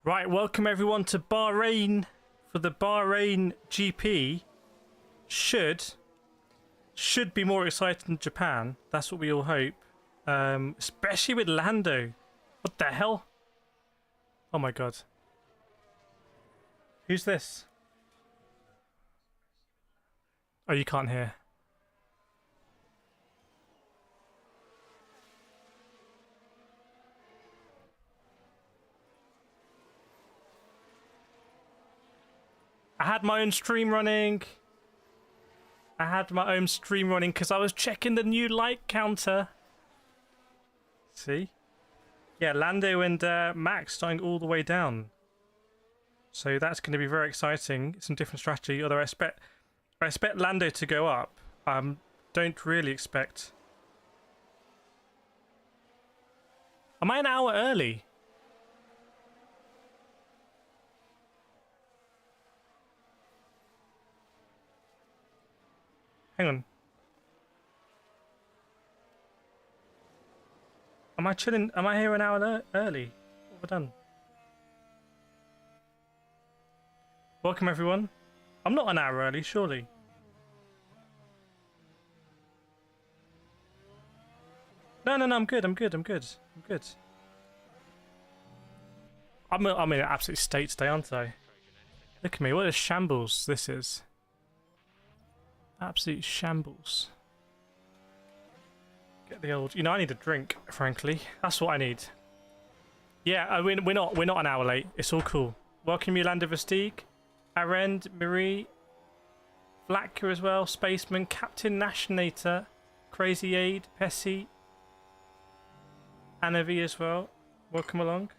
Right, welcome everyone to Bahrain for the Bahrain GP. Should be more exciting than Japan. That's what we all hope. Especially with Lando. What the hell? Oh my god. Who's this? Oh, you can't hear. I had my own stream running. Because I was checking the new light counter. See? Yeah, Lando and Max starting all the way down. So that's going to be very exciting. Some different strategy. Although I expect Lando to go up. Don't really expect. Am I an hour early? Hang on. Am I chilling? Am I here an hour early? What have I done? Welcome everyone. I'm not an hour early, surely. No, I'm good. I'm in an absolute state today, aren't I? Look at me. What a shambles this is. Absolute shambles. Get the old. You know, I need a drink. Frankly, that's what I need. Yeah, we're not an hour late. It's all cool. Welcome Yolanda Vestige, Arend, Marie, Vlacker as well, Spaceman, Captain Nationator, Crazy Aid, Pessy, Anna V as well. Welcome along.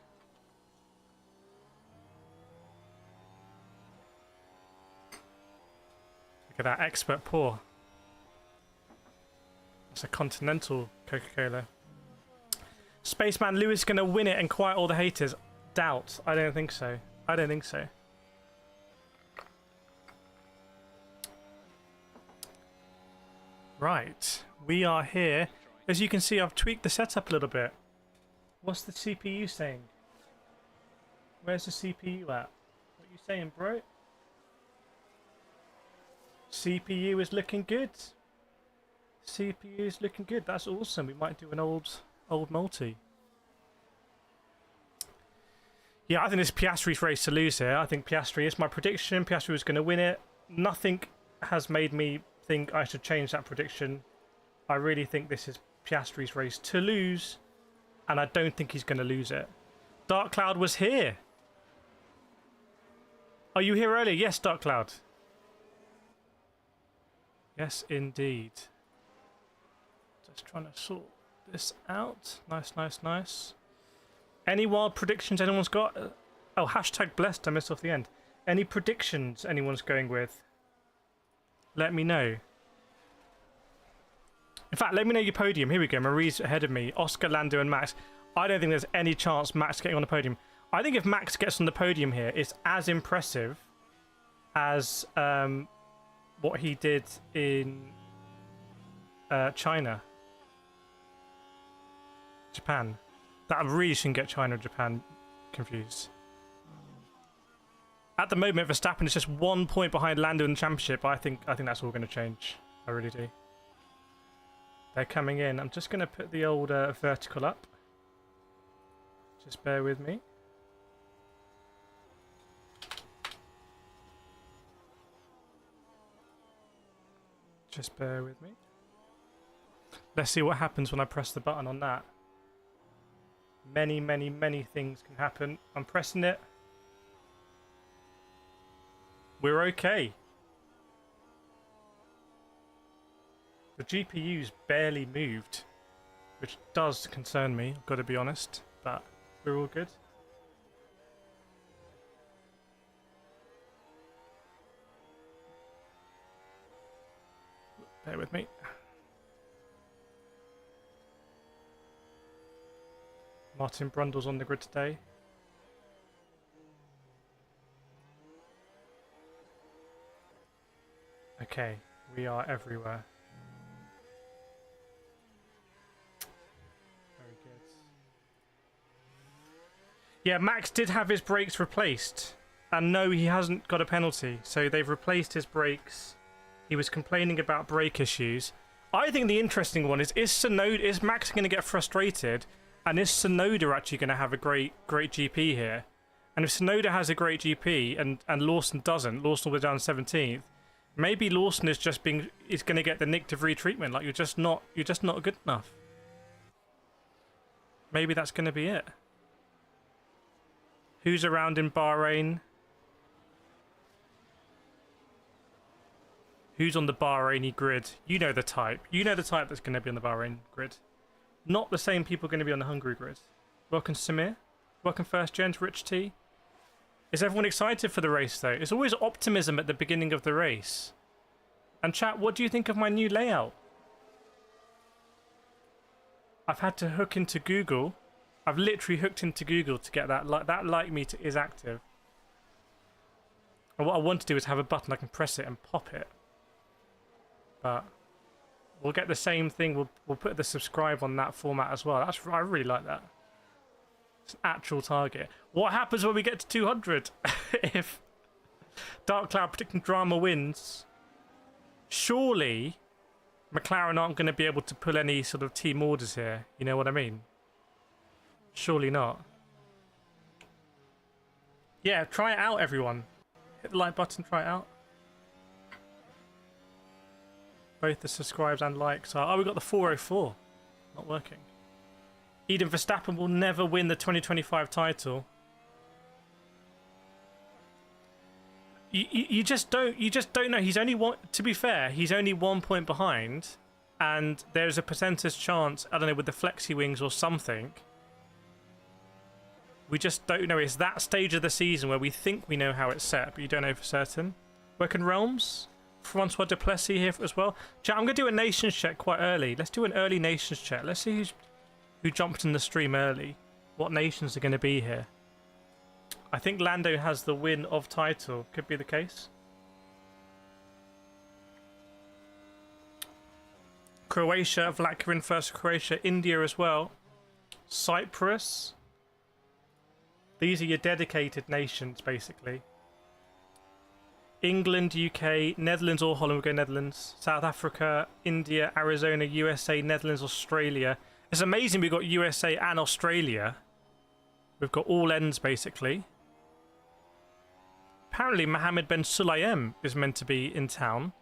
Look at that expert pour. It's a continental Coca-Cola. Spaceman Lewis gonna win it and quiet all the haters. Doubt. I don't think so. Right. We are here. As you can see, I've tweaked the setup a little bit. What's the CPU saying? Where's the CPU at? What are you saying, bro? CPU is looking good. CPU is looking good. That's awesome. We might do an old multi. Yeah, I think this Piastri's race to lose here. I think Piastri is my prediction. Piastri was going to win it. Nothing has made me think I should change that prediction. I really think this is Piastri's race to lose, and I don't think he's going to lose it. Dark Cloud was here. Are you here earlier? Yes, Dark Cloud. Yes, indeed. Just trying to sort this out. Nice. Any wild predictions anyone's got? Oh, hashtag blessed. I missed off the end. Any predictions anyone's going with? Let me know. In fact, let me know your podium. Here we go. Marie's ahead of me. Oscar, Lando, and Max. I don't think there's any chance Max getting on the podium. I think if Max gets on the podium here, it's as impressive as what he did in Japan. That I really shouldn't get China and Japan confused. At the moment, Verstappen is just 1 point behind Lando in the championship. I think that's all going to change. I really do. They're coming in. I'm just going to put the old vertical up. Just bear with me. Just bear with me. Let's see what happens when I press the button on that. Many things can happen. I'm pressing it. We're okay. The GPU's barely moved, which does concern me, I've got to be honest, but we're all good. Bear with me. Martin Brundle's on the grid today. Okay, we are everywhere. Very good. Yeah, Max did have his brakes replaced. And no, he hasn't got a penalty. So they've replaced his brakes. He was complaining about brake issues. I think the interesting one is Max going to get frustrated? And is Tsunoda actually going to have a great GP here? And if Tsunoda has a great GP and Lawson doesn't, Lawson was down 17th, maybe Lawson is going to get the Nick de Vries treatment. Like, you're just not good enough. Maybe that's going to be it. Who's around in Bahrain? Who's on the Bahraini grid? You know the type. You know the type that's going to be on the Bahrain grid. Not the same people going to be on the Hungary grid. Welcome, Samir. Welcome, First Gens, Rich T. Is everyone excited for the race, though? It's always optimism at the beginning of the race. And chat, what do you think of my new layout? I've had to hook into Google. I've literally hooked into Google to get that. That like meter is active. And what I want to do is have a button I can press it and pop it. But we'll get the same thing. We'll put the subscribe on that format as well. I really like that. It's an actual target. What happens when we get to 200? If Dark Cloud Predicting Drama wins, surely McLaren aren't going to be able to pull any sort of team orders here. You know what I mean? Surely not. Yeah, try it out, everyone. Hit the like button, try it out. Both the subscribes and likes are... Oh, we got the 404. Not working. Eden Verstappen will never win the 2025 title. You just don't know. He's only one. To be fair, he's only 1 point behind, and there's a percentage chance. I don't know, with the flexi wings or something. We just don't know. It's that stage of the season where we think we know how it's set, but you don't know for certain. Working Realms, Francois Duplessis here as well. Chat, I'm gonna do a nations check quite early. Let's do an early nations check. Let's see who jumped in the stream early. What nations are going to be here? I think Lando has the win of title. Could be the case. Croatia, Vlad in first. Croatia, India as well. Cyprus. These are your dedicated nations, basically. England, UK, Netherlands or Holland. We'll go Netherlands. South Africa, India, Arizona, USA, Netherlands, Australia. It's amazing we've got USA and Australia. We've got all ends, basically. Apparently, Mohammed Ben Sulayem is meant to be in town,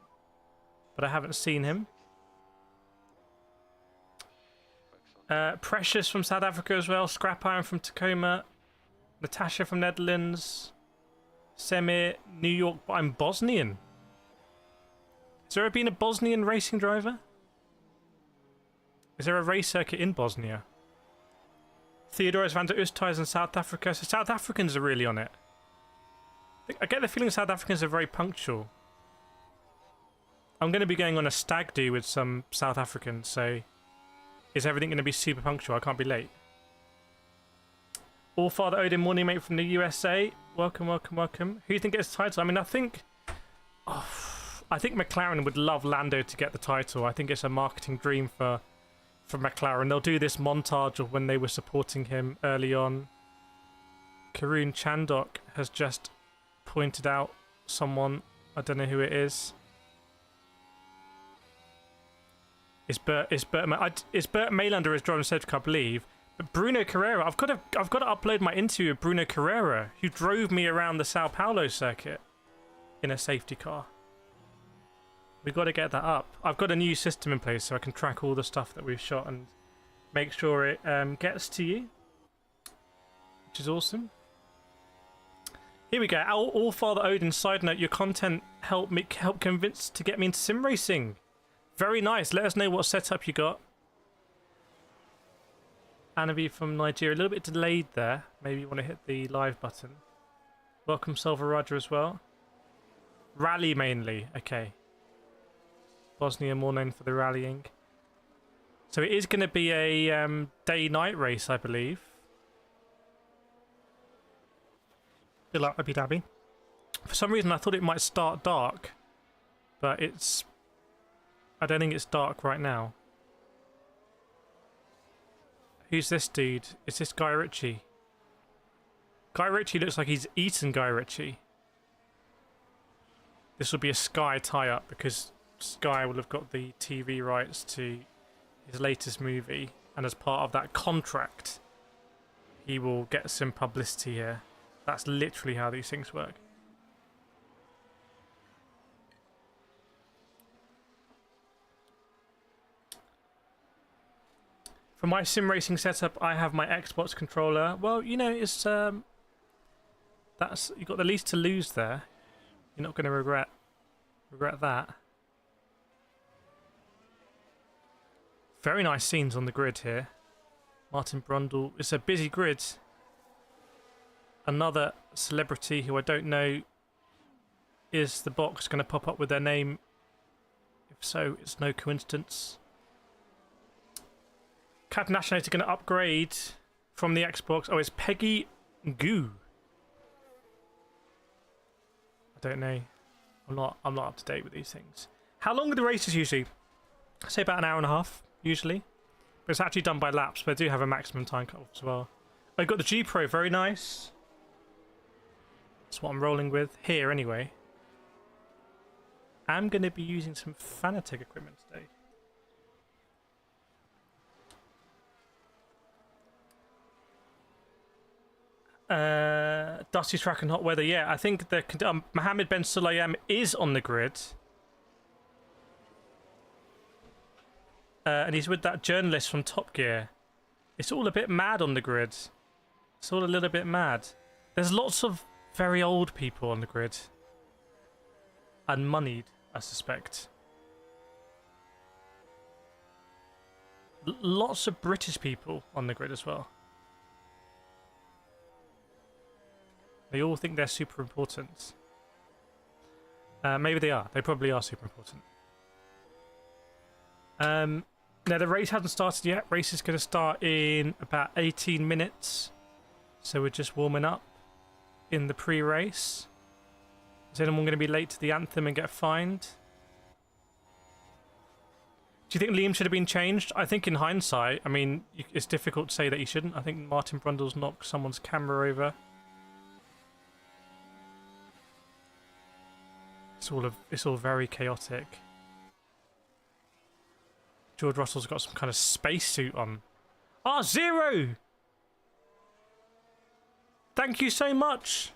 but I haven't seen him. Precious from South Africa as well. Scrap Iron from Tacoma. Natasha from Netherlands. Semir, New York, but I'm Bosnian. Has there ever been a Bosnian racing driver? Is there a race circuit in Bosnia? Theodoros van der Oosthuizen in South Africa. So South Africans are really on it. I get the feeling South Africans are very punctual. I'm going to be going on a stag do with some South Africans, so is everything going to be super punctual? I can't be late. All Father Odin, morning mate from the USA. Welcome, welcome, welcome. Who do you think gets the title? I mean, I think McLaren would love Lando to get the title. I think it's a marketing dream for McLaren. They'll do this montage of when they were supporting him early on. Karun Chandok has just pointed out someone. I don't know who it is. It's Bert Maylander is driving Cedric, I believe. But Bruno Carrera, I've got to upload my interview with Bruno Carrera, who drove me around the Sao Paulo circuit in a safety car. We've got to get that up. I've got a new system in place so I can track all the stuff that we've shot and make sure it gets to you, which is awesome. Here we go. All Father Odin, side note, your content help convince to get me into sim racing. Very nice. Let us know what setup you got. Anavi from Nigeria, a little bit delayed there. Maybe you want to hit the live button. Welcome Silver Roger as well. Rally mainly. Okay. Bosnia more known for the rallying. So it is going to be a day-night race, I believe. Good luck, Abu Dhabi. For some reason, I thought it might start dark, but it's... I don't think it's dark right now. Who's this dude? Is this Guy Ritchie? Guy Ritchie looks like he's eaten Guy Ritchie. This will be a Sky tie-up because Sky will have got the TV rights to his latest movie, and as part of that contract, he will get some publicity here. That's literally how these things work. For my sim racing setup, I have my Xbox controller. Well, you know, it's that's, you've got the least to lose there. You're not going to regret that. Very nice scenes on the grid here. Martin Brundle. It's a busy grid. Another celebrity who I don't know. Is the box going to pop up with their name? If so, it's no coincidence. Captain Nationality going to upgrade from the Xbox. Oh, it's Peggy Goo. I don't know. I'm not up to date with these things. How long are the races usually? I say about an hour and a half usually, but it's actually done by laps. But I do have a maximum time cut off as well. I got the G Pro, very nice. That's what I'm rolling with here anyway. I'm going to be using some Fanatec equipment today. Dusty track and hot weather. Yeah, I think the Mohammed Ben Sulayem is on the grid. And he's with that journalist from Top Gear. It's all a bit mad on the grid. It's all a little bit mad. There's lots of very old people on the grid. And moneyed, I suspect. Lots of British people on the grid as well. They all think they're super important. Maybe they are. They probably are super important. Now, the race hasn't started yet. Race is going to start in about 18 minutes. So we're just warming up in the pre-race. Is anyone going to be late to the anthem and get fined? Do you think Liam should have been changed? I think in hindsight, I mean, it's difficult to say that he shouldn't. I think Martin Brundle's knocked someone's camera over. It's all very chaotic. George Russell's got some kind of spacesuit on. Ah, Zero! Thank you so much.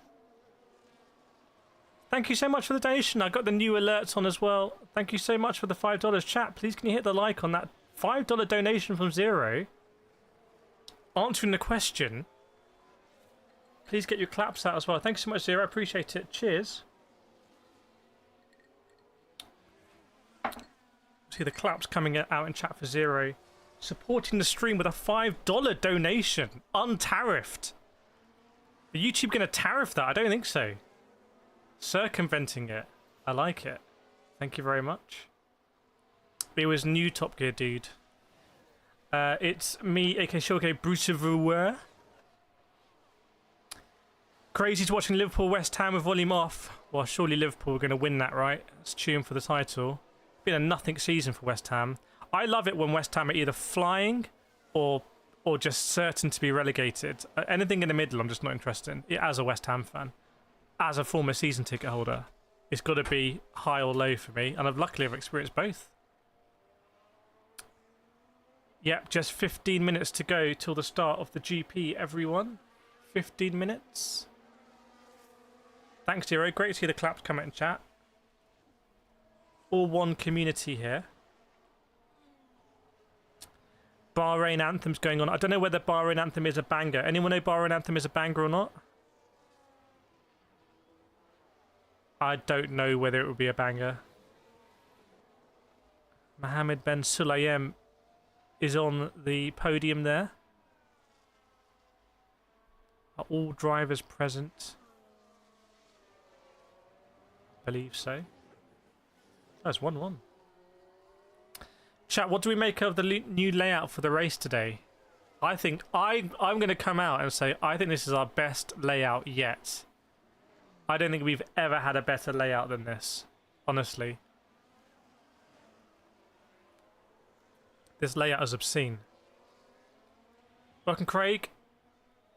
Thank you so much for the donation. I got the new alerts on as well. Thank you so much for the $5. Chat, please can you hit the like on that $5 donation from Zero? Answering the question. Please get your claps out as well. Thank you so much, Zero. I appreciate it. Cheers. See the claps coming out in chat for Zero. Supporting the stream with a $5 donation. Untariffed. Are YouTube going to tariff that? I don't think so. Circumventing it. I like it. Thank you very much. It was new Top Gear, dude. It's me, aka Shorke Bruce. Crazy's watching Liverpool West Ham with volume off. Well, surely Liverpool are going to win that, right? Let's tune for the title. Been a nothing season for West Ham. I love it when West Ham are either flying or just certain to be relegated. Anything in the middle, I'm just not interested in. As a West Ham fan, as a former season ticket holder, it's got to be high or low for me, and luckily I've experienced both. Yep, just 15 minutes to go till the start of the GP, everyone. 15 minutes. Thanks, Zero. Great to see the claps come out in chat. All one community here. Bahrain Anthem's going on. I don't know whether Bahrain Anthem is a banger. Anyone know Bahrain Anthem is a banger or not? I don't know whether it would be a banger. Mohammed Ben Sulayem is on the podium there. Are all drivers present? I believe so. That's 1-1. Chat, what do we make of the new layout for the race today? I think I'm going to come out and say I think this is our best layout yet. I don't think we've ever had a better layout than this, honestly. This layout is obscene. Welcome, Craig.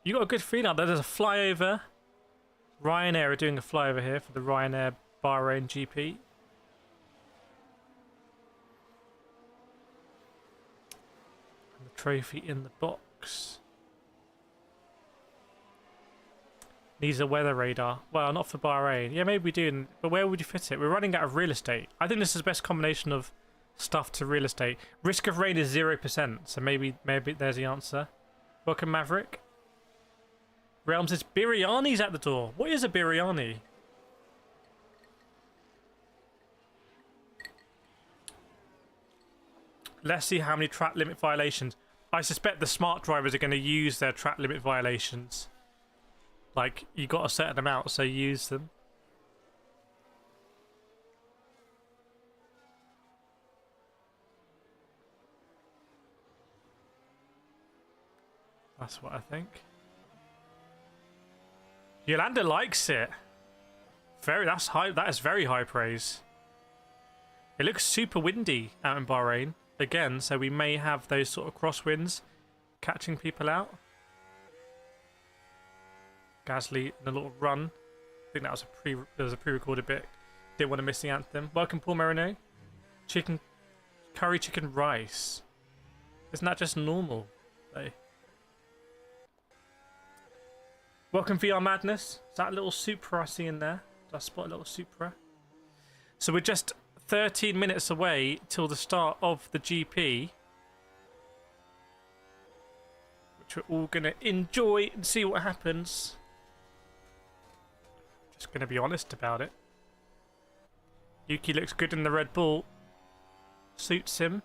You got a good feeling out there. There's a flyover. Ryanair are doing a flyover here for the Ryanair Bahrain GP. And the trophy in the box. Needs a weather radar. Well, not for Bahrain. Yeah, maybe we do, but where would you fit it? We're running out of real estate. I think this is the best combination of stuff to real estate. Risk of rain is 0%, so maybe there's the answer. Welcome, Maverick. Realms is biryani's at the door. What is a biryani? Let's see how many track limit violations. I suspect the smart drivers are going to use their track limit violations. Like, you got a certain amount, so use them. That's what I think. Yolanda likes it. That's high. That is very high praise. It looks super windy out in Bahrain again, so we may have those sort of crosswinds catching people out. Gasly in a little run. I think that was a pre-recorded bit. Didn't want to miss the anthem. Welcome, Paul Marino. Chicken curry, chicken rice. Isn't that just normal? Though? Welcome, VR Madness. Is that a little Supra I see in there? Did I spot a little Supra? So we're just 13 minutes away till the start of the GP, which we're all going to enjoy and see what happens. Just going to be honest about it. Yuki looks good in the Red Bull. Suits him.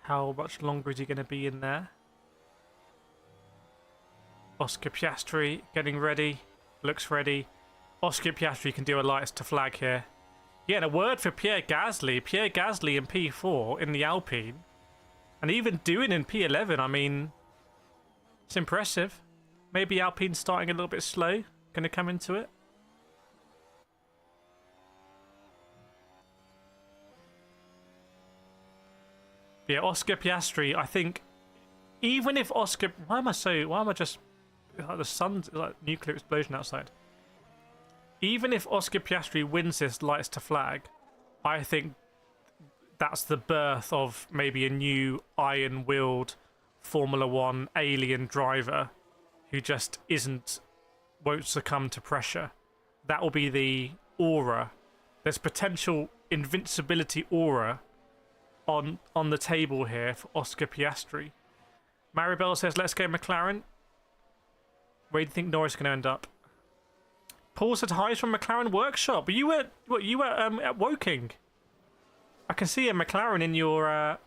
How much longer is he going to be in there? Oscar Piastri getting ready. Looks ready. Oscar Piastri can do a lights to flag here. Yeah, and a word for Pierre Gasly. Pierre Gasly in P4 in the Alpine. And even doing in P11, I mean, it's impressive. Maybe Alpine's starting a little bit slow. Going to come into it. Yeah, Oscar Piastri, I think, even if Oscar... Why am I just... Like the sun's like nuclear explosion outside. Even if Oscar Piastri wins this lights to flag, I think that's the birth of maybe a new iron-willed Formula 1 alien driver who just won't succumb to pressure. That will be the aura. There's potential invincibility aura on the table here for Oscar Piastri. Maribel says, let's go McLaren. Where do you think Norris is going to end up? Paul said hi from McLaren workshop. But you were at Woking. I can see a McLaren in your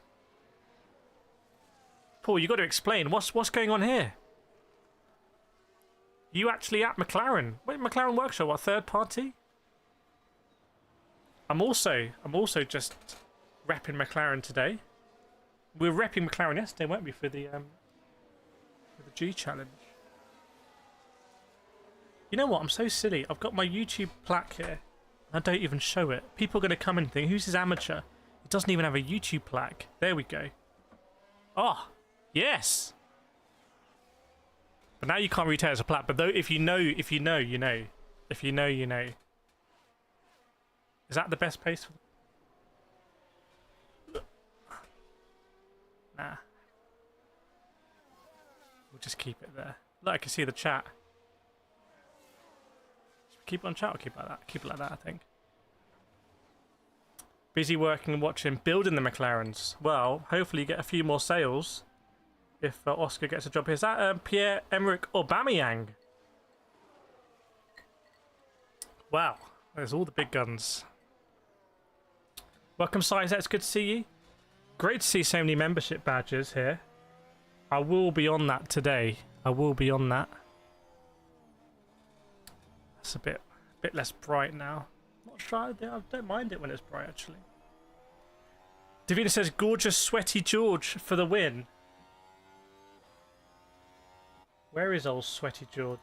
Paul, you got to explain what's going on here. You actually at McLaren? Wait, McLaren workshop, what, third party? I'm also just repping McLaren today. We were repping McLaren yesterday, weren't we, for the G challenge? You know what? I'm so silly. I've got my YouTube plaque here. I don't even show it. People are going to come and think, who's this amateur? It doesn't even have a YouTube plaque. There we go. Oh, yes. But now you can't retell it's a plaque. But though, if you know, you know. If you know, you know. Is that the best place for... Nah. We'll just keep it there. Look, I can see the chat. Keep it on chat or keep it like that? Keep it like that, I think. Busy working and watching, building the McLarens. Well, hopefully you get a few more sales if Oscar gets a job here. Is that Pierre-Emerick Aubameyang? Wow, there's all the big guns. Welcome, Size. It's good to see you. Great to see so many membership badges here. I will be on that today. I will be on that. It's a bit less bright now. Not sure. I don't mind it when it's bright, actually. Davina says, gorgeous sweaty George for the win. Where is old sweaty George?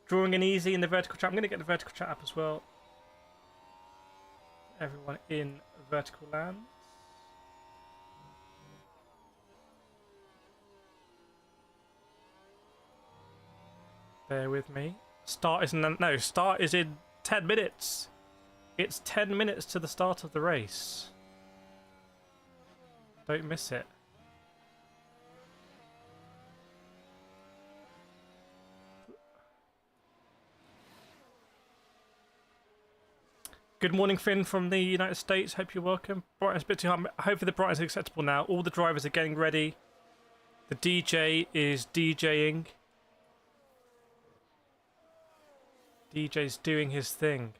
Drawing in easy in the vertical chat. I'm going to get the vertical chat up as well. Everyone in Vertical lands. Bear with me. Start is no, start is in 10 minutes. It's 10 minutes to the start of the race. Don't miss it. Good morning, Finn from the United States. Hope you're welcome. Brightness a bit too high. Hopefully the brightness is acceptable now. All the drivers are getting ready. The DJ is DJing. DJ's doing his thing.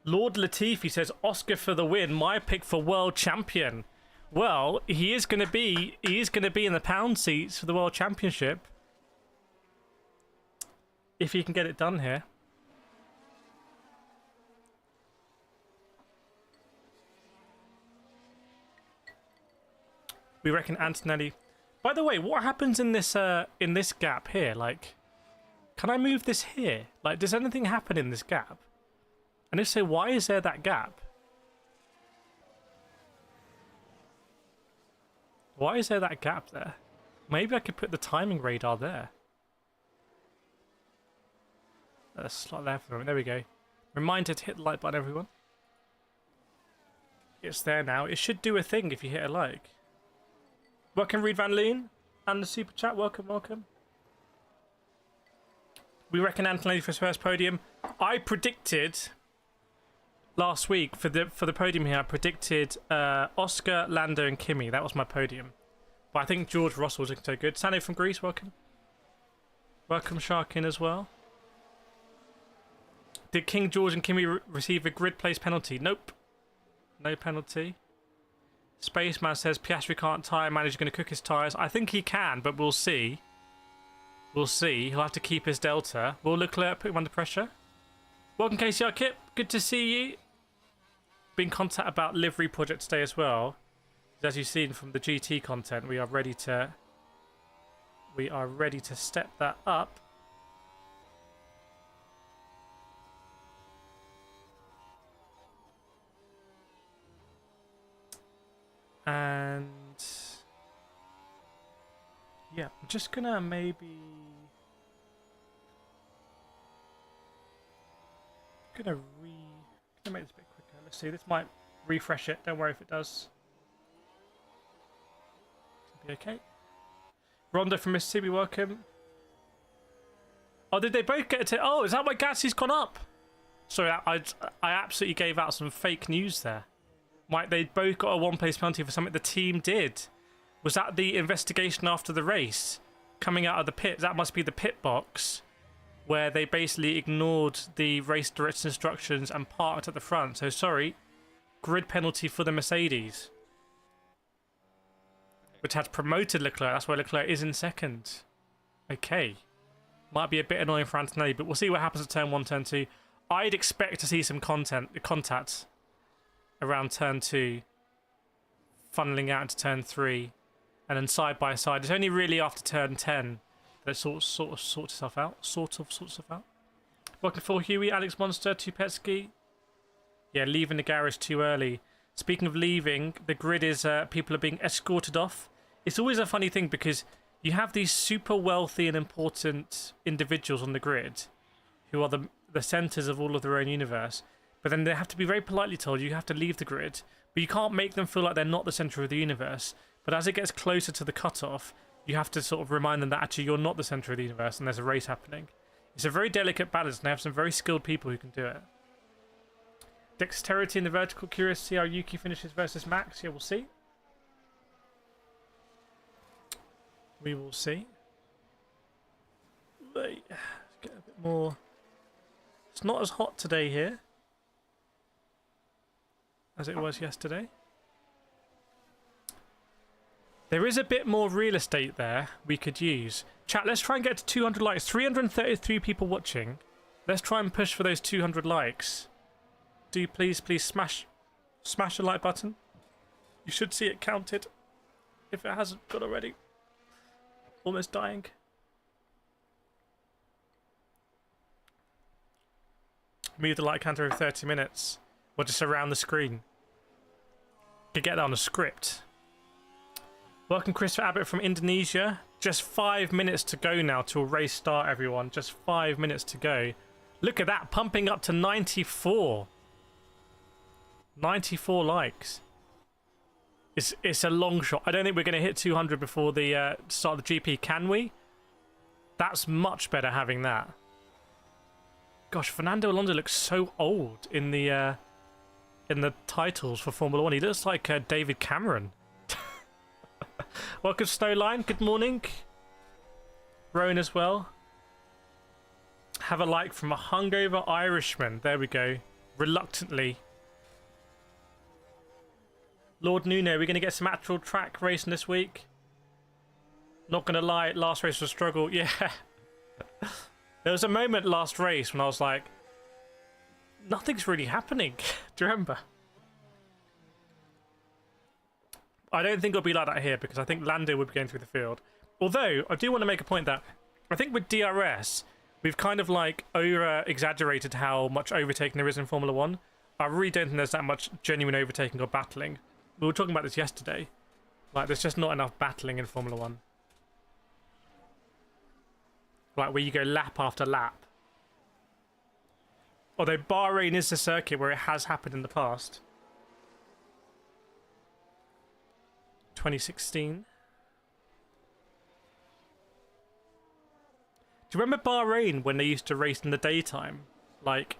Lord Latifi says Oscar for the win. My pick for world champion. Well, he is going to be in the pound seats for the world championship if he can get it done here. We reckon Antonelli. By the way, what happens in this gap here? Like, can I move this here? Like, does anything happen in this gap? And if so, why is there that gap? Why is there that gap there? Maybe I could put the timing radar there. Let's slot there for a moment. There we go. Reminder to hit the like button, everyone. It's there now. It should do a thing if you hit a like. Welcome, Reed Van Loon, and the super chat. Welcome, welcome. We reckon Antonelli for his first podium. I predicted last week for the podium here. I predicted Oscar, Lando, and Kimi. That was my podium. But I think George Russell was looking so good. Sano from Greece, welcome. Welcome, Sharkin as well. Did King George and Kimi receive a grid place penalty? Nope. No penalty. Spaceman says Piastri can't tyre manager going to cook his tyres. I think he can, but we'll see. We'll see. He'll have to keep his delta. Will Leclerc put him under pressure? Welcome, KCR Kip. Good to see you. Been in contact about livery project today as well. As you've seen from the GT content, we are ready to step that up. And yeah, I'm just gonna maybe gonna make this a bit quicker. Let's see, this might refresh it. Don't worry if it does. It'll be okay. Rhonda from Mississippi, welcome. Oh, did they both get it? Oh, is that why Gatsby's gone up? Sorry, I absolutely gave out some fake news there. Might they both got a one-place penalty for something the team did? Was that the investigation after the race coming out of the pit? That must be the pit box where they basically ignored the race director's instructions and parked at the front. So sorry, grid penalty for the Mercedes, which has promoted Leclerc. That's why Leclerc is in second. Okay, might be a bit annoying for Antonelli, but we'll see what happens at turn 1, turn 2. I'd expect to see some contact around turn 2, funneling out into turn 3, and then side by side. It's only really after turn 10 that it sort of sorts itself out. Welcome for Huey, Alex Monster, Tupetsky. Yeah, leaving the garage too early. Speaking of leaving, the grid is people are being escorted off. It's always a funny thing because you have these super wealthy and important individuals on the grid who are the centers of all of their own universe. But then they have to be very politely told you have to leave the grid, but you can't make them feel like they're not the center of the universe. But as it gets closer to the cutoff, you have to sort of remind them that actually you're not the center of the universe and there's a race happening. It's a very delicate balance, and they have some very skilled people who can do it. Dexterity in the vertical. Curious to see how Yuki finishes versus Max. Yeah, we'll see. We will see. Let's get a bit more. It's not as hot today here as it was yesterday. There is a bit more real estate there we could use. Chat, let's try and get to 200 likes. 333 people watching. Let's try and push for those 200 likes. Do please smash the like button. You should see it counted if it hasn't got already. Almost dying. Move the like counter every 30 minutes. Or just around the screen. Could get that on a script. Welcome Christopher Abbott from Indonesia. Just 5 minutes to go now till race start, everyone. Just 5 minutes to go. Look at that, pumping up to 94. 94 likes. It's a long shot. I don't think we're going to hit 200 before the start of the GP, can we? That's much better having that. Gosh, Fernando Alonso looks so old in the titles for Formula 1. He looks like David Cameron. Welcome Snowline, good morning. Rowan as well. Have a like from a hungover Irishman. There we go. Reluctantly. Lord Nuno, we're going to get some actual track racing this week. Not going to lie, last race was a struggle. Yeah. There was a moment last race when I was like, nothing's really happening. Do you remember? I don't think it'll be like that here because I think Lando would be going through the field. Although, I do want to make a point that I think with DRS, we've kind of like over-exaggerated how much overtaking there is in Formula 1. I really don't think there's that much genuine overtaking or battling. We were talking about this yesterday. Like, there's just not enough battling in Formula 1. Like, where you go lap after lap. Although Bahrain is a circuit where it has happened in the past. 2016. Do you remember Bahrain when they used to race in the daytime? Like,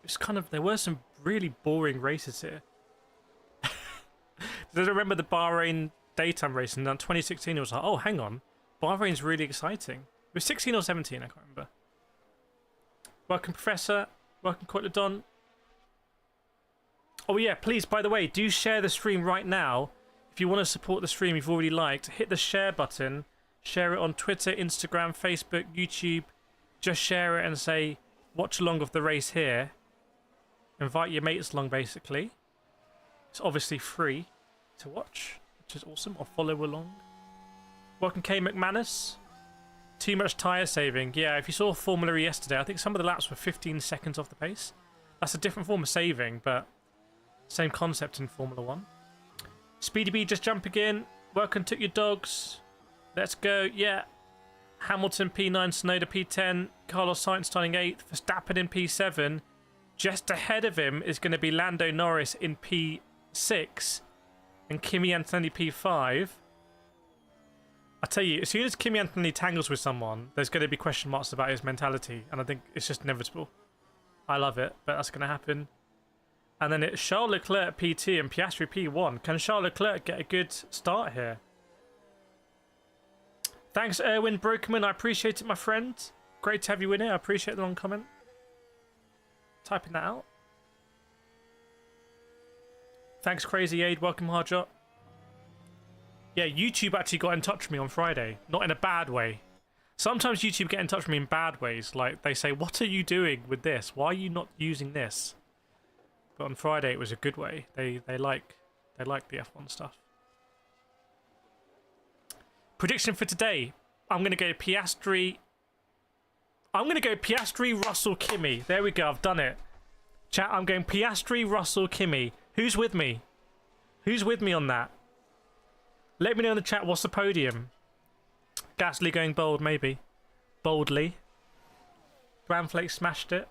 it's kind of, there were some really boring races here. Do you remember the Bahrain daytime race? And then 2016 it was like, oh, hang on. Bahrain's really exciting. It was 16 or 17, I can't remember. Welcome, Professor. Welcome, Coitladon. Oh, yeah, please, by the way, do share the stream right now. If you want to support the stream you've already liked, hit the share button. Share it on Twitter, Instagram, Facebook, YouTube. Just share it and say, watch along of the race here. Invite your mates along, basically. It's obviously free to watch, which is awesome, or follow along. Welcome, K. McManus. Too much tyre saving. Yeah, if you saw Formula E yesterday, I think some of the laps were 15 seconds off the pace. That's a different form of saving, but same concept in Formula 1. Speedy B just jumping in. Welcome to your dogs. Let's go. Yeah. Hamilton P9, Tsunoda P10, Carlos Sainz starting 8th, Verstappen in P7. Just ahead of him is going to be Lando Norris in P6 and Kimi Antonelli P5. I tell you, as soon as Kimi Antonelli tangles with someone, there's going to be question marks about his mentality, and I think it's just inevitable. I love it, but that's going to happen. And then it's Charles Leclerc P2 and Piastri P1. Can Charles Leclerc get a good start here? Thanks, Erwin Brokeman. I appreciate it, my friend. Great to have you in here. I appreciate the long comment. Typing that out. Thanks, Crazy Aid. Welcome, Harjot. Yeah, YouTube actually got in touch with me on Friday. Not in a bad way. Sometimes YouTube get in touch with me in bad ways. Like, they say, what are you doing with this? Why are you not using this? But on Friday, it was a good way. They like the F1 stuff. Prediction for today. I'm going to go Piastri. I'm going to go Piastri, Russell, Kimi. There we go. I've done it. Chat, I'm going Piastri, Russell, Kimi. Who's with me? Who's with me on that? Let me know in the chat what's the podium. Gasly going bold, maybe. Boldly. Bramflake smashed it.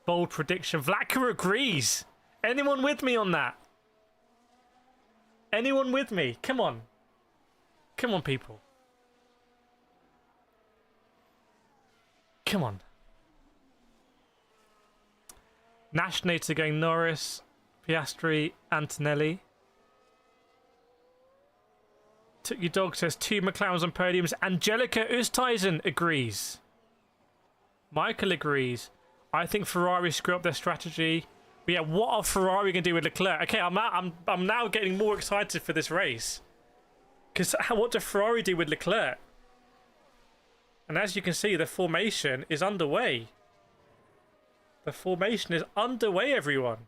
Bold prediction. Vlacker agrees. Anyone with me on that? Anyone with me? Come on. Come on, people. Come on. Nashnator going Norris, Piastri, Antonelli. Took Your Dog says 2 McLarens on podiums. Angelica Oosthuizen agrees. Michael agrees. I think Ferrari screw up their strategy. But yeah, what are Ferrari going to do with Leclerc? Okay, I'm now getting more excited for this race. Because what do Ferrari do with Leclerc? And as you can see, the formation is underway. The formation is underway, everyone.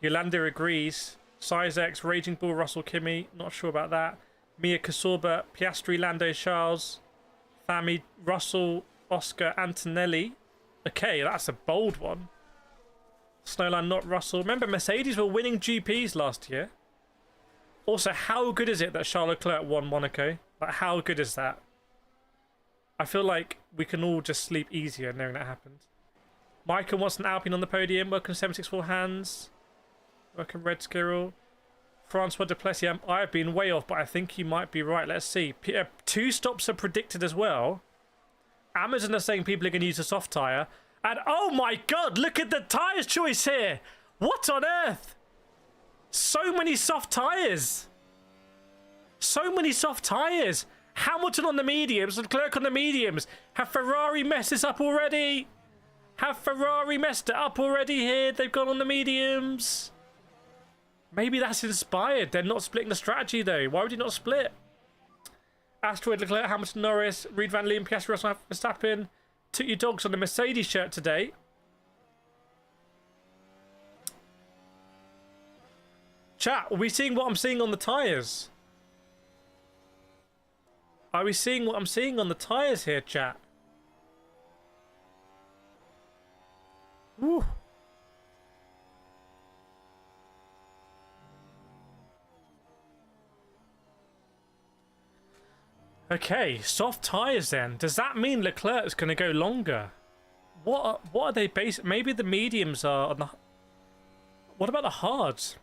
Yolanda agrees. Size X, Raging Bull, Russell Kimi. Not sure about that. Mia Kasorba, Piastri, Lando Charles. Fami, Russell, Oscar, Antonelli. Okay, that's a bold one. Snowland, not Russell. Remember, Mercedes were winning GPs last year. Also, how good is it that Charles Leclerc won Monaco? Like, how good is that? I feel like we can all just sleep easier knowing that happened. Michael wants an Alpine on the podium. Welcome 764 Hands. Welcome Red Squirrel. Francois Duplessis. I've been way off, but I think you might be right. Let's see. 2 stops are predicted as well. Amazon are saying people are going to use a soft tyre. And oh my god, look at the tyre choice here. What on earth? So many soft tyres. So many soft tyres. Hamilton on the mediums and Leclerc on the mediums. Have Ferrari messed this up already? Have Ferrari messed it up already here? They've gone on the mediums. Maybe that's inspired. They're not splitting the strategy though. Why would you not split? Asteroid, Leclerc, Hamilton, Norris, Reed Van Liam, Piastri, Russell, Verstappen. Took your dogs on the Mercedes shirt today. Chat, are we seeing what I'm seeing on the tyres? Are we seeing what I'm seeing on the tyres here, chat? Woo. Okay, soft tyres then. Does that mean Leclerc is going to go longer? What are they based? Maybe the mediums are on the... What about the hards?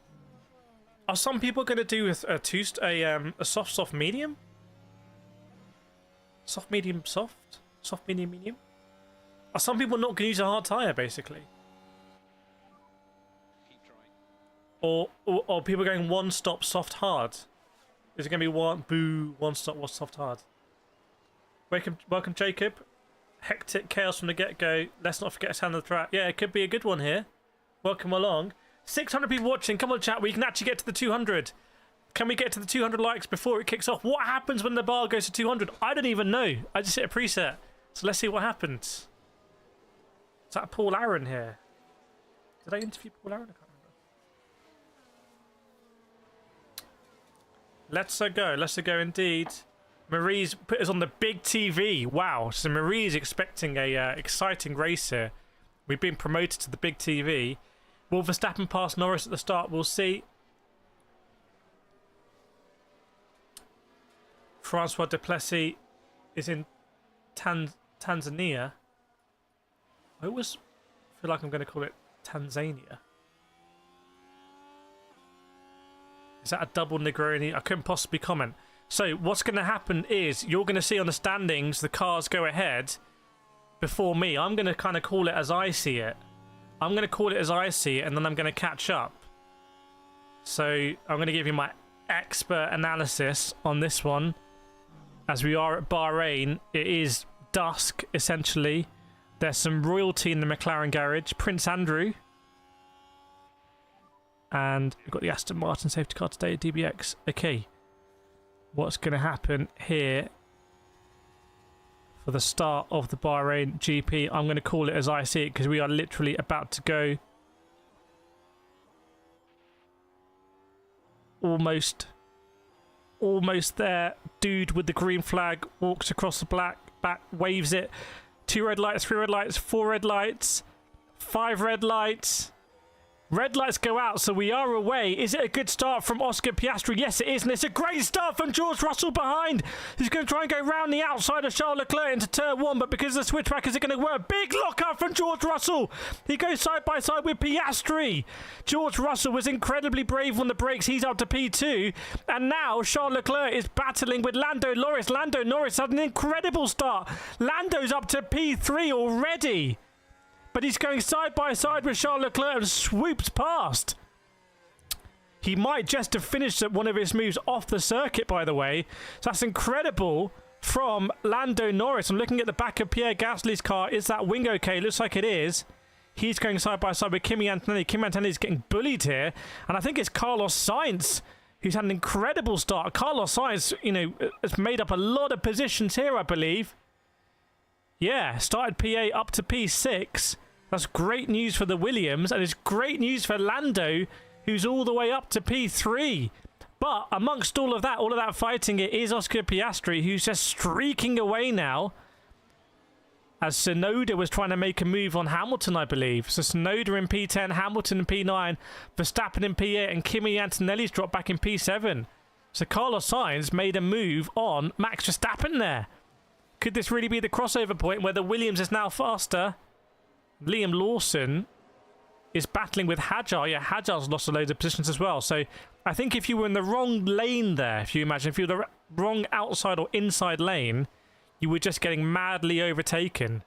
Are some people going to do a soft medium? Soft medium soft? Soft medium medium? Are some people not going to use a hard tyre basically? Or people going one stop soft hard? Is it going to be one stop soft hard? Welcome Jacob. Hectic chaos from the get-go. Let's not forget Sand of the Track. Yeah, it could be a good one here. Welcome along. 600 people watching. Come on, chat. We can actually get to the 200. Can we get to the 200 likes before it kicks off? What happens when the bar goes to 200? I don't even know. I just hit a preset. So let's see what happens. Is that Paul Aaron here? Did I interview Paul Aaron? I can't remember. Let's go indeed. Marie's put us on the big TV. Wow. So Marie's expecting a exciting race here. We've been promoted to the big TV. Will Verstappen pass Norris at the start? We'll see. Francois Duplessis is in Tanzania. I always feel like I'm going to call it Tanzania. Is that a double Negroni? I couldn't possibly comment. So what's going to happen is you're going to see on the standings the cars go ahead before me. I'm going to kind of call it as I see it. I'm going to call it as I see it, and then I'm going to catch up. So I'm going to give you my expert analysis on this one. As we are at Bahrain, it is dusk, essentially. There's some royalty in the McLaren garage. Prince Andrew. And we've got the Aston Martin safety car today at DBX. Okay. What's going to happen here for the start of the Bahrain GP? I'm going to call it as I see it because we are literally about to go almost there. Dude with the green flag walks across the back, waves it. 2 red lights, 3 red lights, 4 red lights, 5 red lights. Red lights go out, so we are away. Is it a good start from Oscar Piastri? Yes, it is, and it's a great start from George Russell behind. He's going to try and go round the outside of Charles Leclerc into turn 1, but because of the switchback, is it going to work? Big lockout from George Russell. He goes side by side with Piastri. George Russell was incredibly brave on the brakes. He's up to P2, and now Charles Leclerc is battling with Lando Norris. Lando Norris had an incredible start. Lando's up to P3 already. But he's going side by side with Charles Leclerc and swoops past. He might just have finished one of his moves off the circuit, by the way. So that's incredible from Lando Norris. I'm looking at the back of Pierre Gasly's car. Is that wing okay? Looks like it is. He's going side by side with Kimi Antonelli. Kimi Antonelli is getting bullied here. And I think it's Carlos Sainz who's had an incredible start. Carlos Sainz, you know, has made up a lot of positions here, I believe. Yeah, started P8 up to P6. That's great news for the Williams, and it's great news for Lando, who's all the way up to P3. But amongst all of that fighting, it is Oscar Piastri, who's just streaking away now. as Tsunoda was trying to make a move on Hamilton, I believe. So Tsunoda in P10, Hamilton in P9, Verstappen in P8, and Kimi Antonelli's dropped back in P7. So Carlos Sainz made a move on Max Verstappen there. Could this really be the crossover point where the Williams is now faster? Liam Lawson is battling with Hadjar. Yeah, Hadjar's lost a load of positions as well. So I think if you were in the wrong lane there, if you imagine, if you were the wrong outside or inside lane, you were just getting madly overtaken.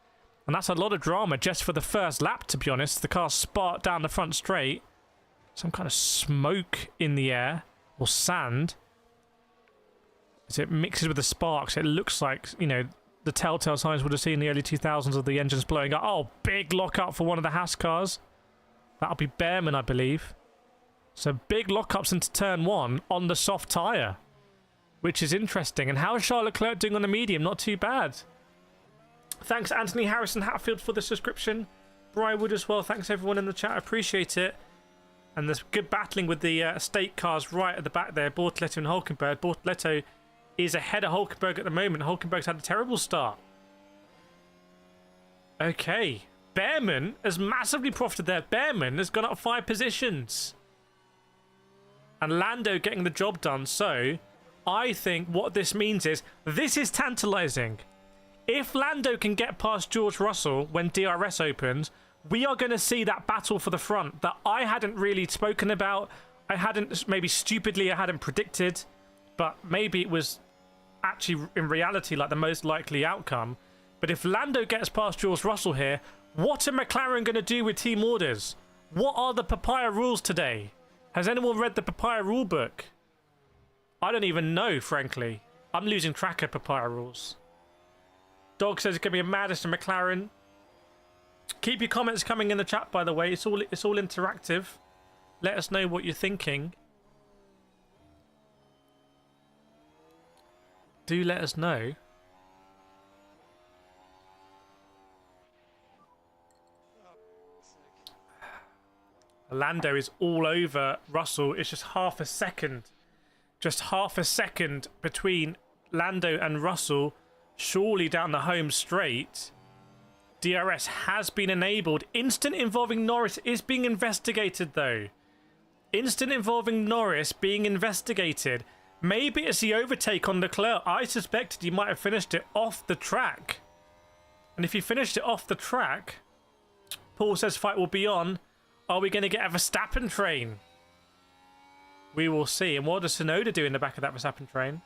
And that's a lot of drama just for the first lap, to be honest. The car sparked down the front straight. Some kind of smoke in the air, or sand. As it mixes with the sparks, it looks like, you know, the telltale signs would have seen in the early 2000s of the engines blowing up. Oh, big lockup for one of the Haas cars. That'll be Behrman, I believe. So big lockups into turn 1 on the soft tyre, which is interesting. And how is Charles Leclerc doing on the medium? Not too bad. Thanks, Anthony Harrison Hatfield, for the subscription. Brian Wood as well. Thanks, everyone in the chat. I appreciate it. And there's good battling with the state cars right at the back there. Bortoleto and Hulkenberg. Bortoleto is ahead of Hulkenberg at the moment. Hulkenberg's had a terrible start. Okay. Behrman has massively profited there. Behrman has gone up 5 positions. And Lando getting the job done. So I think what this means is, this is tantalizing. If Lando can get past George Russell when DRS opens, we are going to see that battle for the front that I hadn't really spoken about. I hadn't, maybe stupidly, I hadn't predicted, but maybe it was actually in reality like the most likely outcome. But if Lando gets past George Russell here, what are McLaren going to do with team orders? What are the papaya rules today? Has anyone read the papaya rule book? I don't even know, frankly. I'm losing track of papaya rules. Dog says it's going to be a madness to McLaren. Keep your comments coming in the chat, by the way. It's all interactive. Let us know what you're thinking. Do let us know. Lando is all over Russell. It's just half a second. Just half a second between Lando and Russell. Surely down the home straight. DRS has been enabled. Instant involving Norris is being investigated, though. Instant involving Norris being investigated. Maybe it's the overtake on Leclerc. I suspected he might have finished it off the track. And if he finished it off the track, Paul says fight will be on. Are we going to get a Verstappen train? We will see. And what does Tsunoda do in the back of that Verstappen train?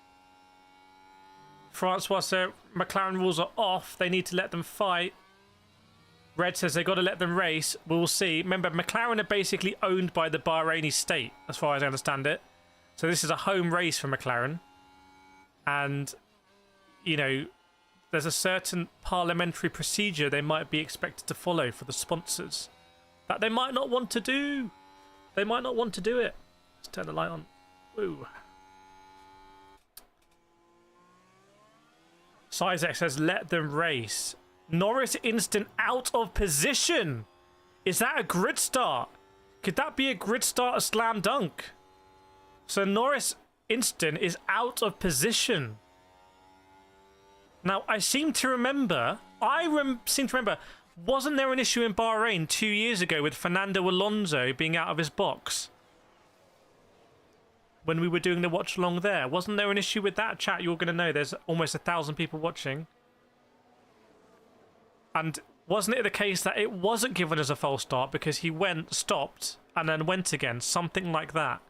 Francois says McLaren rules are off. They need to let them fight. Red says they've got to let them race. We'll see. Remember, McLaren are basically owned by the Bahraini state, as far as I understand it. So this is a home race for McLaren. And, you know, there's a certain parliamentary procedure they might be expected to follow for the sponsors that they might not want to do. They might not want to do it. Let's turn the light on. Woo. Sizek says, let them race. Norris instant out of position. Is that a grid start? Could that be a grid start, a slam dunk? So Norris instant is out of position. Now, I seem to remember, wasn't there an issue in Bahrain 2 years ago with Fernando Alonso being out of his box? When we were doing the watch along there. Wasn't there an issue with that? Chat, you're going to know there's almost 1,000 people watching. And wasn't it the case that it wasn't given as a false start because he went, stopped, and then went again? Something like that.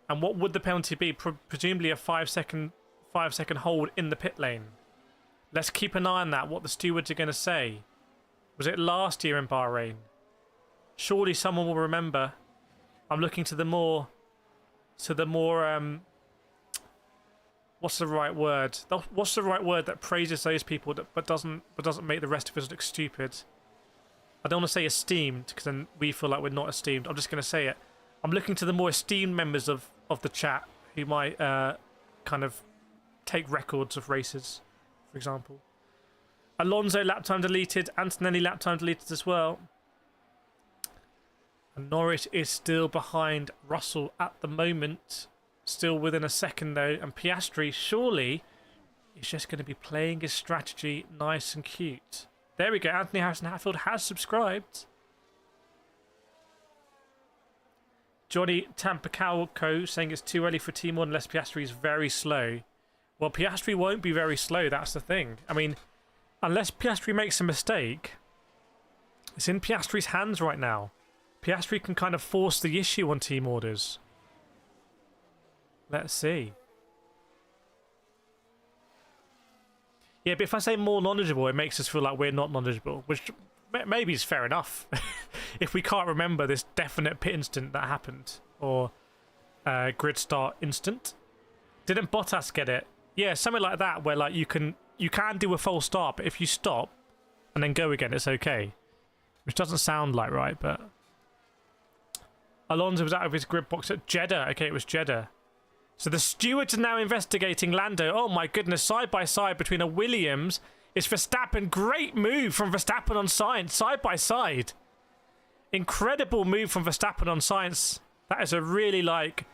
And what would the penalty be? Presumably a 5 second hold in the pit lane. Let's keep an eye on that, what the stewards are going to say. Was it last year in Bahrain? Surely someone will remember. I'm looking to the more, what's the right word? What's the right word that praises those people but doesn't make the rest of us look stupid? I don't want to say esteemed because then we feel like we're not esteemed. I'm just going to say it. I'm looking to the more esteemed members of the chat who might kind of take records of races, for example. Alonso lap time deleted. Antonelli lap time deleted as well. And Norris is still behind Russell at the moment. Still within a second, though. And Piastri, surely, is just going to be playing his strategy nice and cute. There we go. Anthony Harrison Hatfield has subscribed. Johnny Tampacalco saying it's too early for Team 1 unless Piastri is very slow. Well, Piastri won't be very slow, that's the thing. I mean, unless Piastri makes a mistake, it's in Piastri's hands right now. Piastri can kind of force the issue on team orders. Let's see. Yeah, but if I say more knowledgeable, it makes us feel like we're not knowledgeable, which maybe is fair enough. If we can't remember this definite pit incident that happened, or grid start instant. Didn't Bottas get it? Yeah, something like that, where like you can do a false start, but if you stop and then go again, it's okay. Which doesn't sound like right, but Alonso was out of his grid box at Jeddah. Okay, it was Jeddah. So the stewards are now investigating Lando. Oh my goodness, side by side between a Williams. It's Verstappen. Great move from Verstappen on Sainz, side by side. Incredible move from Verstappen on Sainz. That is a really, like,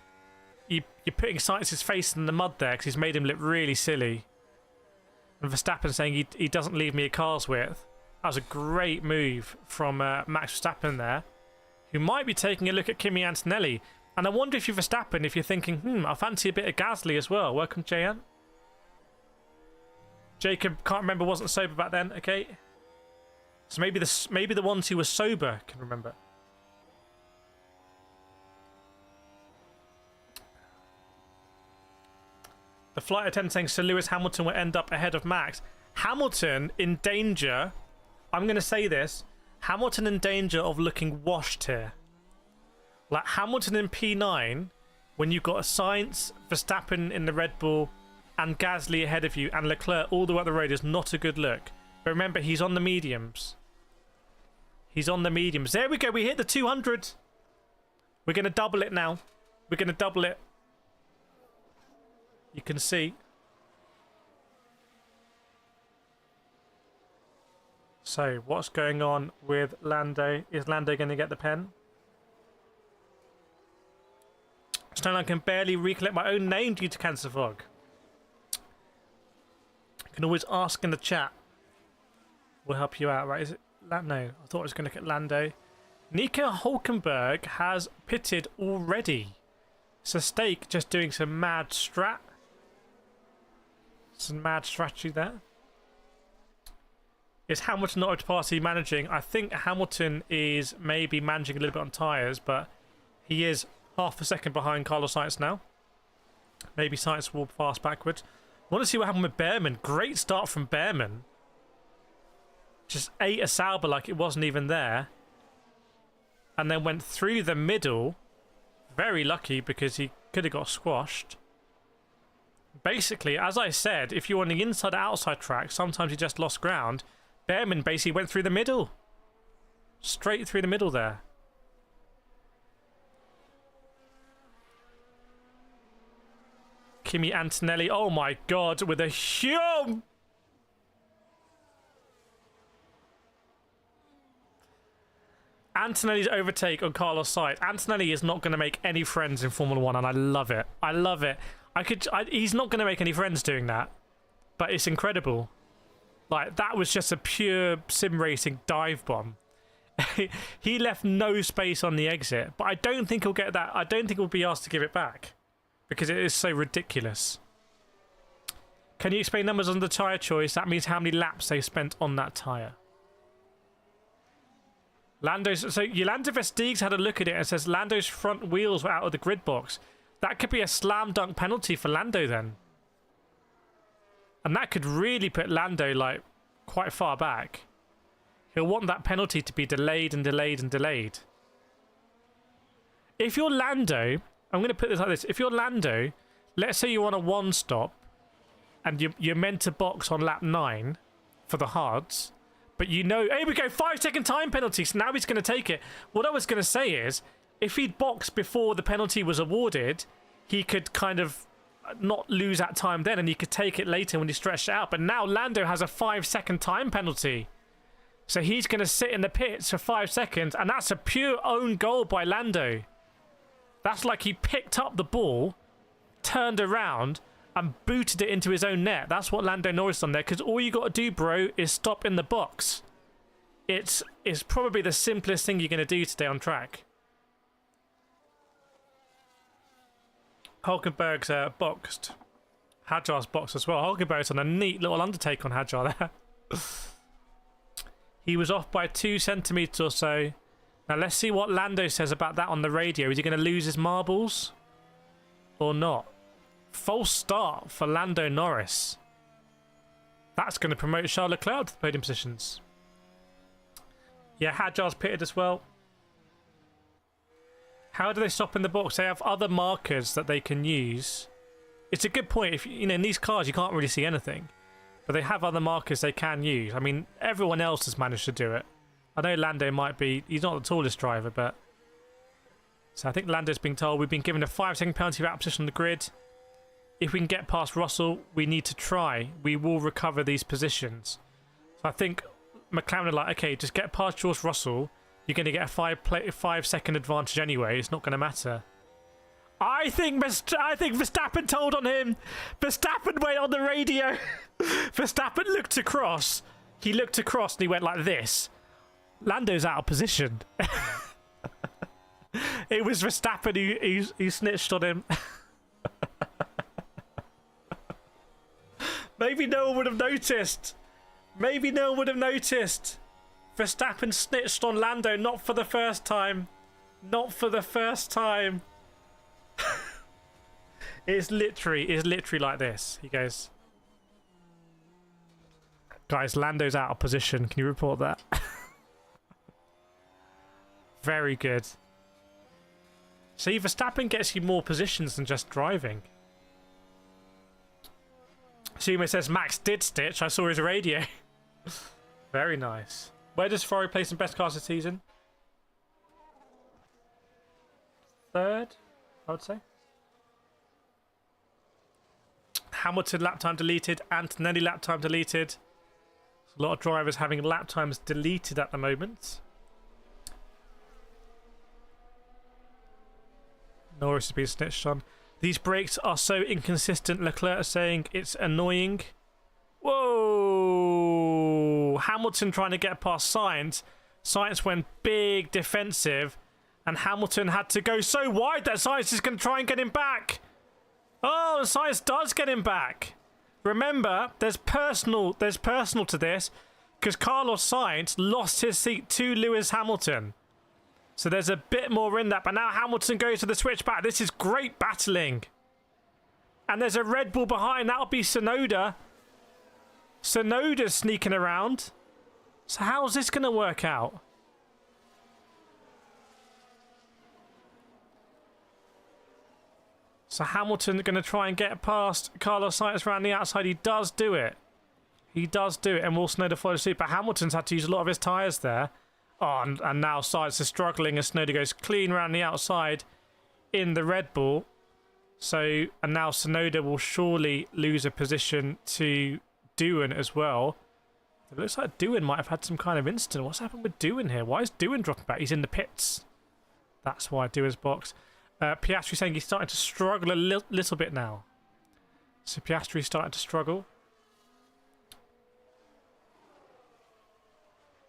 you're putting Sainz's face in the mud there because he's made him look really silly. And Verstappen saying he doesn't leave me a car's width. That was a great move from Max Verstappen there, who might be taking a look at Kimi Antonelli. And I wonder if you're Verstappen, if you're thinking, I fancy a bit of Gasly as well. Welcome, Jayan. Jacob, can't remember, wasn't sober back then. Okay. So maybe the ones who were sober can remember. The flight attendant saying Sir Lewis Hamilton will end up ahead of Max. Hamilton in danger. I'm going to say this. Hamilton in danger of looking washed here. Like Hamilton in P9, when you've got a Sainz, Verstappen in the Red Bull, and Gasly ahead of you, and Leclerc all the way up the road is not a good look. But remember, he's on the mediums. He's on the mediums. There we go. We hit the 200. We're going to double it now. We're going to double it. You can see. So, what's going on with Lando? Is Lando going to get the pen? Stone, I can barely recollect my own name due to cancer fog. You can always ask in the chat. We'll help you out, right? Is it no, I thought I was going to look at Lando. Nico Hulkenberg has pitted already. So Stake just doing some mad strat. Some mad strategy there. Is Hamilton not up to party managing? I think Hamilton is maybe managing a little bit on tyres, but he is half a second behind Carlos Sainz now. Maybe Sainz will pass backwards. I want to see what happened with Behrman. Great start from Behrman. Just ate a Sauber like it wasn't even there. And then went through the middle. Very lucky because he could have got squashed. Basically, as I said, if you're on the inside-outside track, sometimes you just lost ground. Behrman basically went through the middle. Straight through the middle there. Kimi Antonelli, oh my god, with a huge... Antonelli's overtake on Carlos Sainz. Antonelli is not going to make any friends in Formula 1, and I love it. I love it. He's not going to make any friends doing that, but it's incredible. Like, that was just a pure sim racing dive bomb. He left no space on the exit, but I don't think he'll get that. I don't think he'll be asked to give it back because it is so ridiculous. Can you explain numbers on the tyre choice? That means how many laps they spent on that tyre. So Yolanda Vestiges had a look at it and says Lando's front wheels were out of the grid box. That could be a slam dunk penalty for Lando then. And that could really put Lando like quite far back. He'll want that penalty to be delayed and delayed and delayed. If you're Lando, I'm going to put this like this. If you're Lando, let's say you're on a one stop and you're meant to box on lap 9 for the hards. But you know, here we go, 5-second time penalty. So now he's going to take it. What I was going to say is, if he'd boxed before the penalty was awarded, he could kind of not lose that time then, and he could take it later when he stretched it out. But now Lando has a 5-second time penalty. So he's going to sit in the pits for 5 seconds, and that's a pure own goal by Lando. That's like he picked up the ball, turned around, and booted it into his own net. That's what Lando Norris done there, because all you got to do, bro, is stop in the box. It's probably the simplest thing you're going to do today on track. Hulkenberg's boxed. Hadjar's boxed as well. Hulkenberg's on a neat little undertake on Hadjar there. He was off by 2 centimetres or so. Now let's see what Lando says about that on the radio. Is he going to lose his marbles or not? False start for Lando Norris. That's going to promote Charles Leclerc to the podium positions. Yeah, Hadjar's pitted as well. How do they stop in the box? They have other markers that they can use. It's a good point. If you know, in these cars you can't really see anything, but they have other markers they can use. I mean, everyone else has managed to do it. I know Lando might be, he's not the tallest driver, but so I think Lando's being told we've been given a 5-second penalty for our position on the grid. If we can get past Russell, we need to try. We will recover these positions. So I think McLaren are like, okay, just get past George Russell. You're going to get a 5-second advantage anyway. It's not going to matter. I think Verstappen told on him. Verstappen went on the radio. Verstappen looked across. He looked across and he went like this. Lando's out of position. It was Verstappen who snitched on him. Maybe no one would have noticed. Maybe no one would have noticed. Verstappen snitched on Lando, not for the first time. Not for the first time. It's literally like this. He goes, guys, Lando's out of position. Can you report that? Very good. See, Verstappen gets you more positions than just driving. Sumo says Max did stitch. I saw his radio. Very nice. Where does Ferrari place in best cars this season? 3rd, I would say. Hamilton lap time deleted. Antonelli lap time deleted. A lot of drivers having lap times deleted at the moment. Norris has been snitched on. These brakes are so inconsistent. Leclerc is saying it's annoying. Whoa! Hamilton trying to get past Sainz. Sainz went big defensive, and Hamilton had to go so wide that Sainz is going to try and get him back. Oh, and Sainz does get him back. Remember, there's personal to this, because Carlos Sainz lost his seat to Lewis Hamilton. So there's a bit more in that, but now Hamilton goes to the switchback. This is great battling. And there's a Red Bull behind. That'll be Tsunoda. Tsunoda's sneaking around. So how's this going to work out? So Hamilton going to try and get past Carlos Sainz around the outside. He does do it. He does do it, and will Tsunoda follow suit. But Hamilton's had to use a lot of his tyres there. Oh, and now Sainz is struggling as Tsunoda goes clean around the outside in the Red Bull. So, and now Tsunoda will surely lose a position to Doohan as well. It looks like Doohan might have had some kind of incident. What's happened with Doohan here? Why is Doohan dropping back? He's in the pits. That's why Doohan's boxed. Piastri's saying he's starting to struggle a little bit now. So Piastri's starting to struggle.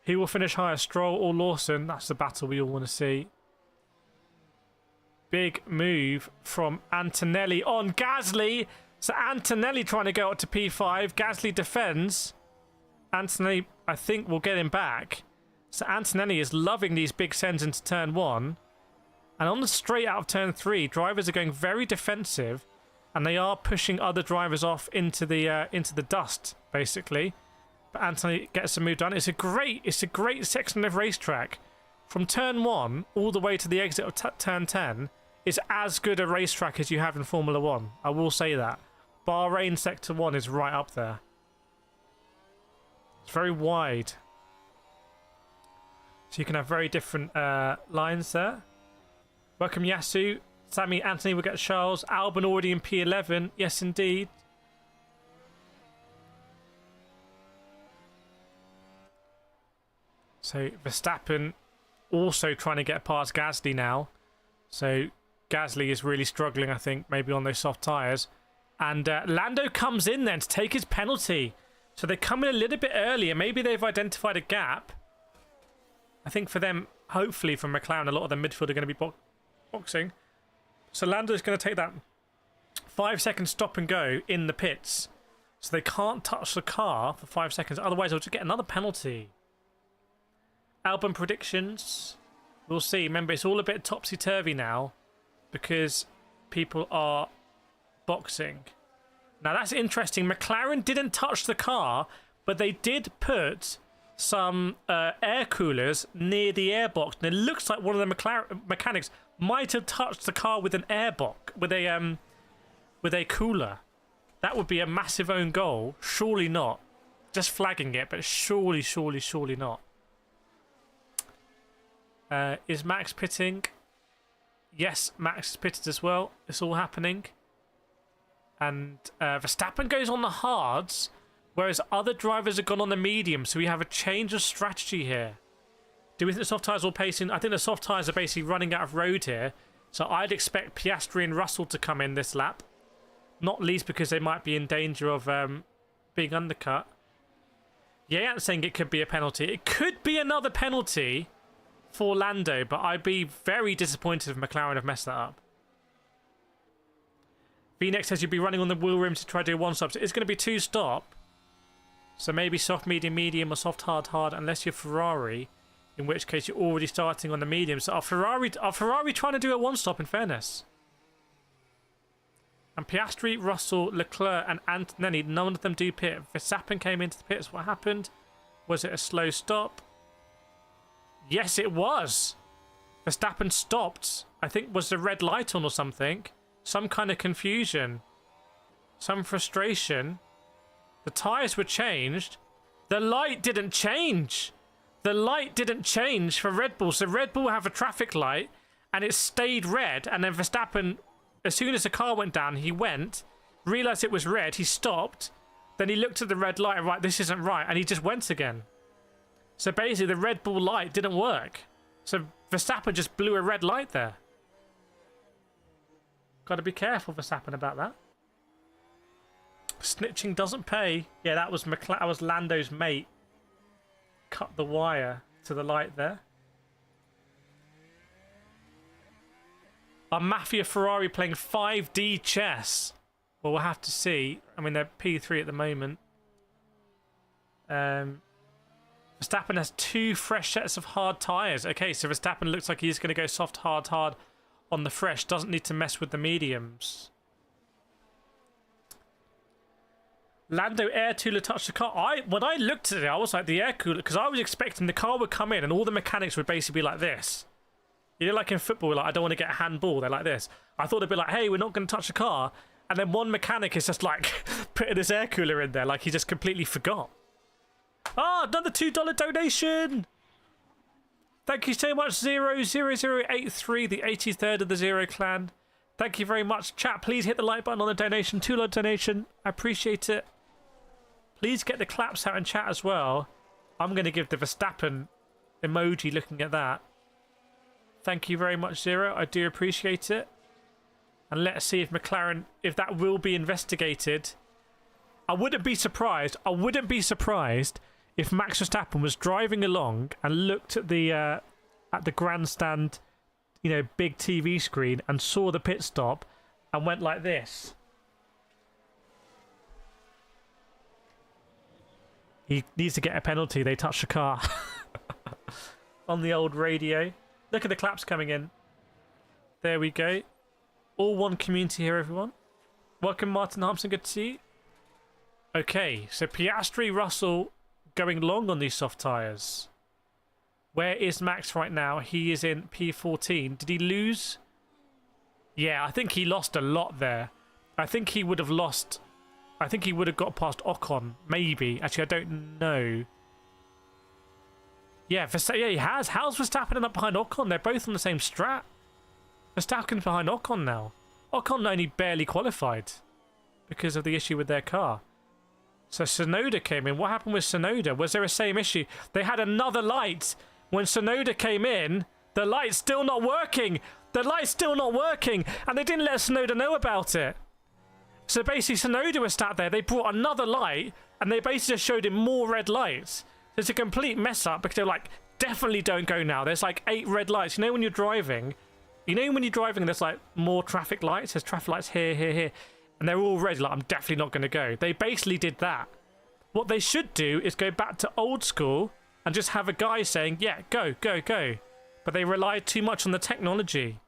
Who will finish higher, Stroll or Lawson? That's the battle we all want to see. Big move from Antonelli on Gasly. So Antonelli trying to go up to P5. Gasly defends. Antonelli, I think, will get him back. So Antonelli is loving these big sends into turn 1. And on the straight out of turn 3, drivers are going very defensive. And they are pushing other drivers off into the dust, basically. But Anthony gets a move done. It's a great section of racetrack. From turn 1 all the way to the exit of turn 10 is as good a racetrack as you have in Formula 1. I will say that. Bahrain Sector 1 is right up there. It's very wide. So you can have very different lines there. Welcome Yasu. Sammy, Anthony will get Charles. Albon already in P11. Yes, indeed. So Verstappen also trying to get past Gasly now. So Gasly is really struggling, I think, maybe on those soft tyres. And Lando comes in then to take his penalty. So they come in a little bit earlier. Maybe they've identified a gap. I think for them, hopefully for McLaren, a lot of the midfield are going to be boxing. So Lando's going to take that 5-second stop and go in the pits. So they can't touch the car for 5 seconds. Otherwise, they'll just get another penalty. Album predictions. We'll see. Remember, it's all a bit topsy-turvy now because people are boxing. Now, that's interesting. McLaren didn't touch the car, but they did put some air coolers near the airbox. And it looks like one of the McLaren mechanics might have touched the car with an airbox, with a cooler. That would be a massive own goal. Surely not. Just flagging it, but surely not. Is Max pitting? Yes, Max is pitted as well. It's all happening. And Verstappen goes on the hards, whereas other drivers have gone on the medium. So we have a change of strategy here. Do we think the soft tyres will pace in? I think the soft tyres are basically running out of road here. So I'd expect Piastri and Russell to come in this lap. Not least because they might be in danger of being undercut. Yeah, I'm saying it could be a penalty. It could be another penalty for Lando, but I'd be very disappointed if McLaren have messed that up. VNex says you'd be running on the wheel rim to try to do one stop. So it's going to be two stop. So maybe soft, medium, medium, or soft, hard, hard, unless you're Ferrari, in which case you're already starting on the medium. So are Ferrari trying to do a one stop in fairness? And Piastri, Russell, Leclerc, and Antonelli, none of them do pit. Verstappen came into the pits. What happened? Was it a slow stop? Yes, it was. Verstappen stopped. I think was the red light on or something. Some kind of confusion. Some frustration. The tyres were changed. The light didn't change. The light didn't change for Red Bull. So Red Bull have a traffic light and it stayed red. And then Verstappen, as soon as the car went down, he went, realised it was red, he stopped. Then he looked at the red light and right, this isn't right. And he just went again. So basically the Red Bull light didn't work. So Verstappen just blew a red light there. Got to be careful, Verstappen, about that. Snitching doesn't pay. Yeah, that was Lando's mate. Cut the wire to the light there. Are Mafia Ferrari playing 5D chess? Well, we'll have to see. I mean, they're P3 at the moment. Verstappen has 2 fresh sets of hard tyres. Okay, so Verstappen looks like he's going to go soft, hard, hard on the fresh. Doesn't need to mess with the mediums. Lando air cooler touched the car. When I looked at it, I was like, the air cooler, because I was expecting the car would come in and all the mechanics would basically be like this. You know, like in football, like, I don't want to get a handball. They're like this. I thought they'd be like, hey, we're not going to touch the car. And then one mechanic is just like putting his air cooler in there, like he just completely forgot. Ah, another $2 donation. Thank you so much, 00083, the 83rd of the Zero Clan. Thank you very much. Chat, please hit the like button on the donation. $2 donation. I appreciate it. Please get the claps out in chat as well. I'm going to give the Verstappen emoji looking at that. Thank you very much, Zero. I do appreciate it. And let's see if McLaren, if that will be investigated. I wouldn't be surprised. I wouldn't be surprised if Max Verstappen was driving along and looked at the grandstand, you know, big TV screen and saw the pit stop and went like this. He needs to get a penalty. They touched the car. On the old radio. Look at the claps coming in. There we go. All one community here, everyone. Welcome, Martin Harmson. Good to see you. Okay, so Piastri, Russell going long on these soft tyres. Where is Max right now? He is in P14. Did he lose? Yeah, I think he lost a lot there. I think he would have lost... I think he would have got past Ocon, maybe. Actually, I don't know. Yeah, yeah, he has. How's Verstappen up behind Ocon? They're both on the same strat. Verstappen's behind Ocon now. Ocon only barely qualified because of the issue with their car. So Tsunoda came in. What happened with Tsunoda? Was there a same issue? They had another light. When Tsunoda came in, the light's still not working. The light's still not working. And they didn't let Tsunoda know about it. So basically, Tsunoda was sat there. They brought another light, and they basically just showed him more red lights. It's a complete mess up because they're like, definitely don't go now. There's like 8 red lights. You know when you're driving, there's like more traffic lights. There's traffic lights here, here, here, and they're all red. Like, I'm definitely not going to go. They basically did that. What they should do is go back to old school and just have a guy saying, yeah, go, go, go. But they relied too much on the technology.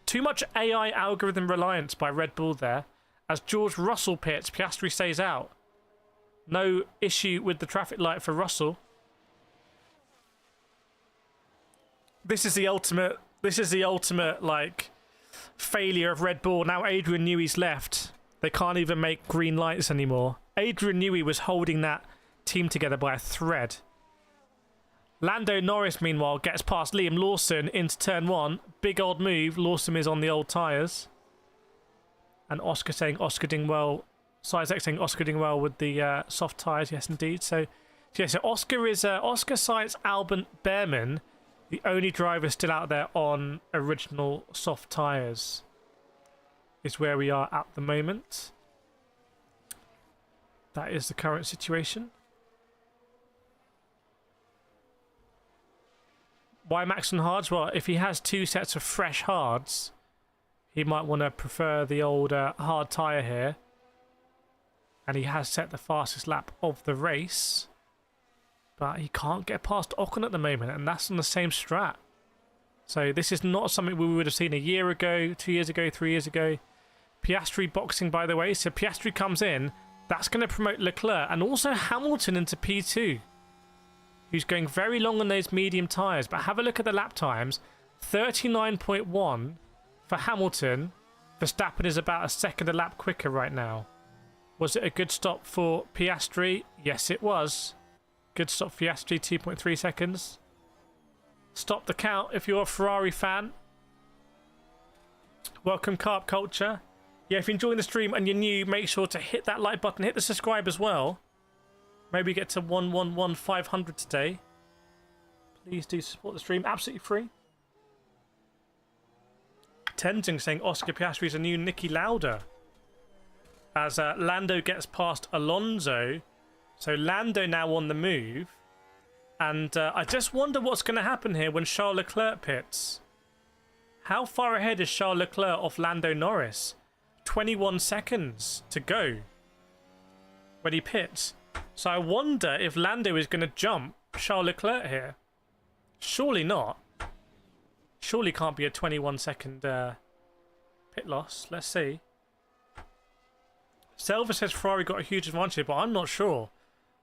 Too much AI algorithm reliance by Red Bull there. As George Russell pits, Piastri stays out. No issue with the traffic light for Russell. This is the ultimate like failure of Red Bull. Now Adrian Newey's left. They can't even make green lights anymore. Adrian Newey was holding that team together by a thread. Lando Norris, meanwhile, gets past Liam Lawson into turn 1. Big old move. Lawson is on the old tyres. And Oscar saying Oscar doing well. Isaac saying Oscar doing well with the soft tyres. Yes, indeed. So Oscar is Oscar Science Albert Behrman, the only driver still out there on original soft tyres, is where we are at the moment. That is the current situation. Why Max on hards? Well, if he has 2 sets of fresh hards, he might want to prefer the old hard tyre here. And he has set the fastest lap of the race. But he can't get past Ocon at the moment, and that's on the same strat. So this is not something we would have seen a year ago, 2 years ago, 3 years ago. Piastri boxing, by the way. So Piastri comes in. That's going to promote Leclerc and also Hamilton into P2. Who's going very long on those medium tyres. But have a look at the lap times. 39.1 for Hamilton. Verstappen is about a second a lap quicker right now. Was it a good stop for Piastri? Yes, it was. Good stop for Piastri, 2.3 seconds. Stop the count if you're a Ferrari fan. Welcome, Carb Culture. Yeah, if you're enjoying the stream and you're new, make sure to hit that like button. Hit the subscribe as well. Maybe get to 111,500 today. Please do support the stream. Absolutely free. Tenzing saying Oscar Piastri is a new Niki Lauda. As Lando gets past Alonso. So Lando now on the move. And I just wonder what's going to happen here when Charles Leclerc pits. How far ahead is Charles Leclerc off Lando Norris? 21 seconds to go when he pits. So I wonder if Lando is going to jump Charles Leclerc here. Surely not. Surely can't be a 21 second pit loss. Let's see. Selva says Ferrari got a huge advantage, but I'm not sure.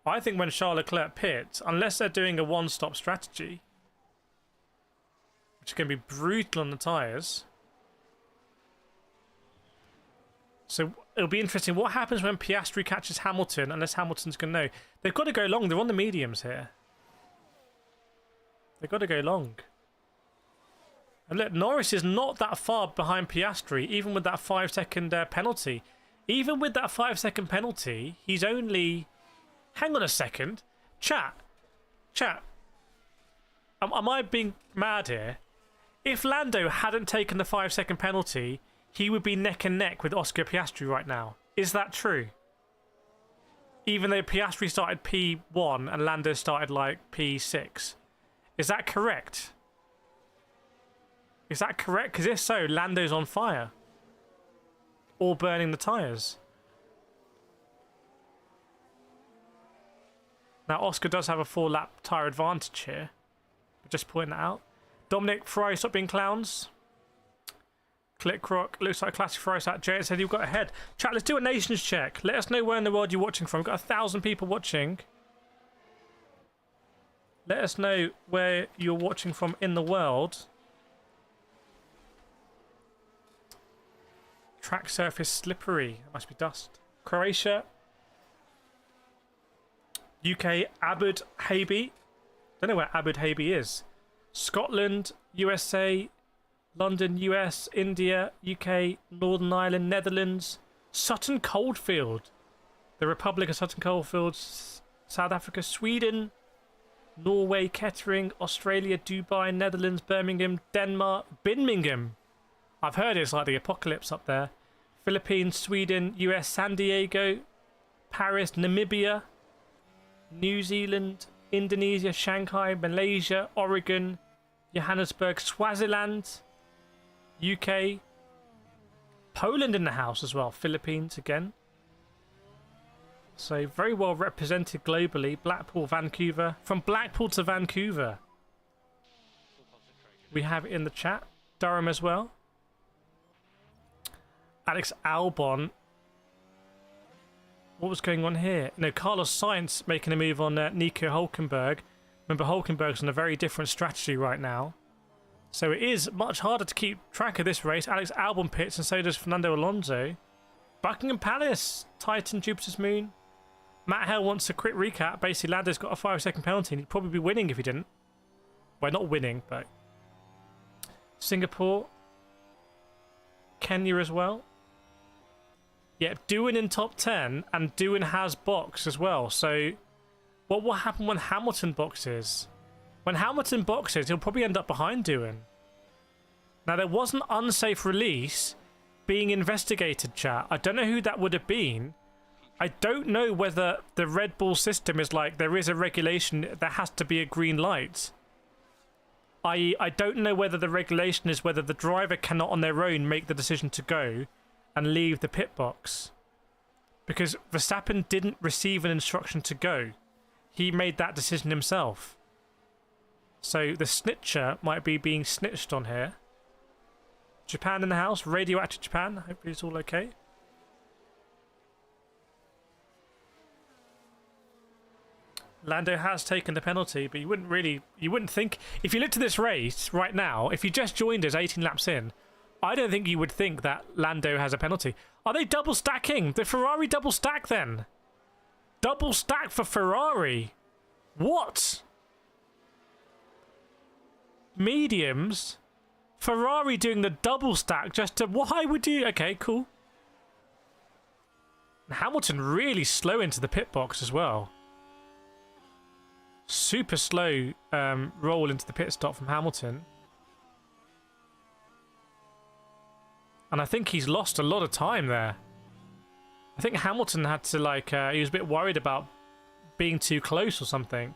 I think when Charles Leclerc pits, unless they're doing a one-stop strategy, which is going to be brutal on the tyres. So it'll be interesting. What happens when Piastri catches Hamilton, unless Hamilton's going to know? They've got to go long. They're on the mediums here. They've got to go long. And look, Norris is not that far behind Piastri, even with that 5-second penalty. Even with that 5-second penalty, he's only... Hang on a second. Chat. Am I being mad here? If Lando hadn't taken the 5-second penalty, he would be neck and neck with Oscar Piastri right now. Is that true? Even though Piastri started P1 and Lando started like P6. Is that correct? Is that correct? Because if so, Lando's on fire. Or burning the tyres. Now, Oscar does have a 4-lap tyre advantage here. But just pointing that out. Dominic, Ferrari, stop being clowns. Click Rock, looks like classic Ferrari sat. Jay said you've got ahead. Chat, let's do a nations check. Let us know where in the world you're watching from. We've got 1,000 people watching. Let us know where you're watching from in the world. Track surface slippery. That must be dust. Croatia. UK, Abu Dhabi. Don't know where Abu Dhabi is. Scotland, USA, London, US, India, UK, Northern Ireland, Netherlands, Sutton Coldfield, the Republic of Sutton Coldfield, South Africa, Sweden, Norway, Kettering, Australia, Dubai, Netherlands, Birmingham, Denmark, Birmingham. I've heard it's like the apocalypse up there. Philippines, Sweden, US, San Diego, Paris, Namibia, New Zealand, Indonesia, Shanghai, Malaysia, Oregon, Johannesburg, Swaziland, UK, Poland in the house as well, Philippines again. So very well represented globally. Blackpool, Vancouver. From Blackpool to Vancouver. We have it in the chat. Durham as well. Alex Albon. What was going on here? No, Carlos Sainz making a move on Nico Hülkenberg. Remember, Hülkenberg's on a very different strategy right now. So it is much harder to keep track of this race. Alex Albon pits and so does Fernando Alonso. Buckingham Palace. Titan, Jupiter's Moon. Matt Hale wants a quick recap. Basically, Lando's got a 5-second penalty and he'd probably be winning if he didn't. Well, not winning, but... Singapore. Kenya as well. Yeah, Doohan in top 10 and Doohan has box as well. So, what will happen when Hamilton boxes? When Hamilton boxes, he'll probably end up behind Doohan. Now, there was an unsafe release being investigated, chat. I don't know who that would have been. I don't know whether the Red Bull system is like there is a regulation there has to be a green light. I.e., I don't know whether the regulation is whether the driver cannot on their own make the decision to go and leave the pit box. Because Verstappen didn't receive an instruction to go. He made that decision himself. So the snitcher might be being snitched on here. Japan in the house, radioactive Japan. Hopefully it's all okay. Lando has taken the penalty, but you wouldn't think, if you looked at this race right now, if you just joined us 18 laps in, I don't think you would think that Lando has a penalty. Are they double stacking? The Ferrari double stack then? Double stack for Ferrari? What? Mediums? Ferrari doing the double stack just to... Why would you... Okay, cool. Hamilton really slow into the pit box as well. Super slow roll into the pit stop from Hamilton. And I think he's lost a lot of time there. I think Hamilton had to, like, he was a bit worried about being too close or something.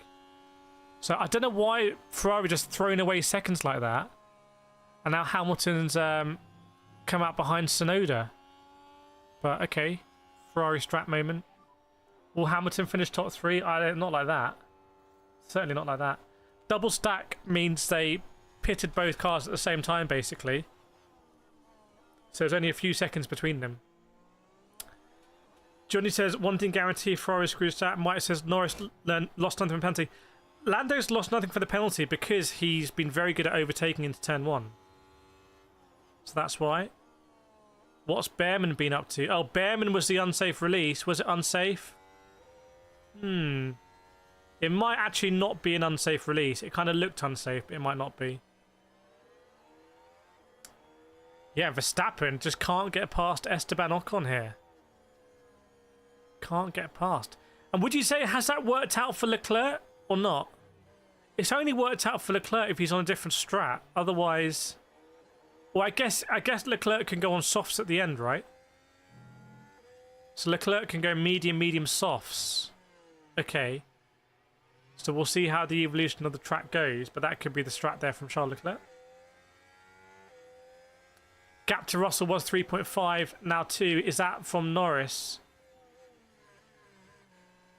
So I don't know why Ferrari just thrown away seconds like that. And now Hamilton's come out behind Tsunoda. But, okay. Ferrari strat moment. Will Hamilton finish top 3? Not like that. Certainly not like that. Double stack means they pitted both cars at the same time, basically. So there's only a few seconds between them. Johnny says, one thing guaranteed, Ferrari screws that. Mike says, Norris lost nothing for the penalty. Lando's lost nothing for the penalty because he's been very good at overtaking into turn 1. So that's why. What's Behrman been up to? Oh, Behrman was the unsafe release. Was it unsafe? It might actually not be an unsafe release. It kind of looked unsafe, but it might not be. Yeah, Verstappen just can't get past Esteban Ocon here. Can't get past. And would you say, has that worked out for Leclerc or not? It's only worked out for Leclerc if he's on a different strat. Otherwise... Well, I guess Leclerc can go on softs at the end, right? So Leclerc can go medium, softs. Okay. So we'll see how the evolution of the track goes, but that could be the strat there from Charles Leclerc. Gap to Russell was 3.5, now 2. Is that from Norris?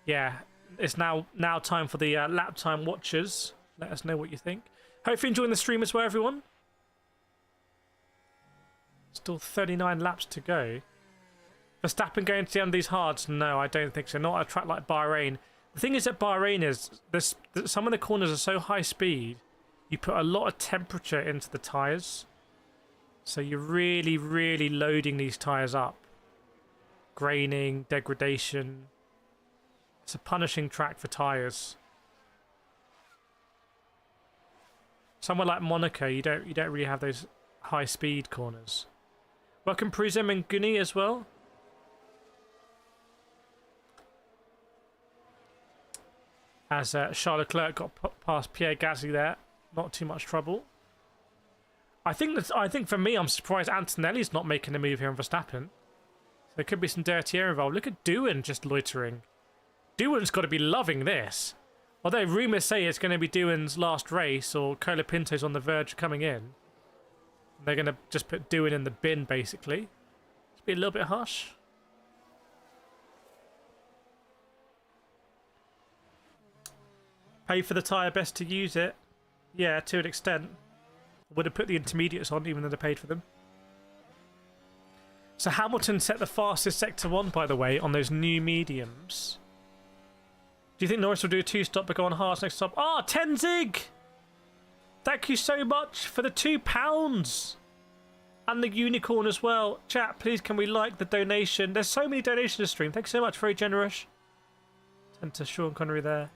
Yeah, it's now time for the lap time watchers. Let us know what you think. Hope you're enjoying the stream as well, everyone. Still 39 laps to go. Verstappen going to the end of these hards? No, I don't think so. Not a track like Bahrain. The thing is at Bahrain is some of the corners are so high speed, you put a lot of temperature into the tyres. So you're really, really loading these tyres up. Graining, degradation. It's a punishing track for tyres. Somewhere like Monaco, you don't really have those high speed corners. Welcome Pruzem and Guni as well. As Charles Leclerc got past Pierre Gasly there, not too much trouble. I think for me, I'm surprised Antonelli's not making a move here on Verstappen. There could be some dirty air involved. Look at Doohan just loitering. Doohan's got to be loving this. Although rumours say it's going to be Doohan's last race, or Colapinto's on the verge of coming in. They're going to just put Doohan in the bin, basically. Just be a little bit harsh. Pay for the tyre, best to use it. Yeah, to an extent. Would have put the intermediates on, even though they paid for them. So Hamilton set the fastest Sector 1, by the way, on those new mediums. Do you think Norris will do a 2-stop but go on hards next stop? Ah, 10 Zig! Thank you so much for the £2. And the unicorn as well. Chat, please can we like the donation? There's so many donations to stream. Thanks so much, very generous. 10 to Sean Connery there.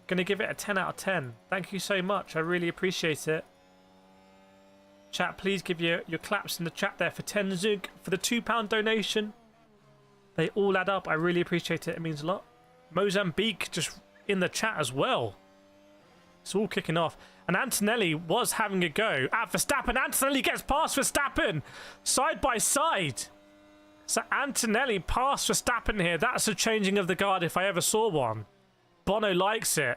Gonna give it a 10 out of 10. Thank you so much, I really appreciate it. Chat, please give your claps in the chat there for 10 Zug for the £2 donation. They all add up. I really appreciate it. It means a lot. Mozambique just in the chat as well. It's all kicking off. And Antonelli was having a go at Verstappen. Antonelli gets past Verstappen side by side. So Antonelli past Verstappen here. That's a changing of the guard if I ever saw one. Bono likes it.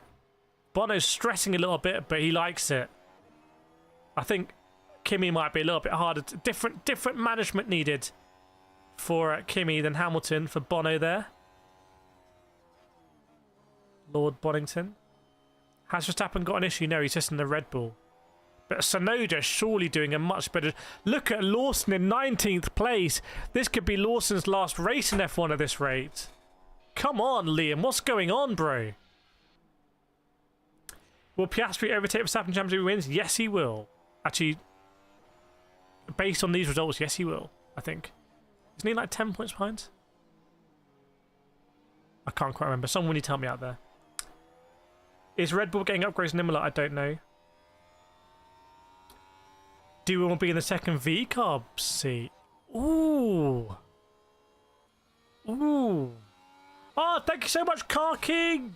Bono's stressing a little bit, but he likes it. I think Kimi might be a little bit harder. Different management needed for Kimi than Hamilton for Bono there. Lord Bonington. Has Verstappen got an issue? No, he's just in the Red Bull. But Tsunoda surely doing a much better... Look at Lawson in 19th place. This could be Lawson's last race in F1 at this rate. Come on, Liam. What's going on, bro? Will Piastri overtake Verstappen Champions League wins? Yes, he will. Actually, based on these results, yes, he will, I think. Isn't he like 10 points behind? I can't quite remember. Someone will tell me out there. Is Red Bull getting upgrades in Imola? I don't know. Do we want to be in the second V-carb seat? Ooh. Ooh. Oh, thank you so much, Car King!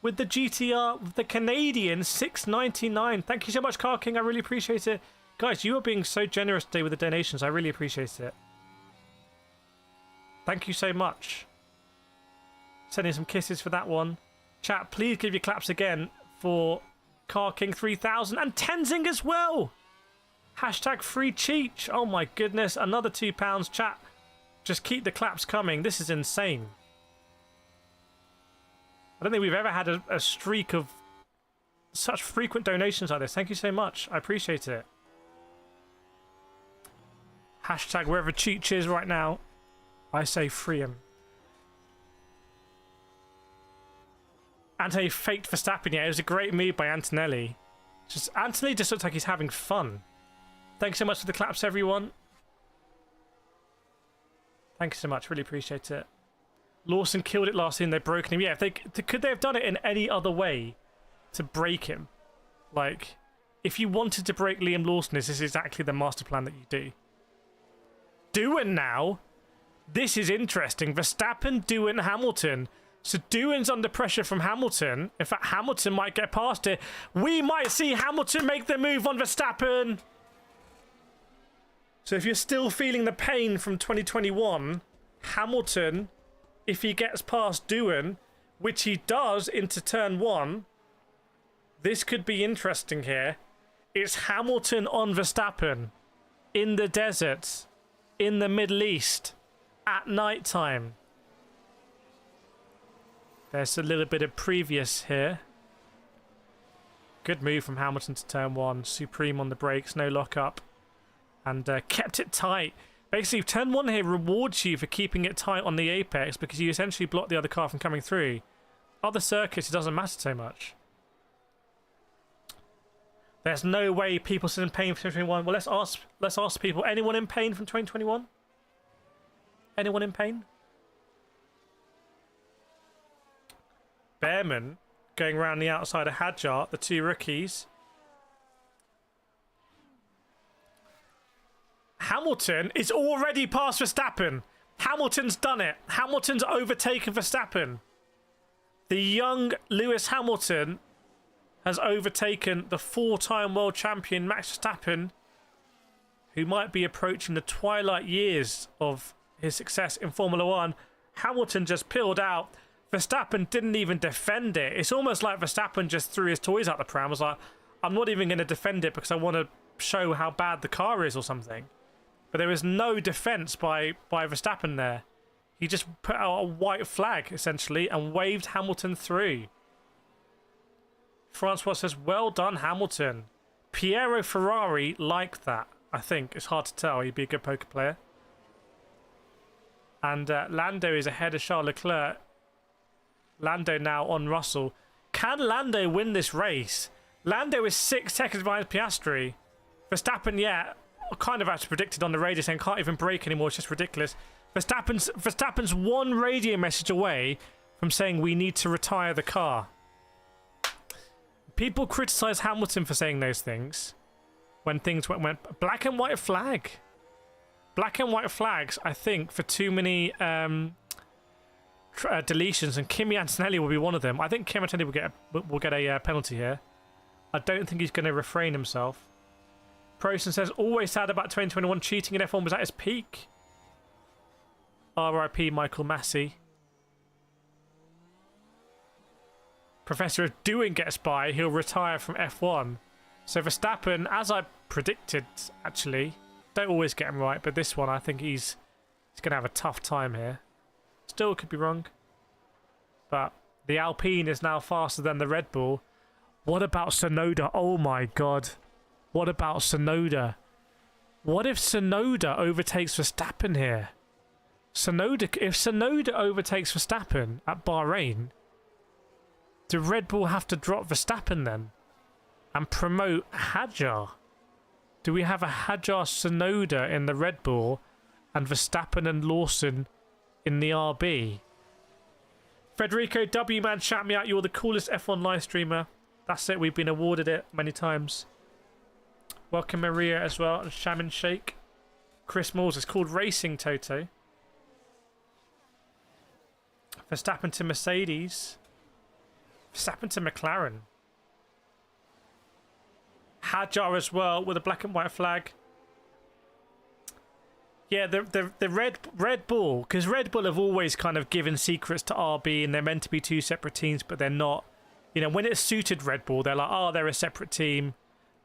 With the GTR, with the Canadian, $6.99. Thank you so much, Car King. I really appreciate it. Guys, you are being so generous today with the donations. I really appreciate it. Thank you so much. Sending some kisses for that one. Chat, please give your claps again for Car King 3000 and Tenzing as well. Hashtag free Cheech. Oh my goodness, another £2. Chat, just keep the claps coming. This is insane. I don't think we've ever had a streak of such frequent donations like this. Thank you so much. I appreciate it. Hashtag wherever Cheech is right now, I say free him. Antonelli faked Verstappen. Yeah, it was a great move by Antonelli. Antonelli just looks like he's having fun. Thanks so much for the claps, everyone. Thanks so much. Really appreciate it. Lawson killed it last season. They've broken him. Yeah, could they have done it in any other way to break him? Like, if you wanted to break Liam Lawson, this is exactly the master plan that you do. Doohan now. This is interesting. Verstappen, Doohan, Hamilton. So Doohan's under pressure from Hamilton. In fact, Hamilton might get past it. We might see Hamilton make the move on Verstappen. So if you're still feeling the pain from 2021, Hamilton, if he gets past Doohan, which he does into turn 1, this could be interesting here. It's Hamilton on Verstappen in the desert, in the Middle East, at night time. There's a little bit of previous here. Good move from Hamilton to turn 1. Supreme on the brakes, no lock-up. And kept it tight. Basically, turn 1 here rewards you for keeping it tight on the apex because you essentially block the other car from coming through. Other circuits, it doesn't matter so much. There's no way people sit in pain from 2021. Well, let's ask people. Anyone in pain from 2021? Anyone in pain? Behrman going around the outside of Hadjar, the two rookies. Hamilton is already past Verstappen. Hamilton's done it. Hamilton's overtaken Verstappen. The young Lewis Hamilton has overtaken the 4-time world champion Max Verstappen, who might be approaching the twilight years of his success in Formula 1. Hamilton just peeled out. Verstappen didn't even defend it. It's almost like Verstappen just threw his toys out the pram. Was like, I'm not even going to defend it because I want to show how bad the car is or something. But there was no defense by Verstappen there. He just put out a white flag, essentially, and waved Hamilton through. Francois says, well done, Hamilton. Piero Ferrari liked that, I think. It's hard to tell. He'd be a good poker player. And Lando is ahead of Charles Leclerc. Lando now on Russell. Can Lando win this race? Lando is 6 seconds behind Piastri. Verstappen, yeah, kind of actually predicted on the radio saying can't even brake anymore. It's just ridiculous. Verstappen's one radio message away from saying we need to retire the car. People criticise Hamilton for saying those things when things went black and white flag. Black and white flags, I think, for too many deletions, and Kimi Antonelli will be one of them. I think Kimi Antonelli will get a penalty here. I don't think he's going to refrain himself. Prosen says, always sad about 2021 cheating in F1 was at its peak. RIP Michael Massey. Professor, if Doohan gets by, he'll retire from F1. So Verstappen, as I predicted, actually, don't always get him right, but this one I think he's going to have a tough time here. Still could be wrong. But the Alpine is now faster than the Red Bull. What about Tsunoda? Oh my god. What about Tsunoda? What if Tsunoda overtakes Verstappen here? If Tsunoda overtakes Verstappen at Bahrain, do Red Bull have to drop Verstappen then? And promote Hadjar? Do we have a Hadjar Tsunoda in the Red Bull and Verstappen and Lawson in the RB? Federico W, man, shout me out. You're the coolest F1 live streamer. That's it. We've been awarded it many times. Welcome Maria as well. And Shaman Shake. Chris Moores. It's called Racing Toto. Verstappen to Mercedes. Verstappen to McLaren. Hadjar as well with a black and white flag. Yeah, the Red Bull, because Red Bull have always kind of given secrets to RB, and they're meant to be two separate teams, but they're not. You know, when it suited Red Bull, they're like, oh, they're a separate team.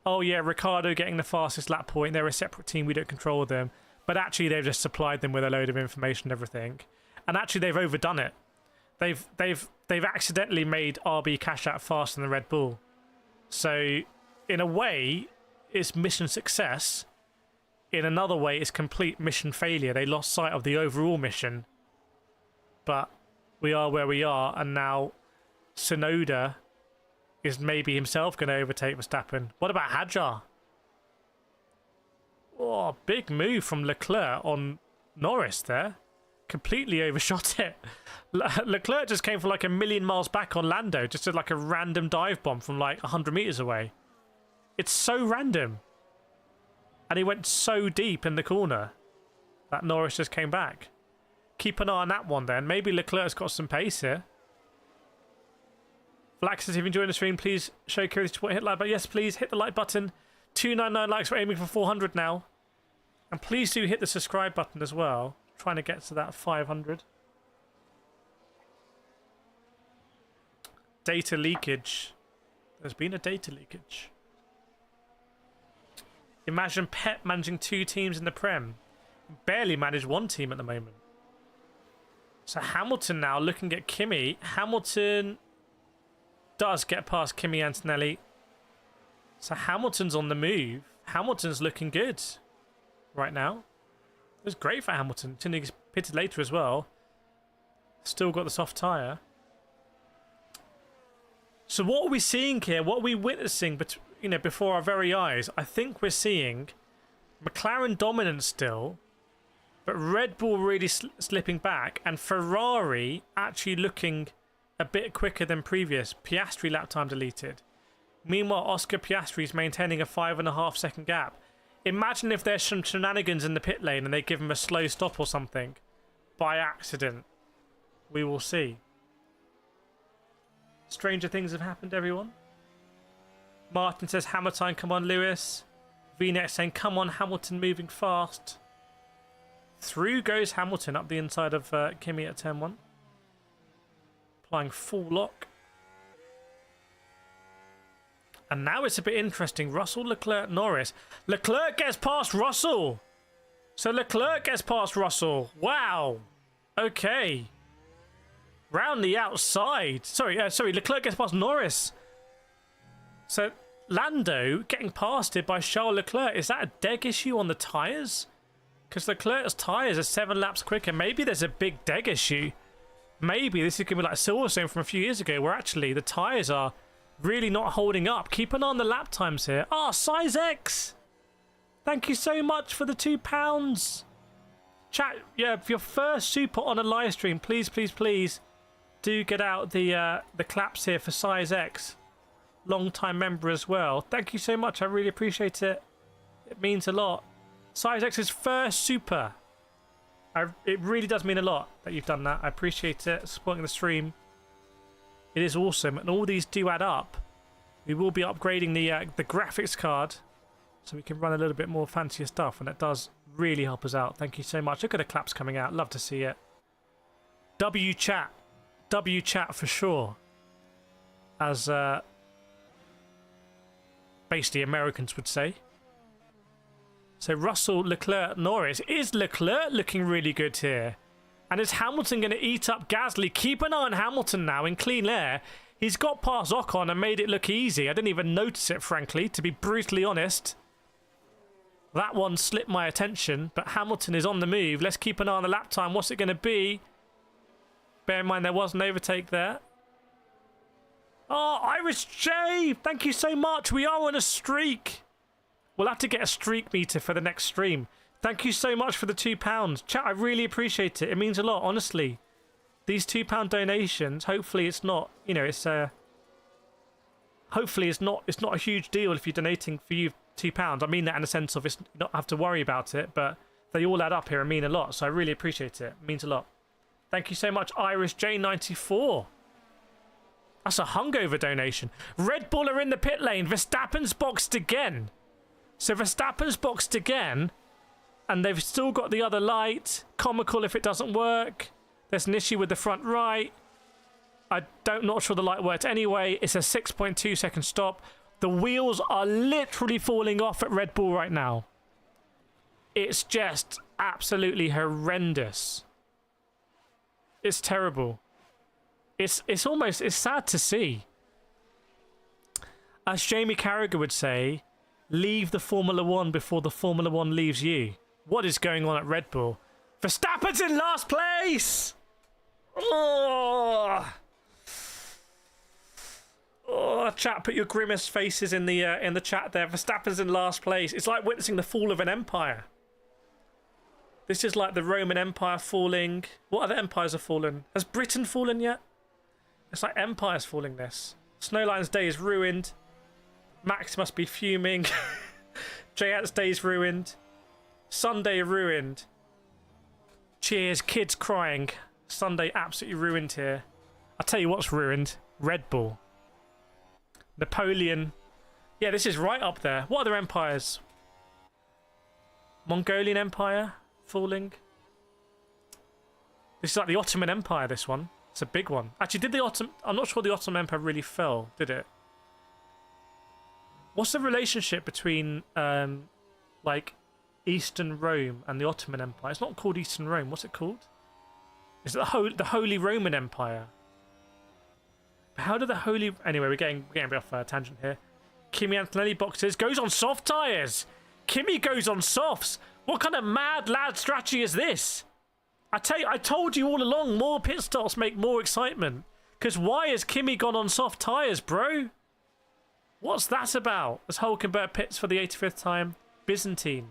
Oh yeah, Ricciardo getting the fastest lap point, they're a separate team, we don't control them. But actually, they've just supplied them with a load of information and everything. And actually, they've overdone it. They've accidentally made RB cash out faster than Red Bull. So, in a way, it's mission success. In another way, it's complete mission failure. They lost sight of the overall mission. But we are where we are, and now Tsunoda is maybe himself going to overtake Verstappen. What about Hadjar? Oh, big move from Leclerc on Norris there. Completely overshot it. Leclerc just came from like a million miles back on Lando. Just did like a random dive bomb from like 100 meters away. It's so random. And he went so deep in the corner that Norris just came back. Keep an eye on that one then. Maybe Leclerc's got some pace here. Flax says, if you enjoyed the stream, please show Kireth to hit like button. Yes, please hit the like button. 299 likes. We're aiming for 400 now. And please do hit the subscribe button as well. Trying to get to that 500. Data leakage. There's been a data leakage. Imagine Pep managing 2 teams in the Prem. Barely manage 1 team at the moment. So Hamilton now looking at Kimi. Hamilton does get past Kimi Antonelli. So Hamilton's on the move. Hamilton's looking good right now. It was great for Hamilton. He's pitted later as well. Still got the soft tyre. So what are we seeing here? What are we witnessing before our very eyes? I think we're seeing McLaren dominant still, but Red Bull really slipping back, and Ferrari actually looking a bit quicker than previous. Piastri lap time deleted. Meanwhile, Oscar Piastri is maintaining a 5.5 second gap. Imagine if there's some shenanigans in the pit lane and they give him a slow stop or something by accident. We will see. Stranger things have happened, everyone. Martin says, hammer time, come on, Lewis. VNet saying, come on, Hamilton moving fast. Through goes Hamilton up the inside of Kimi at turn 1. Applying full lock. And now it's a bit interesting. Russell, Leclerc, Norris. Leclerc gets past Russell. So Leclerc gets past Russell. Wow. Okay. Round the outside. Sorry, Leclerc gets past Norris. So Lando getting past it by Charles Leclerc. Is that a deg issue on the tyres? Because Leclerc's tyres are 7 laps quicker. Maybe there's a big deg issue. Maybe this is going to be like Silverstone from a few years ago, where actually the tyres are really not holding up. Keep an eye on the lap times here. Ah, size X. Thank you so much for the £2. Chat, yeah, for your first super on a live stream, please, please, please do get out the claps here for size X. Long time member as well. Thank you so much. I really appreciate it. It means a lot. Size X's first super. It really does mean a lot that you've done that. I appreciate it. Supporting the stream. It is awesome, and all these do add up. We will be upgrading the graphics card so we can run a little bit more fancier stuff, and it does really help us out. Thank you so much. Look at the claps coming out. Love to see it. W chat for sure, as basically Americans would say. So Russell, Leclerc, Norris. Is Leclerc looking really good here? And is Hamilton going to eat up Gasly? Keep an eye on Hamilton now in clean air. He's got past Ocon and made it look easy. I didn't even notice it, frankly, to be brutally honest. That one slipped my attention, but Hamilton is on the move. Let's keep an eye on the lap time. What's it going to be? Bear in mind there was an overtake there. Oh, Irish J! Thank you so much. We are on a streak. We'll have to get a streak meter for the next stream. Thank you so much for the £2. Chat, I really appreciate it. It means a lot, honestly. These £2 donations, hopefully it's not, you know, it's hopefully it's not a huge deal if you're donating for you £2. I mean that in the sense of it's not have to worry about it, but they all add up here and mean a lot. So I really appreciate it. It means a lot. Thank you so much, Irish J94. That's a hungover donation. Red Bull are in the pit lane. Verstappen's boxed again. So Verstappen's boxed again, and they've still got the other light. Comical if it doesn't work. There's an issue with the front right. Not sure the light worked anyway. It's a 6.2 second stop. The wheels are literally falling off at Red Bull right now. It's just absolutely horrendous. It's terrible. It's sad to see. As Jamie Carragher would say, leave the Formula One before the Formula One leaves you. What is going on at Red Bull? Verstappen's in last place! Oh, chat, put your grimace faces in the chat there. Verstappen's in last place. It's like witnessing the fall of an empire. This is like the Roman Empire falling. What other empires have fallen? Has Britain fallen yet? It's like empires falling this. Snowline's day is ruined. Max must be fuming. J-Ant's day's ruined. Sunday ruined. Cheers, kids crying. Sunday absolutely ruined here. I'll tell you what's ruined. Red Bull. Napoleon. Yeah, this is right up there. What other empires? Mongolian Empire falling. This is like the Ottoman Empire, this one. It's a big one. Actually, I'm not sure the Ottoman Empire really fell, did it? What's the relationship between like Eastern Rome and the Ottoman Empire? It's not called Eastern Rome. What's it called? Is it the Holy Roman Empire? How did the Holy... Anyway, we're getting a bit off a tangent here. Kimi Antonelli boxes. Goes on soft tyres. Kimi goes on softs. What kind of mad lad strategy is this? I told you all along, more pit stops make more excitement. Because why has Kimi gone on soft tyres, bro? What's that about? As Hulkenberg pits for the 85th time. Byzantine.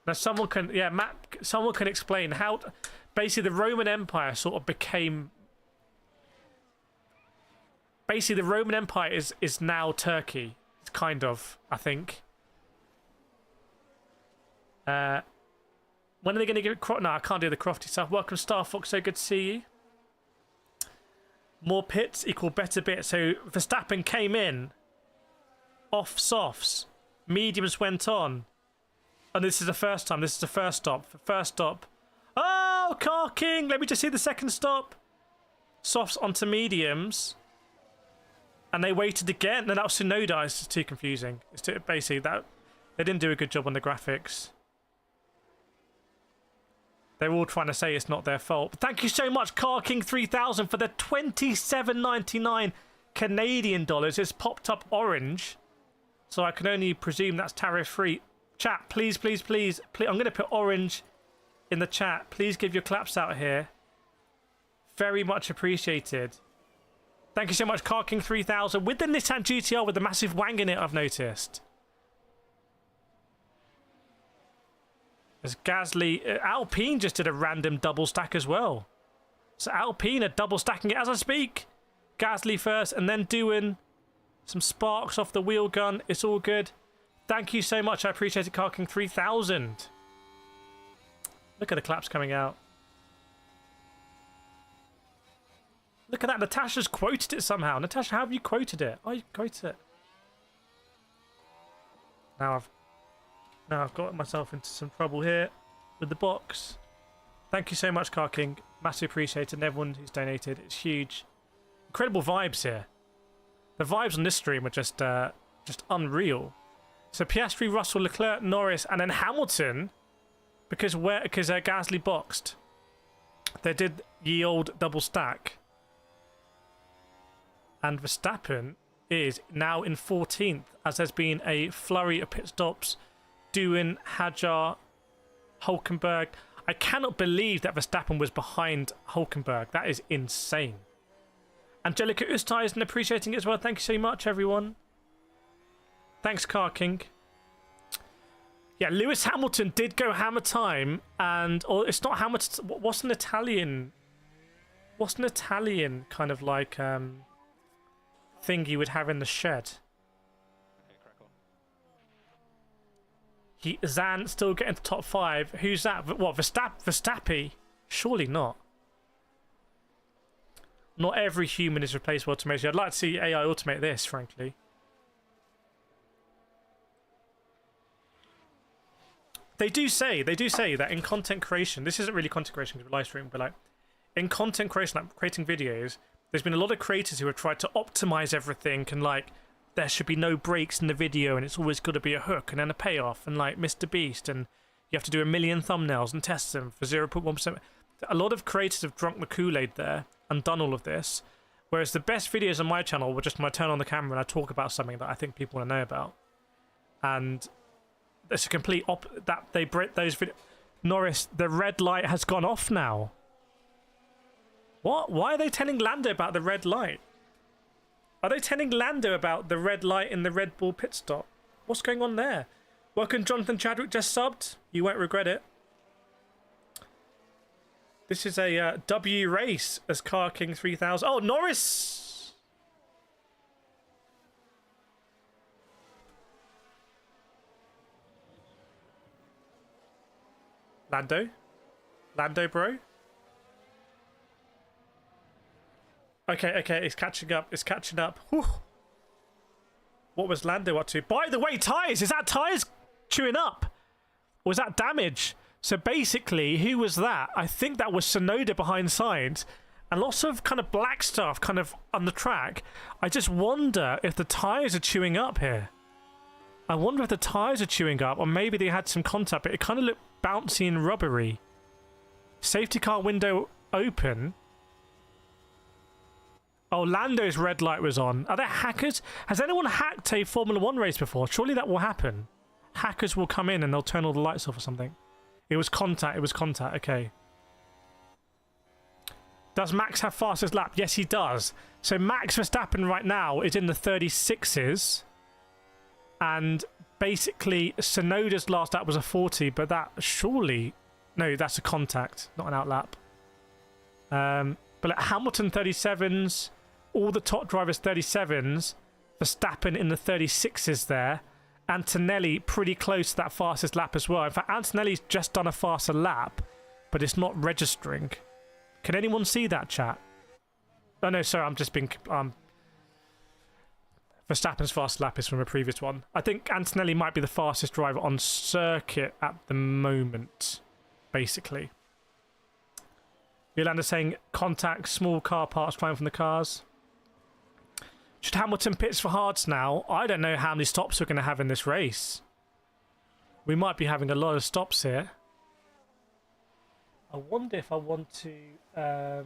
Now someone can... Yeah, Matt, someone can explain how... Basically, the Roman Empire sort of became... Basically, the Roman Empire is now Turkey. It's kind of, I think. When are they going to give it... No, I can't do the crofty stuff. Welcome, Star Fox. So good to see you. More pits equal better bits. So Verstappen came in. Off softs. Mediums went on. And this is the first time. This is the first stop. First stop. Oh, Car King. Let me just see the second stop. Softs onto mediums. And they waited again. No, that was Tsunoda. It's too confusing. It's too, basically, that they didn't do a good job on the graphics. They're all trying to say it's not their fault. But thank you so much, Car King 3000, for the $27.99 Canadian dollars. It's popped up orange. So I can only presume that's tariff-free. Chat, please, please, please, please. I'm going to put orange in the chat. Please give your claps out here. Very much appreciated. Thank you so much, Car King 3000, with the Nissan GTR with the massive wang in it, I've noticed. As Gasly, Alpine just did a random double stack as well. So Alpine are double stacking it as I speak. Gasly first and then doing some sparks off the wheel gun. It's all good. Thank you so much. I appreciate it, Car King 3000. Look at the claps coming out. Look at that. Natasha's quoted it somehow. Natasha, how have you quoted it? Oh, you quoted it. Now I've got myself into some trouble here with the box. Thank you so much, Car King. Massively appreciated. And everyone who's donated. It's huge. Incredible vibes here. The vibes on this stream are just unreal. So Piastri, Russell, Leclerc, Norris, and then Hamilton, because Gasly boxed. They did ye old double stack. And Verstappen is now in 14th, as there's been a flurry of pit stops. Doohan, Hadjar, Hulkenberg. I cannot believe that Verstappen was behind Hulkenberg. That is insane. Angelica Ustaisen appreciating it as well. Thank you so much, everyone. Thanks, Car King. Yeah, Lewis Hamilton did go hammer time, and it's not hammer. What's an Italian? What's an Italian kind of like thing you would have in the shed? Zan still getting to top 5. Who's that? What, Verstappen? Surely not. Not every human is replaceable automation. I'd like to see AI automate this, frankly. They do say that in content creation, this isn't really content creation because we're live streaming, but like in content creation, like creating videos, there's been a lot of creators who have tried to optimize everything and like there should be no breaks in the video and it's always got to be a hook and then a payoff and like Mr. Beast and you have to do 1 million thumbnails and test them for 0.1%. A lot of creators have drunk the Kool-Aid there and done all of this, whereas the best videos on my channel were just when I turn on the camera and I talk about something that I think people want to know about. And it's a complete that they break those videos. Norris, the red light has gone off now. What? Why are they telling Lando about the red light? Are they telling Lando about the red light in the Red Bull pit stop? What's going on there? Welcome, Jonathan Chadwick, just subbed. You won't regret it. This is a W race as Car King 3000. Oh, Norris! Lando, bro. Okay, it's catching up. It's catching up. Whew. What was Lando up to? By the way, tyres! Is that tyres chewing up? Or was that damage? So basically, who was that? I think that was Tsunoda behind sides. And lots of kind of black stuff kind of on the track. I just wonder if the tyres are chewing up here. I wonder if the tyres are chewing up, or maybe they had some contact, but it kind of looked bouncy and rubbery. Safety car window open. Oh, Lando's red light was on. Are there hackers? Has anyone hacked a Formula 1 race before? Surely that will happen. Hackers will come in and they'll turn all the lights off or something. It was contact. It was contact. Okay. Does Max have fastest lap? Yes, he does. So Max Verstappen right now is in the 36s. And basically, Tsunoda's last lap was a 40, but that surely... No, that's a contact, not an outlap. But like Hamilton 37s, all the top drivers 37s, Verstappen in the 36s there. Antonelli pretty close to that fastest lap as well. In fact, Antonelli's just done a faster lap, but it's not registering. Can anyone see that, chat? Oh no, sorry, I'm just being... Verstappen's fastest lap is from a previous one. I think Antonelli might be the fastest driver on circuit at the moment, basically. Yolanda saying contact, small car parts flying from the cars. Should Hamilton pits for hards now? I don't know how many stops we're going to have in this race. We might be having a lot of stops here. I wonder if I want to...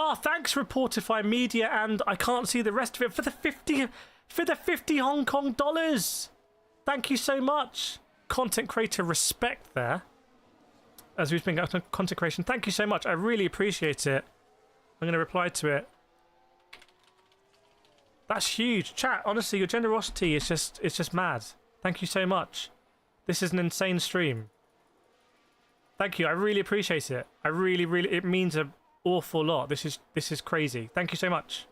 Oh, thanks, Reportify Media, and I can't see the rest of it for the 50 Hong Kong dollars. Thank you so much. Content creator respect there. As we've been going to content creation. Thank you so much. I really appreciate it. I'm going to reply to it. That's huge. Chat, honestly, your generosity is just mad. Thank you so much. This is an insane stream. Thank you. I really appreciate it. I really, it means an awful lot. This is crazy. Thank you so much.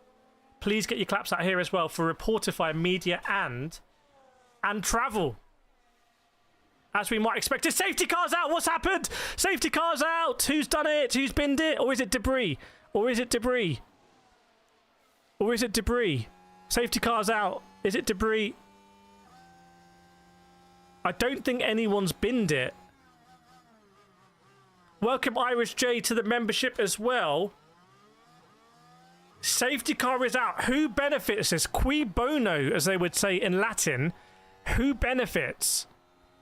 Please get your claps out here as well for Reportify Media and Travel. As we might expect, safety car's out. What's happened? Safety car's out. Who's done it? Who's binned it? Or is it debris? Or is it debris? Or is it debris? Safety car's out. Is it debris? I don't think anyone's binned it. Welcome Irish J to the membership as well. Safety car is out. Who benefits this? Qui bono, as they would say in Latin. Who benefits?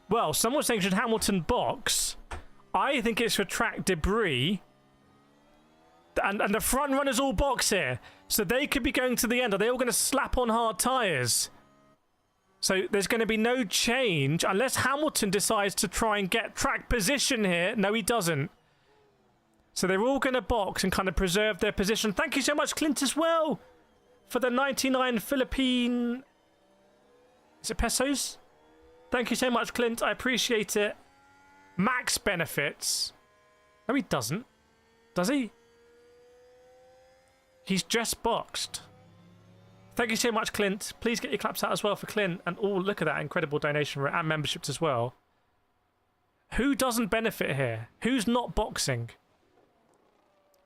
Well, someone's saying should Hamilton box. I think it's for track debris. And the front runners all box here. So they could be going to the end. Are they all going to slap on hard tyres? So there's going to be no change unless Hamilton decides to try and get track position here. No, he doesn't. So they're all going to box and kind of preserve their position. Thank you so much, Clint, as well, for the 99 Philippine... Is it pesos? Thank you so much, Clint. I appreciate it. Max benefits. No, he doesn't. Does he? He's just boxed. Thank you so much, Clint. Please get your claps out as well for Clint. And oh, look at that incredible donation and memberships as well. Who doesn't benefit here? Who's not boxing?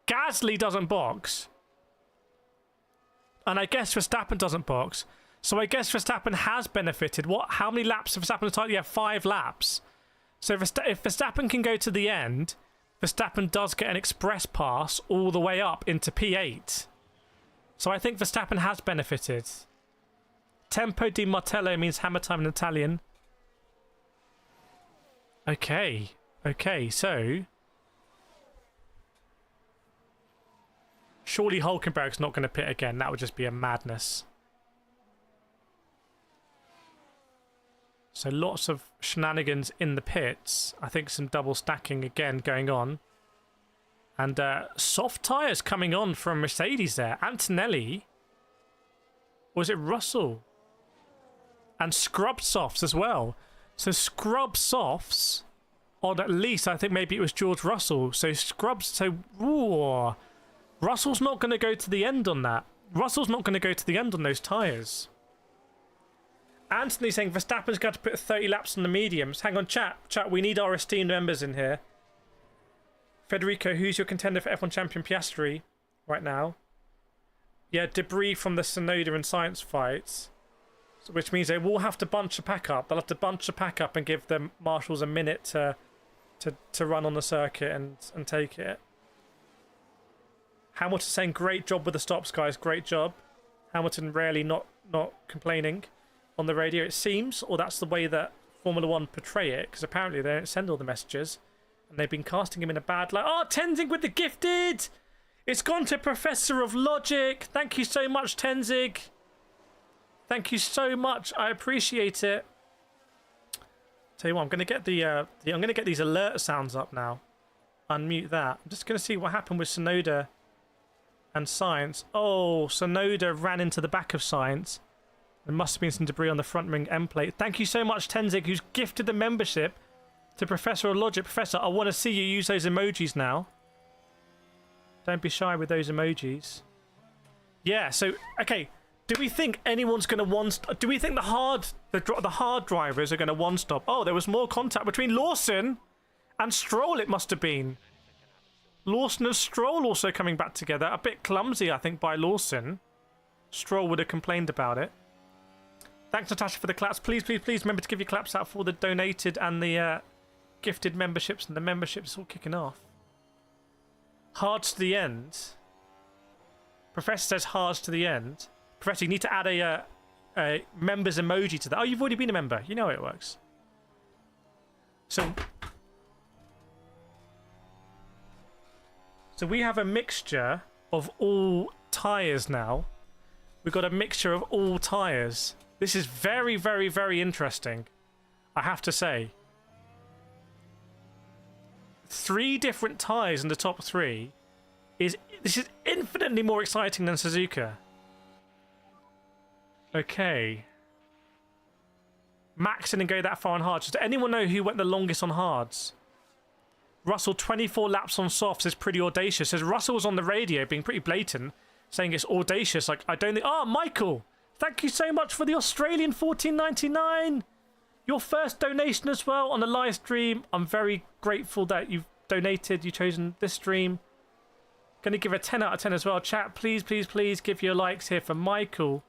Gasly doesn't box. And I guess Verstappen doesn't box. So I guess Verstappen has benefited. What? How many laps have Verstappen started? Yeah, 5 laps. So if Verstappen can go to the end, Verstappen does get an express pass all the way up into P8. So I think Verstappen has benefited. Tempo di Martello means hammer time in Italian. Okay. Okay, so... Surely Hulkenberg's not going to pit again. That would just be a madness. So lots of shenanigans in the pits. I think some double stacking again going on. And soft tyres coming on from Mercedes there. Antonelli. Or was it Russell? And scrub softs as well. So scrub softs on at least, I think maybe it was George Russell. So scrubs, so ooh, Russell's not going to go to the end on that. Russell's not going to go to the end on those tyres. Anthony saying Verstappen's got to put 30 laps on the mediums. Hang on, chat, we need our esteemed members in here. Federico, who's your contender for F1 champion Piastri right now? Yeah, debris from the Sonoda and Science fights. So, which means they will have to bunch a pack up. They'll have to bunch a pack up and give the marshals a minute to run on the circuit and take it. Hamilton saying great job with the stops, guys. Great job. Hamilton rarely not complaining on the radio, it seems, or that's the way that Formula 1 portray it, because apparently they don't send all the messages, and they've been casting him in a bad light. Oh, Tenzing with the gifted! It's gone to Professor of Logic. Thank you so much, Tenzing. Thank you so much. I appreciate it. Tell you what, I'm going to get I'm going to get these alert sounds up now. Unmute that. I'm just going to see what happened with Sonoda and Science. Oh, Sonoda ran into the back of Science. There must have been some debris on the front ring end plate. Thank you so much, Tenzig, who's gifted the membership to Professor of Logic. Professor, I want to see you use those emojis now. Don't be shy with those emojis. Yeah, so, okay. Do we think anyone's going to one-stop? Do we think the hard drivers are going to one-stop? Oh, there was more contact between Lawson and Stroll, it must have been. Lawson and Stroll also coming back together. A bit clumsy, I think, by Lawson. Stroll would have complained about it. Thanks, Natasha, for the claps. Please, please, please remember to give your claps out for the donated and the gifted memberships, and the memberships all kicking off. Hard to the end. Professor says hard to the end. Professor, you need to add a members emoji to that. Oh, you've already been a member. You know how it works. So we have a mixture of all tyres now. We've got a mixture of all tyres. This is very, very, very interesting, I have to say. 3 different tyres in the top 3. This is infinitely more exciting than Suzuka. Okay. Max didn't go that far on hards. Does anyone know who went the longest on hards? Russell, 24 laps on softs is pretty audacious. Says Russell was on the radio being pretty blatant, saying it's audacious. Like, I don't think... Oh, Michael! Thank you so much for the Australian $14.99. Your first donation as well on the live stream. I'm very grateful that you've donated. You've chosen this stream. Going to give a 10 out of 10 as well. Chat, please, please, please give your likes here for Michael.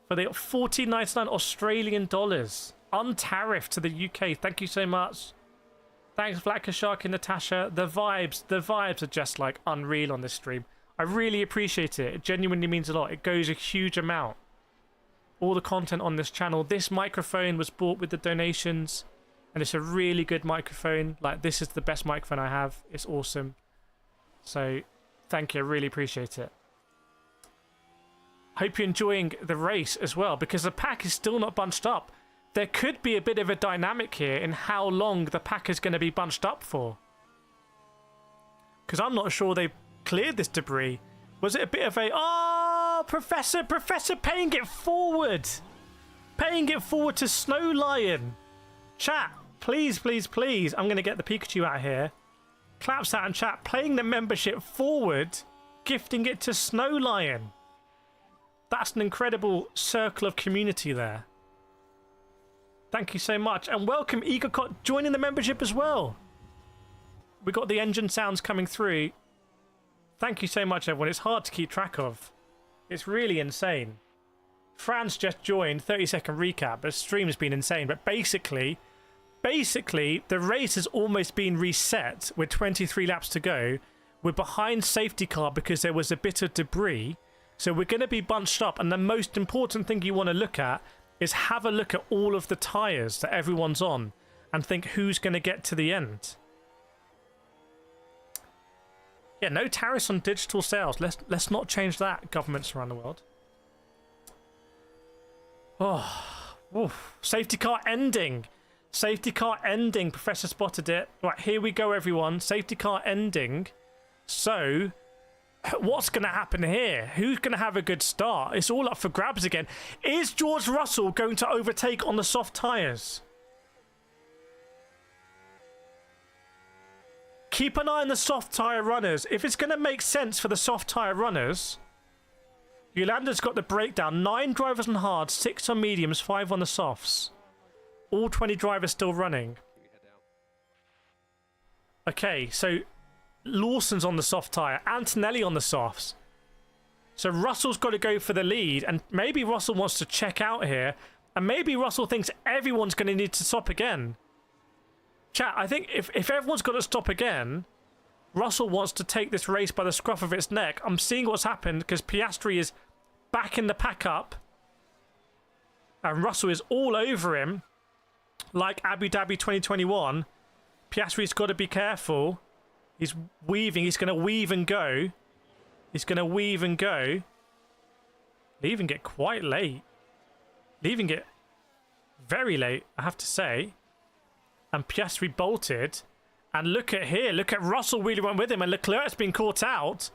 For the $14.99 Australian dollars. Untariffed to the UK. Thank you so much. Thanks, Black Shark and Natasha. The vibes are just like unreal on this stream. I really appreciate it. It genuinely means a lot. It goes a huge amount. All the content on this channel. This microphone was bought with the donations, and it's a really good microphone. Like, this is the best microphone I have. It's awesome. So thank you. I really appreciate it. Hope you're enjoying the race as well, because the pack is still not bunched up. There could be a bit of a dynamic here in how long the pack is going to be bunched up for. Because I'm not sure they've cleared this debris. Was it a bit of a... Oh, Professor paying it forward. Paying it forward to Snow Lion. Chat, please, please, please. I'm going to get the Pikachu out here. Claps out in chat. Playing the membership forward. Gifting it to Snow Lion. That's an incredible circle of community there. Thank you so much. And welcome, Egocot, joining the membership as well. We got the engine sounds coming through. Thank you so much, everyone. It's hard to keep track of. It's really insane. Franz just joined. 30-second recap. The stream's been insane. But basically, the race has almost been reset with 23 laps to go. We're behind safety car because there was a bit of debris. So we're going to be bunched up. And the most important thing you want to look at is have a look at all of the tyres that everyone's on and think who's going to get to the end. Yeah, no tariffs on digital sales. Let's not change that, governments around the world. Oh, oof. Safety car ending. Safety car ending. Professor spotted it. Right, here we go, everyone. Safety car ending. So, what's going to happen here? Who's going to have a good start? It's all up for grabs again. Is George Russell going to overtake on the soft tyres? Keep an eye on the soft tyre runners. If it's going to make sense for the soft tyre runners, Yolanda's got the breakdown. 9 drivers on hard, 6 on mediums, 5 on the softs. All 20 drivers still running. Okay, so Lawson's on the soft tyre. Antonelli on the softs. So Russell's got to go for the lead. And maybe Russell wants to check out here. And maybe Russell thinks everyone's going to need to stop again. Chat, I think if everyone's got to stop again, Russell wants to take this race by the scruff of its neck. I'm seeing what's happened because Piastri is back in the pack up. And Russell is all over him. Like Abu Dhabi 2021. Piastri's got to be careful. He's weaving. He's going to weave and go. He's going to weave and go. Leaving it quite late. Leaving it very late, I have to say. And Piastri bolted. And look at here. Look at Russell really went with him. And Leclerc's been caught out.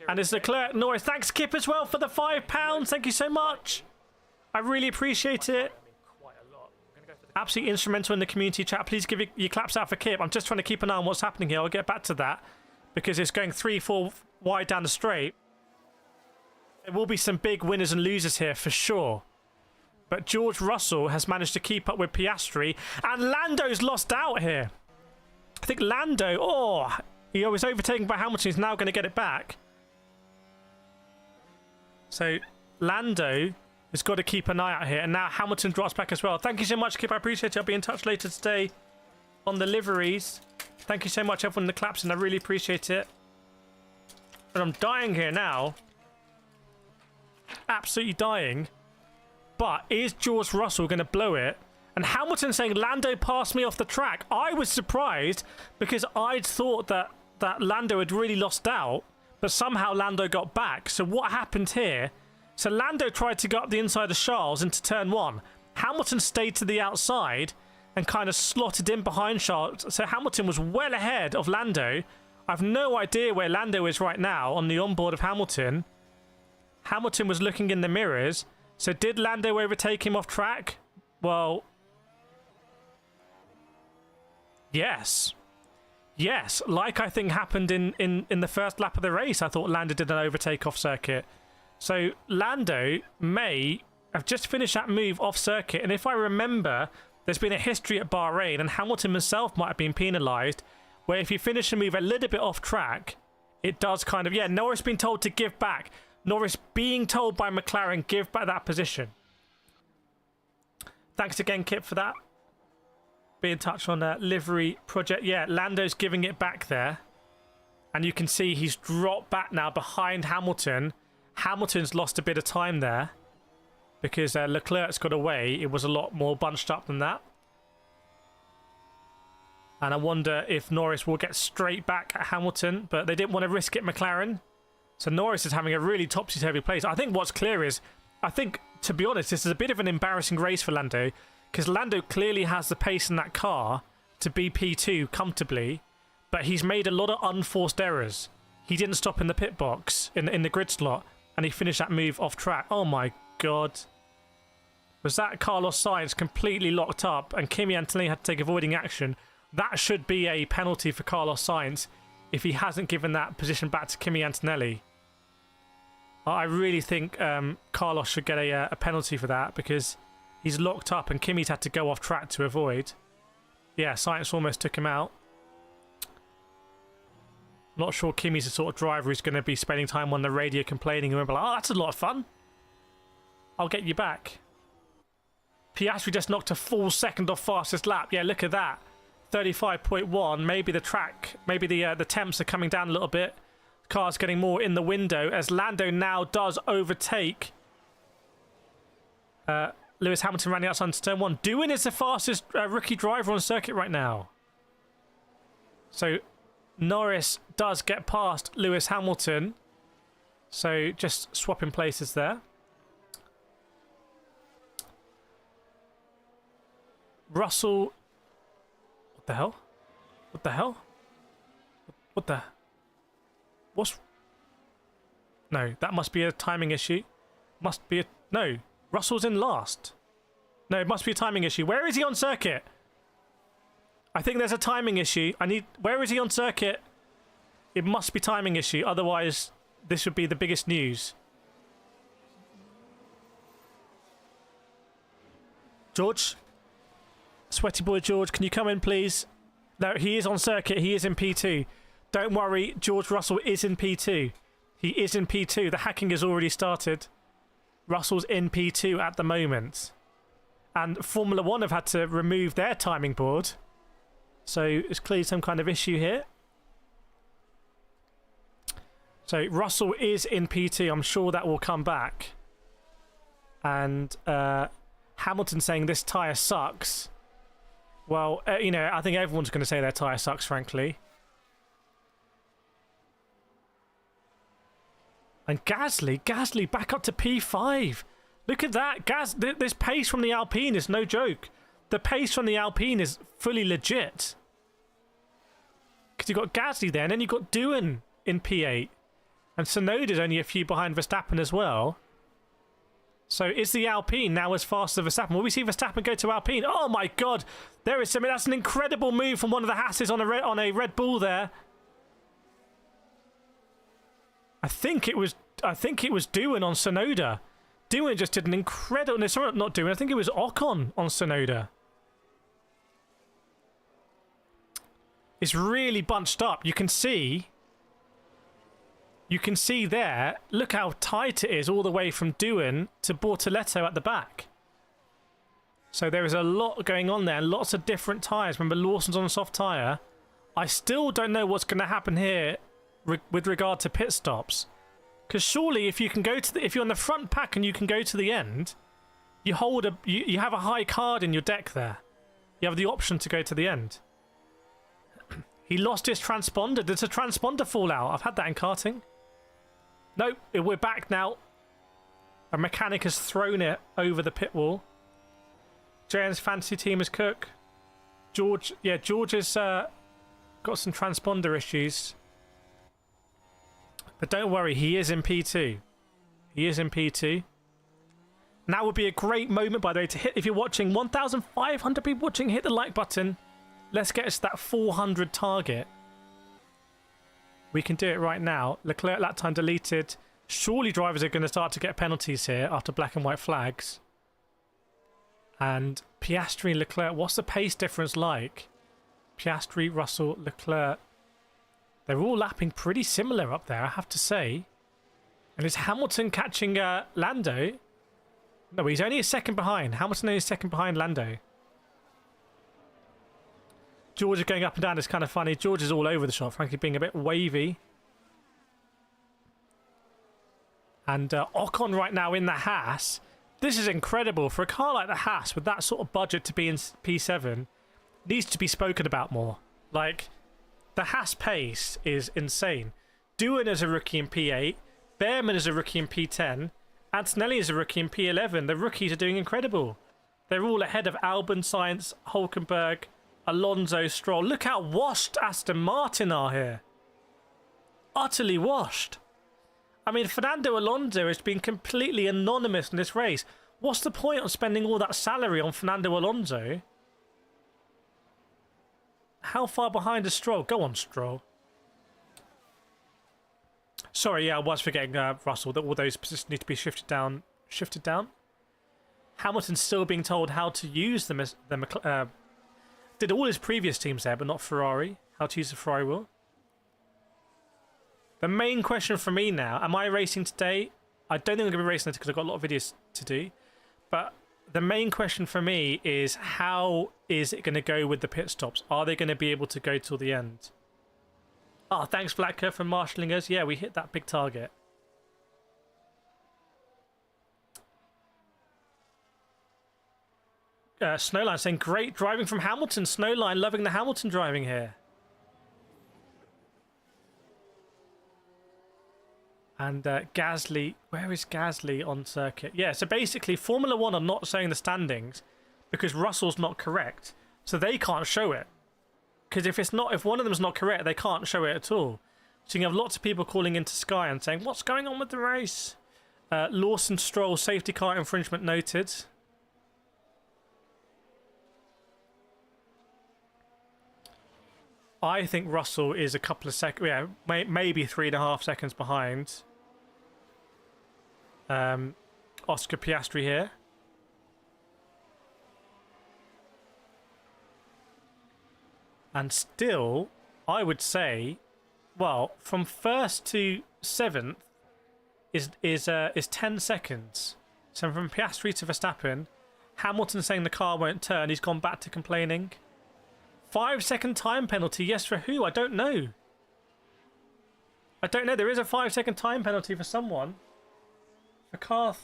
And it's Leclerc Norris. Thanks, Kip, as well, for the £5. Thank you so much. I really appreciate it. Absolutely instrumental in the community chat. Please give your claps out for Kip. I'm just trying to keep an eye on what's happening here. I'll get back to that. Because it's going 3-4 wide down the straight. There will be some big winners and losers here for sure. But George Russell has managed to keep up with Piastri. And Lando's lost out here. I think Lando, he was overtaken by Hamilton. He's now going to get it back. So Lando has got to keep an eye out here. And now Hamilton drops back as well. Thank you so much, Kip. I appreciate it. I'll be in touch later today on the liveries. Thank you so much, everyone in the claps, and I really appreciate it. And I'm dying here now. Absolutely dying. But is George Russell going to blow it? And Hamilton saying Lando passed me off the track. I was surprised because I'd thought that Lando had really lost out, but somehow Lando got back. So what happened here? So Lando tried to go up the inside of Charles into turn 1. Hamilton stayed to the outside and kind of slotted in behind Charles. So Hamilton was well ahead of Lando. I've no idea where Lando is right now on the onboard of Hamilton. Hamilton was looking in the mirrors. So did Lando overtake him off track? Well, yes. Yes, like I think happened in the first lap of the race. I thought Lando did an overtake off circuit. So Lando may have just finished that move off circuit. And if I remember, there's been a history at Bahrain, and Hamilton himself might have been penalised, where if you finish a move a little bit off track, it does kind of... Yeah, Norris being told to give back. Norris being told by McLaren, give back that position. Thanks again, Kip, for that. Be in touch on that livery project. Yeah, Lando's giving it back there. And you can see he's dropped back now behind Hamilton. Hamilton's lost a bit of time there because Leclerc's got away. It was a lot more bunched up than that. And I wonder if Norris will get straight back at Hamilton, but they didn't want to risk it, McLaren. So Norris is having a really topsy-turvy place. I think what's clear is, I think, to be honest, this is a bit of an embarrassing race for Lando, because Lando clearly has the pace in that car to be P2 comfortably, but he's made a lot of unforced errors. He didn't stop in the pit box, in the grid slot, and he finished that move off track. Oh my god. Was that Carlos Sainz completely locked up and Kimi Antonelli had to take avoiding action? That should be a penalty for Carlos Sainz if he hasn't given that position back to Kimi Antonelli. I really think Carlos should get a penalty for that because he's locked up and Kimi's had to go off track to avoid. Yeah, Sainz almost took him out. Not sure Kimi's the sort of driver who's going to be spending time on the radio complaining and be like, oh, that's a lot of fun. I'll get you back. Piastri just knocked a full second off fastest lap. Yeah, look at that. 35.1. Maybe the track, maybe the temps are coming down a little bit. The car's getting more in the window as Lando now does overtake Lewis Hamilton running outside into turn 1. Doohan is the fastest rookie driver on circuit right now. So Norris does get past Lewis Hamilton. So just swapping places there. Russell... What the hell? What the hell? What the... What's... No, that must be a timing issue. Must be a... No, Russell's in last. No, it must be a timing issue. Where is he on circuit? I think there's a timing issue. Where is he on circuit? It must be timing issue. Otherwise, this would be the biggest news. George? Sweaty boy George, can you come in, please? No, he is on circuit. He is in P2. Don't worry, George Russell is in P2. He is in P2. The hacking has already started. Russell's in P2 at the moment. And Formula 1 have had to remove their timing board. So it's clearly some kind of issue here. So Russell is in P2. I'm sure that will come back. And Hamilton saying this tyre sucks. Well, you know, I think everyone's going to say their tyre sucks, frankly. And Gasly back up to P5. Look at that. This pace from the Alpine is no joke. The pace from the Alpine is fully legit. Because you've got Gasly there, and then you've got Doohan in P8. And Tsunoda's only a few behind Verstappen as well. So is the Alpine now as fast as Verstappen? Will we see Verstappen go to Alpine? Oh my god! There is something. That's an incredible move from one of the Hasses on a Red Bull there. I think it was Doohan on Tsunoda. Doohan just did an incredible... No, sorry, not Doohan. I think it was Ocon on Tsunoda. It's really bunched up. You can see... You can see there, look how tight it is all the way from Doohan to Bortoletto at the back. So there is a lot going on there, and lots of different tyres. Remember, Lawson's on a soft tyre. I still don't know what's going to happen here with regard to pit stops. Because surely if you can go to if you're on the front pack and you can go to the end, you have a high card in your deck there. You have the option to go to the end. He lost his transponder. There's a transponder fallout. I've had that in karting. No, we're back now. A mechanic has thrown it over the pit wall. JN's fantasy team is cook. George has got some transponder issues. But don't worry, he is in P2. He is in P2. Now would be a great moment, by the way, to hit, if you're watching, 1,500 people watching, hit the like button. Let's get us that 400 target. We can do it right now. Leclerc lap time deleted. Surely drivers are going to start to get penalties here after black and white flags. And Piastri and Leclerc, what's the pace difference like? Piastri, Russell, Leclerc. They're all lapping pretty similar up there, I have to say. And is Hamilton catching Lando? No, he's only a second behind. Hamilton only a second behind Lando. George is going up and down. It's kind of funny. George is all over the shot, frankly, being a bit wavy. And Ocon right now in the Haas. This is incredible. For a car like the Haas, with that sort of budget to be in P7, needs to be spoken about more. Like, the Haas pace is insane. Doohan is a rookie in P8. Behrman is a rookie in P10. Antonelli is a rookie in P11. The rookies are doing incredible. They're all ahead of Albon, Sainz, Hulkenberg, Alonso, Stroll. Look how washed Aston Martin are here. Utterly washed. I mean, Fernando Alonso has been completely anonymous in this race. What's the point of spending all that salary on Fernando Alonso? How far behind is Stroll? Go on, Stroll. Sorry, yeah, I was forgetting, Russell, that all those positions need to be shifted down. Hamilton's still being told how to use did all his previous teams there, but not Ferrari. How to use the Ferrari wheel. The main question for me now, am I racing today? I don't think I'm going to be racing today because I've got a lot of videos to do. But the main question for me is, how is it going to go with the pit stops? Are they going to be able to go till the end? Oh, thanks, Blacker, for marshalling us. Yeah, we hit that big target. Snowline saying, great driving from Hamilton. Snowline loving the Hamilton driving here. And Gasly, where is Gasly on circuit? Yeah, so basically Formula 1 are not showing the standings because Russell's not correct. So they can't show it. Because if one of them's not correct, they can't show it at all. So you have lots of people calling into Sky and saying, what's going on with the race? Lawson Stroll, safety car infringement noted. I think Russell is a couple of seconds, yeah, maybe 3.5 seconds behind Oscar Piastri here. And still, I would say, well, from first to 7th is 10 seconds. So from Piastri to Verstappen, Hamilton saying the car won't turn, he's gone back to complaining. 5-second time penalty, yes, for who? I don't know. There is a 5-second time penalty for someone. For car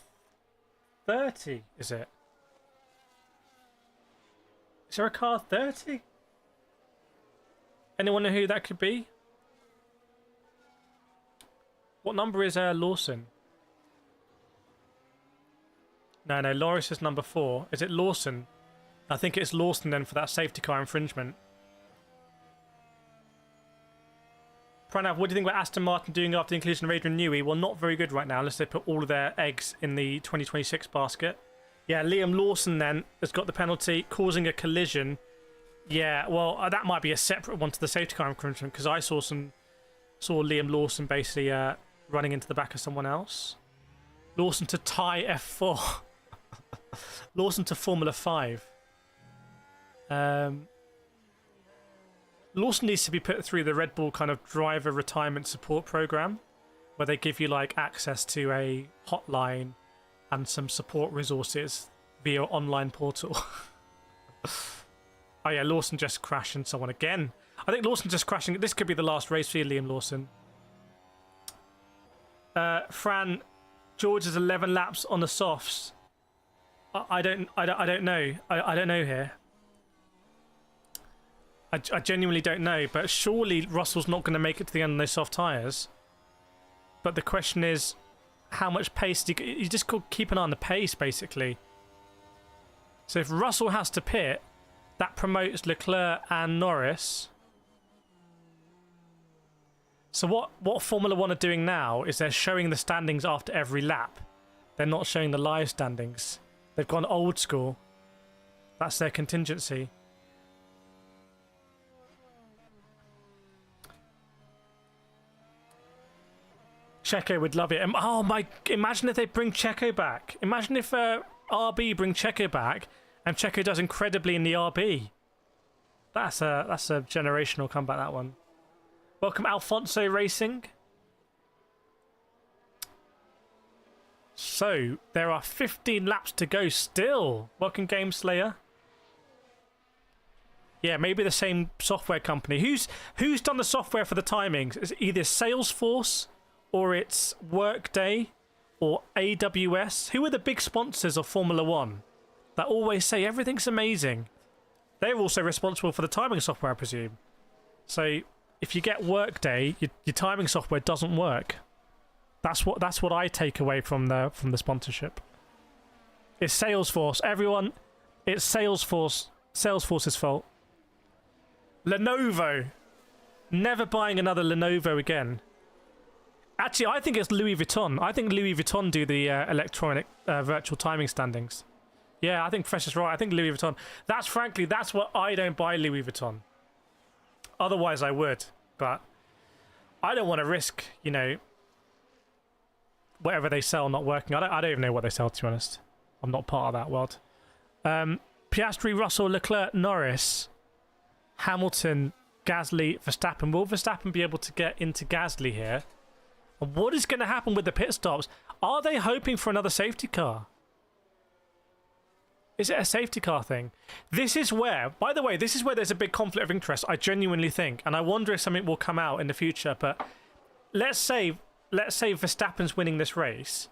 30, is it? Is there a car 30? Anyone know who that could be? What number is Lawson? No, Loris is number 4. Is it Lawson? I think it's Lawson then for that safety car infringement. Pranav, what do you think about Aston Martin doing after the inclusion of Adrian Newey? Well, not very good right now, unless they put all of their eggs in the 2026 basket. Yeah, Liam Lawson then has got the penalty, causing a collision. Yeah, well, that might be a separate one to the safety car infringement, because I saw Liam Lawson basically running into the back of someone else. Lawson to tie F4. Lawson to Formula 5. Lawson needs to be put through the Red Bull kind of driver retirement support program, where they give you like access to a hotline and some support resources via online portal. Oh yeah, Lawson just crashing someone again. I think Lawson just crashing. This could be the last race for you, Liam Lawson. Fran, George is 11 laps on the softs. I don't know. I don't know here. I genuinely don't know, but surely Russell's not going to make it to the end on those soft tyres. But the question is, how much pace do you just keep an eye on the pace, basically. So if Russell has to pit, that promotes Leclerc and Norris. So what Formula 1 are doing now is they're showing the standings after every lap. They're not showing the live standings. They've gone old school. That's their contingency. Checo would love it. Oh my! Imagine if they bring Checo back. Imagine if RB bring Checo back, and Checo does incredibly in the RB. That's a generational comeback. That one. Welcome, Alfonso Racing. So there are 15 laps to go still. Welcome, Game Slayer. Yeah, maybe the same software company. Who's done the software for the timings? It's either Salesforce, or it's Workday, or AWS. Who are the big sponsors of Formula 1 that always say everything's amazing? They're also responsible for the timing software, I presume. So if you get Workday, your timing software doesn't work. That's what I take away from the sponsorship. It's Salesforce. Everyone, it's Salesforce. Salesforce's fault. Lenovo. Never buying another Lenovo again. Actually, I think it's Louis Vuitton. I think Louis Vuitton do the electronic virtual timing standings. Yeah, I think Fresh is right. I think Louis Vuitton. That's what I don't buy Louis Vuitton. Otherwise, I would. But I don't want to risk, you know, whatever they sell not working. I don't even know what they sell, to be honest. I'm not part of that world. Piastri, Russell, Leclerc, Norris, Hamilton, Gasly, Verstappen. Will Verstappen be able to get into Gasly here? And what is going to happen with the pit stops? Are they hoping for another safety car? Is it a safety car thing? This is where, by the way, this is where there's a big conflict of interest, I genuinely think. And I wonder if something will come out in the future. But let's say Verstappen's winning this race,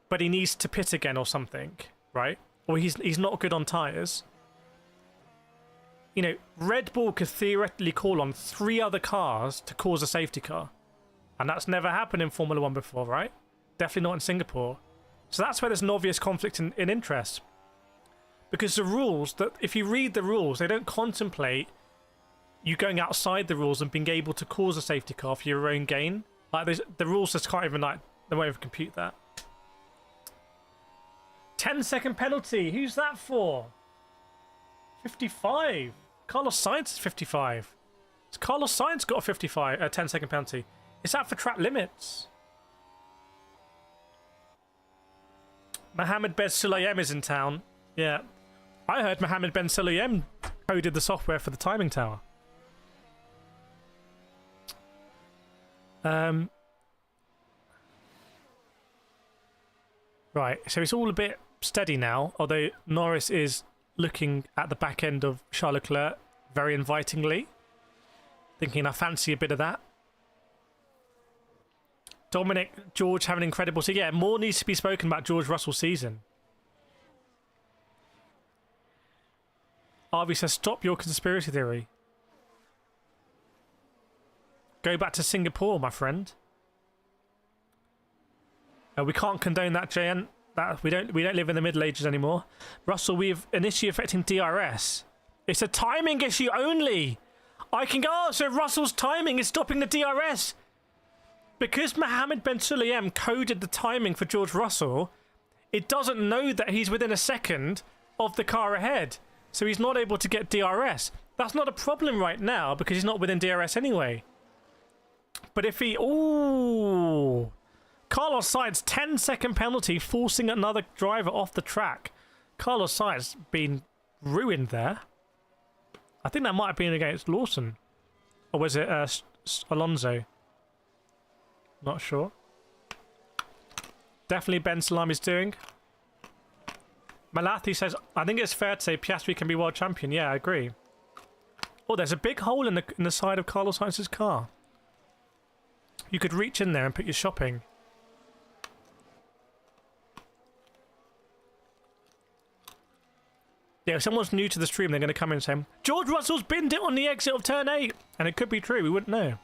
but he needs to pit again or something, right? Or he's not good on tyres. You know, Red Bull could theoretically call on 3 other cars to cause a safety car. And that's never happened in Formula 1 before, right? Definitely not in Singapore. So that's where there's an obvious conflict in interest. Because the rules, that if you read the rules, they don't contemplate you going outside the rules and being able to cause a safety car for your own gain. Like the rules just can't even, like, they won't even compute that. 10-second penalty. Who's that for? 55. Carlos Sainz is 55. Has Carlos Sainz got a 10-second penalty? Is that for track limits? Mohammed Ben Sulayem is in town. Yeah. I heard Mohammed Ben Sulayem coded the software for the timing tower. Right, so it's all a bit steady now, although Norris is looking at the back end of Charles Leclerc very invitingly, thinking I fancy a bit of that. Dominic, George having an incredible season. Yeah, more needs to be spoken about George Russell's season. Harvey says, stop your conspiracy theory. Go back to Singapore, my friend. We can't condone that, JN. That we don't live in the Middle Ages anymore. Russell, we have an issue affecting DRS. It's a timing issue only. I can go. Oh, so Russell's timing is stopping the DRS. Because Mohammed Ben Sulayem coded the timing for George Russell, it doesn't know that he's within a second of the car ahead. So he's not able to get DRS. That's not a problem right now because he's not within DRS anyway. But if he... Ooh... Carlos Sainz, 10-second penalty, forcing another driver off the track. Carlos Sainz been ruined there. I think that might have been against Lawson. Or was it Alonso? Not sure. Definitely Ben Salami's doing. Malathi says, I think it's fair to say Piastri can be world champion. Yeah, I agree. Oh, there's a big hole in the side of Carlos Sainz's car. You could reach in there and put your shopping. Yeah, if someone's new to the stream, they're going to come in and say, George Russell's binned it on the exit of turn 8. And it could be true, we wouldn't know.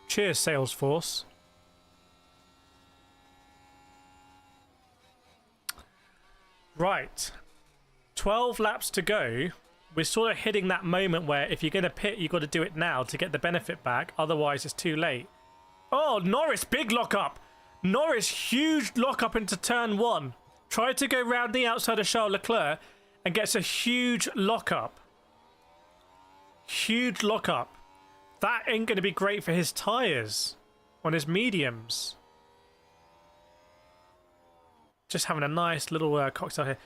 Cheers, Salesforce. Right. 12 laps to go. We're sort of hitting that moment where if you're going to pit, you've got to do it now to get the benefit back. Otherwise, it's too late. Oh, Norris, big lockup. Norris, huge lockup into turn 1. Tried to go round the outside of Charles Leclerc and gets a huge lockup. Huge lockup. That ain't going to be great for his tyres on his mediums. Just having a nice little cocktail here.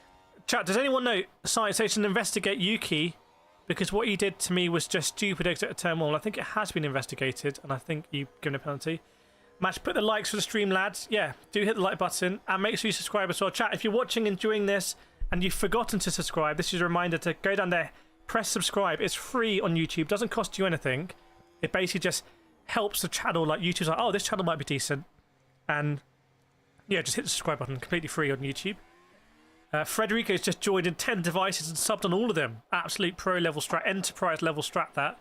Chat, does anyone know Science Station investigate Yuki? Because what he did to me was just stupid exit at turn 1. I think it has been investigated, and I think you've given a penalty. Match, put the likes for the stream, lads. Yeah, do hit the like button, and make sure you subscribe as well. Chat, if you're watching and enjoying this, and you've forgotten to subscribe, this is a reminder to go down there, press subscribe. It's free on YouTube, doesn't cost you anything. It basically just helps the channel, like YouTube's like, oh, this channel might be decent. And yeah, just hit the subscribe button, completely free on YouTube. Frederico's just joined in 10 devices and subbed on all of them. Absolute pro level strat, enterprise level strat that,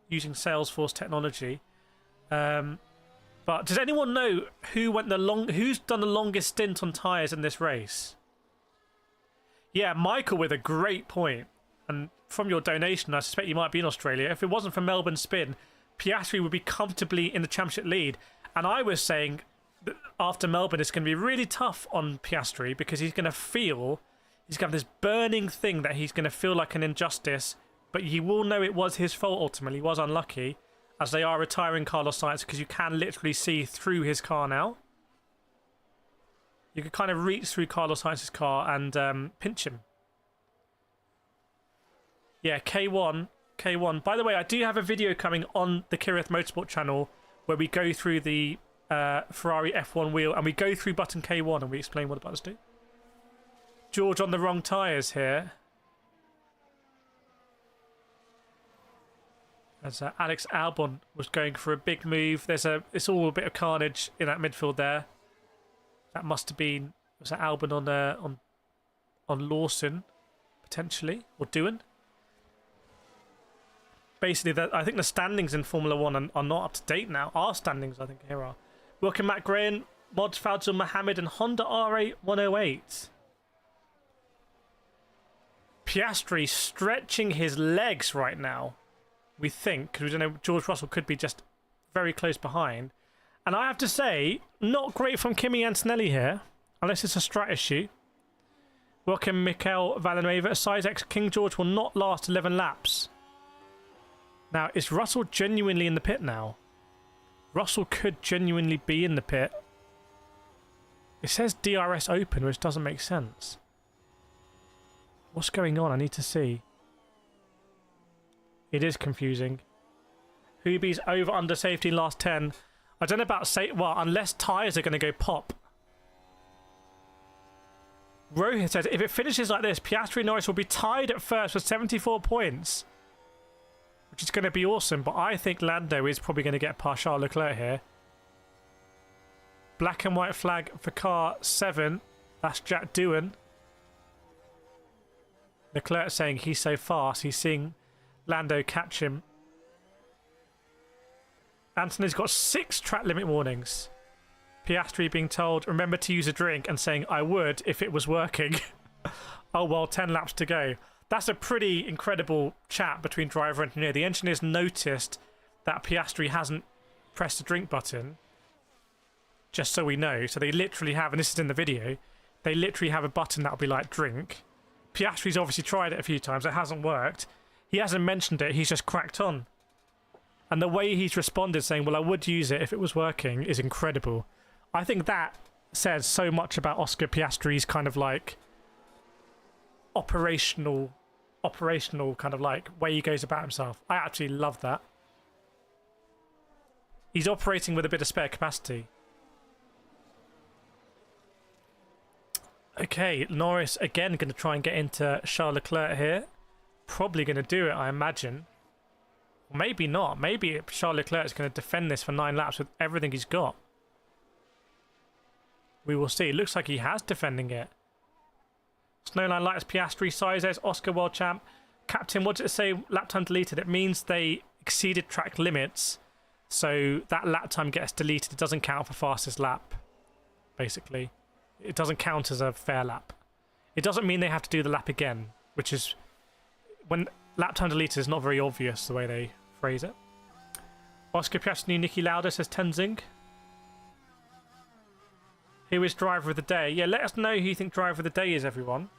using Salesforce technology. But does anyone know who's done the longest stint on tyres in this race? Yeah, Michael with a great point. And from your donation, I suspect you might be in Australia. If it wasn't for Melbourne Spin, Piastri would be comfortably in the championship lead. And I was saying that after Melbourne, it's going to be really tough on Piastri because he's going to have this burning thing that he's going to feel like an injustice. But you will know it was his fault ultimately. He was unlucky, as they are retiring Carlos Sainz because you can literally see through his car now. You can kind of reach through Carlos Sainz's car and pinch him. Yeah, K1. By the way, I do have a video coming on the Kireth Motorsport channel where we go through the Ferrari F1 wheel and we go through button K1 and we explain what the buttons do. George on the wrong tyres here. As Alex Albon was going for a big move. It's all a bit of carnage in that midfield there. That must have been, was that Albon on Lawson potentially, or Doohan? Basically, I think the standings in Formula 1 are not up to date now. Our standings, I think, here are. Welcome, Matt Graham, Mods Fadzul Mohammed, and Honda R8 108. Piastri stretching his legs right now. We think, because we don't know, George Russell could be just very close behind. And I have to say, not great from Kimi Antonelli here, unless it's a strat issue. Welcome, Mikel Villanueva. Sizex King George will not last 11 laps. Now, is Russell genuinely in the pit now? Russell could genuinely be in the pit. It says DRS open, which doesn't make sense. What's going on? I need to see. It is confusing. Hoobie's over under safety last 10. I don't know about well, unless tyres are going to go pop. Rohit says, if it finishes like this, Piastri and Norris will be tied at first with 74 points. Which is going to be awesome, but I think Lando is probably going to get past Charles Leclerc here. Black and white flag for car 7. That's Jack Doohan. Leclerc saying he's so fast, he's seeing Lando catch him. Anthony's got 6 track limit warnings. Piastri being told, remember to use a drink, and saying, I would if it was working. Oh well, 10 laps to go. That's a pretty incredible chat between driver and engineer. The engineer's noticed that Piastri hasn't pressed the drink button, just so we know. So they literally have, and this is in the video, they literally have a button that'll be like drink. Piastri's obviously tried it a few times. It hasn't worked. He hasn't mentioned it. He's just cracked on. And the way he's responded saying, well, I would use it if it was working, is incredible. I think that says so much about Oscar Piastri's kind of like operational kind of like way he goes about himself. I actually love that. He's operating with a bit of spare capacity. Okay, Norris again going to try and get into Charles Leclerc here. Probably going to do it, I imagine. Maybe not. Maybe Charles Leclerc is going to defend this for 9 laps with everything he's got. We will see. It looks like he has defending it. Snowline Lights, Piastri, Sizes, Oscar World Champ. Captain, what did it say? Lap time deleted. It means they exceeded track limits. So that lap time gets deleted. It doesn't count for fastest lap, basically. It doesn't count as a fair lap. It doesn't mean they have to do the lap again, which is... when lap time deleted is not very obvious the way they phrase it. Oscar Piastri, Niki Lauda, says Tenzing. Who is driver of the day? Yeah, let us know who you think driver of the day is, everyone.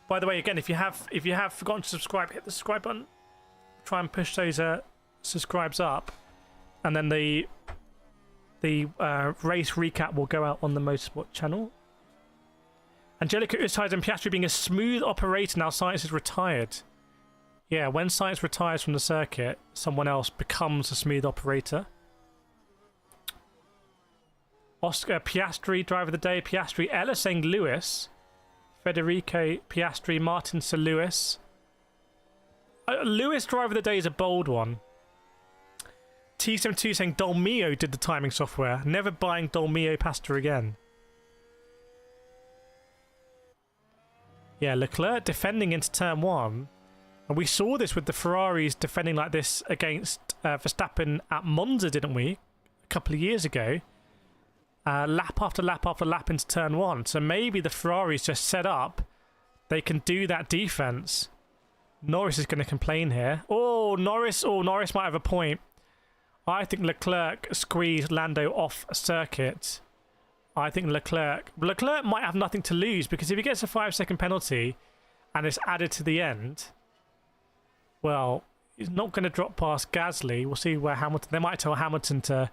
By the way, again, if you have forgotten to subscribe, hit the subscribe button. Try and push those subscribes up, and then the race recap will go out on the Motorsport channel. Angelica Ustad and Piastri being a smooth operator. Now Science is retired. Yeah, when Science retires from the circuit, someone else becomes a smooth operator. Oscar Piastri, driver of the day. Piastri, Ella saying Lewis. Federico Piastri, Martin Sir Lewis. Lewis, driver of the day, is a bold one. T72 saying Dolmio did the timing software. Never buying Dolmio pasta again. Yeah, Leclerc defending into turn 1. And we saw this with the Ferraris defending like this against Verstappen at Monza, didn't we? A couple of years ago. Lap after lap after lap into turn 1. So maybe the Ferraris just set up. They can do that defense. Norris is going to complain here. Oh, Norris might have a point. I think Leclerc squeezed Lando off circuit. I think Leclerc might have nothing to lose, because if he gets a 5-second penalty and it's added to the end, well, he's not going to drop past Gasly. We'll see where Hamilton... They might tell Hamilton to...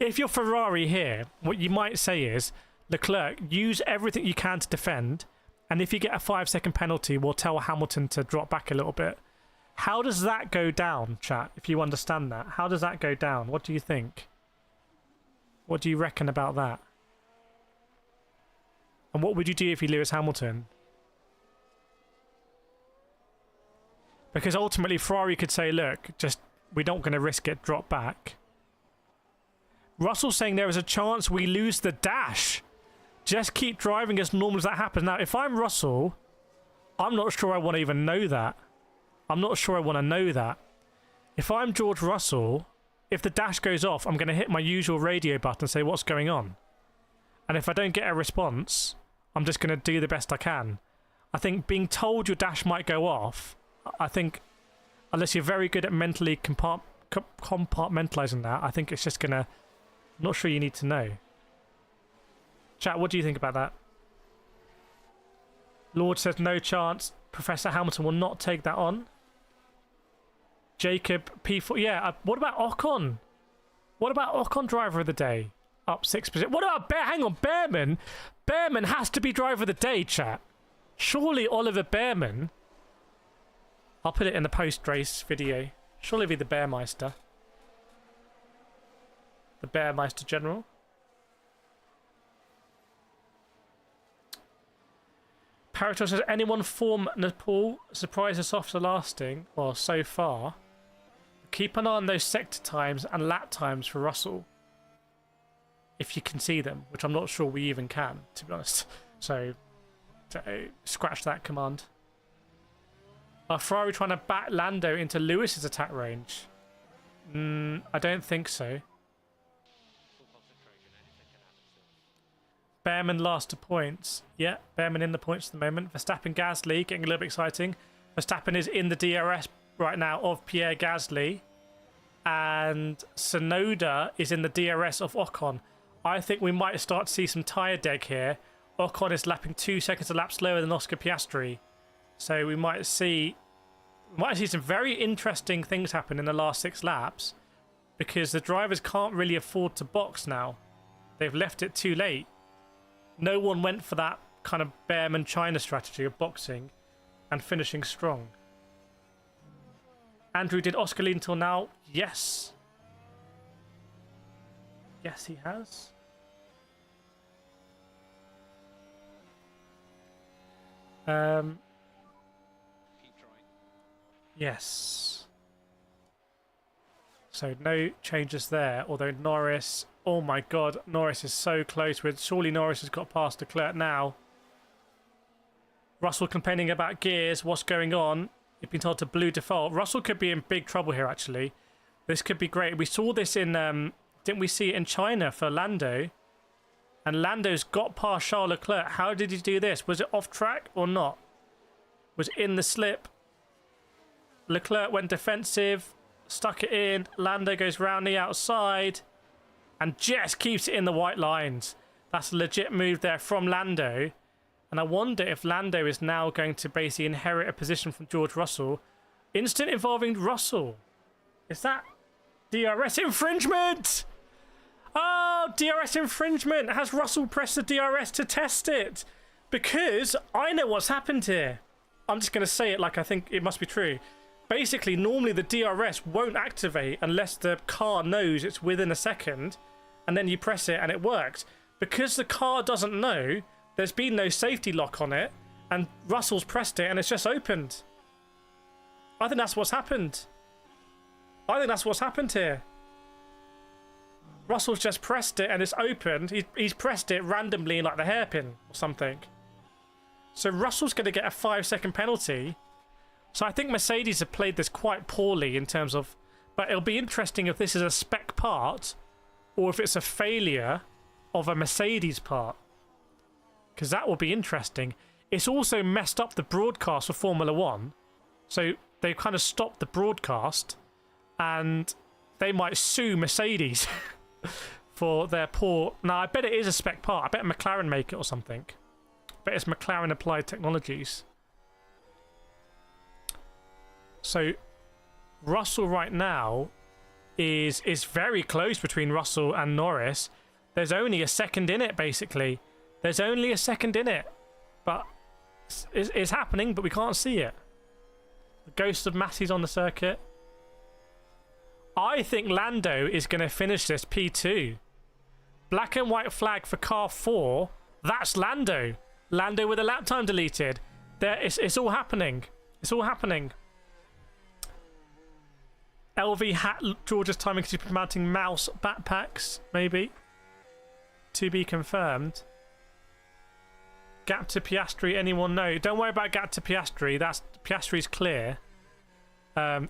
If you're Ferrari here, what you might say is, Leclerc, use everything you can to defend, and if you get a 5-second penalty, we'll tell Hamilton to drop back a little bit. How does that go down, chat, if you understand that? How does that go down? What do you think? What do you reckon about that? And what would you do if you Lewis Hamilton? Because ultimately, Ferrari could say, look, we're not going to risk it, drop back. Russell saying there is a chance we lose the dash. Just keep driving as normal as that happens. Now, if I'm Russell, I'm not sure I want to even know that. I'm not sure I want to know that. If I'm George Russell, if the dash goes off, I'm going to hit my usual radio button and say, what's going on? And if I don't get a response, I'm just going to do the best I can. I think being told your dash might go off, I think, unless you're very good at mentally compartmentalizing that, I think it's just going to... I'm not sure you need to know. Chat, what do you think about that? Lord says no chance. Professor Hamilton will not take that on. Jacob P4. Yeah, what about Ocon? What about Ocon, driver of the day? Up 6%. What about hang on, Behrman? Behrman has to be driver of the day, chat. Surely Oliver Behrman. I'll put it in the post-race video. Surely be the Bearmeister. The Bearmeister General. Parator says, anyone form Nepal surprise us after lasting? Well, so far. Keep an eye on those sector times and lap times for Russell. If you can see them, which I'm not sure we even can, to be honest. So, scratch that command. Are Ferrari trying to back Lando into Lewis's attack range? I don't think so. Behrman last to points. Yeah, Behrman in the points at the moment. Verstappen, Gasly, getting a little bit exciting. Verstappen is in the DRS right now of Pierre Gasly. And Tsunoda is in the DRS of Ocon. I think we might start to see some tyre deg here. Ocon is lapping 2 seconds a lap slower than Oscar Piastri. So we might see some very interesting things happen in the last 6 laps, because the drivers can't really afford to box now. They've left it too late. No one went for that kind of Behrman China strategy of boxing and finishing strong. Andrew, did Oscar lead until now? Yes. Yes, he has. Yes. So no changes there, although Norris... Oh my god, Norris is so close with... Surely Norris has got past Leclerc now. Russell complaining about gears. What's going on? He's been told to blue default. Russell could be in big trouble here, actually. This could be great. We saw this in... didn't we see it in China for Lando? And Lando's got past Charles Leclerc. How did he do this? Was it off track or not? Was it in the slip? Leclerc went defensive. Stuck it in. Lando goes round the outside. And just keeps it in the white lines. That's a legit move there from Lando. And I wonder if Lando is now going to basically inherit a position from George Russell. Instant involving Russell. Is that DRS infringement? Oh, DRS infringement. Has Russell pressed the DRS to test it? Because I know what's happened here. I'm just going to say it like I think it must be true. Basically, normally the DRS won't activate unless the car knows it's within a second. And then you press it and it works. Because the car doesn't know, there's been no safety lock on it. And Russell's pressed it and it's just opened. I think that's what's happened. I think that's what's happened here. Russell's just pressed it and it's opened. He's pressed it randomly in like the hairpin or something. So Russell's going to get a 5-second penalty. So I think Mercedes have played this quite poorly in terms of... But it'll be interesting if this is a spec part or if it's a failure of a Mercedes part. Because that will be interesting. It's also messed up the broadcast for Formula 1. So they've kind of stopped the broadcast and they might sue Mercedes for their poor... Now, I bet it is a spec part. I bet McLaren make it or something. But it's McLaren Applied Technologies. So Russell right now is very close between Russell and Norris. There's only a second in it, basically. There's only a second in it. But it's happening, but we can't see it. The ghost of Massey's on the circuit. I think Lando is going to finish this P2. Black and white flag for car 4. That's Lando. Lando with a lap time deleted. It's all happening. It's all happening. LV hat George's timing to mounting mouse backpacks, maybe. To be confirmed. Gap to Piastri, anyone know? Don't worry about gap to Piastri. Piastri's clear.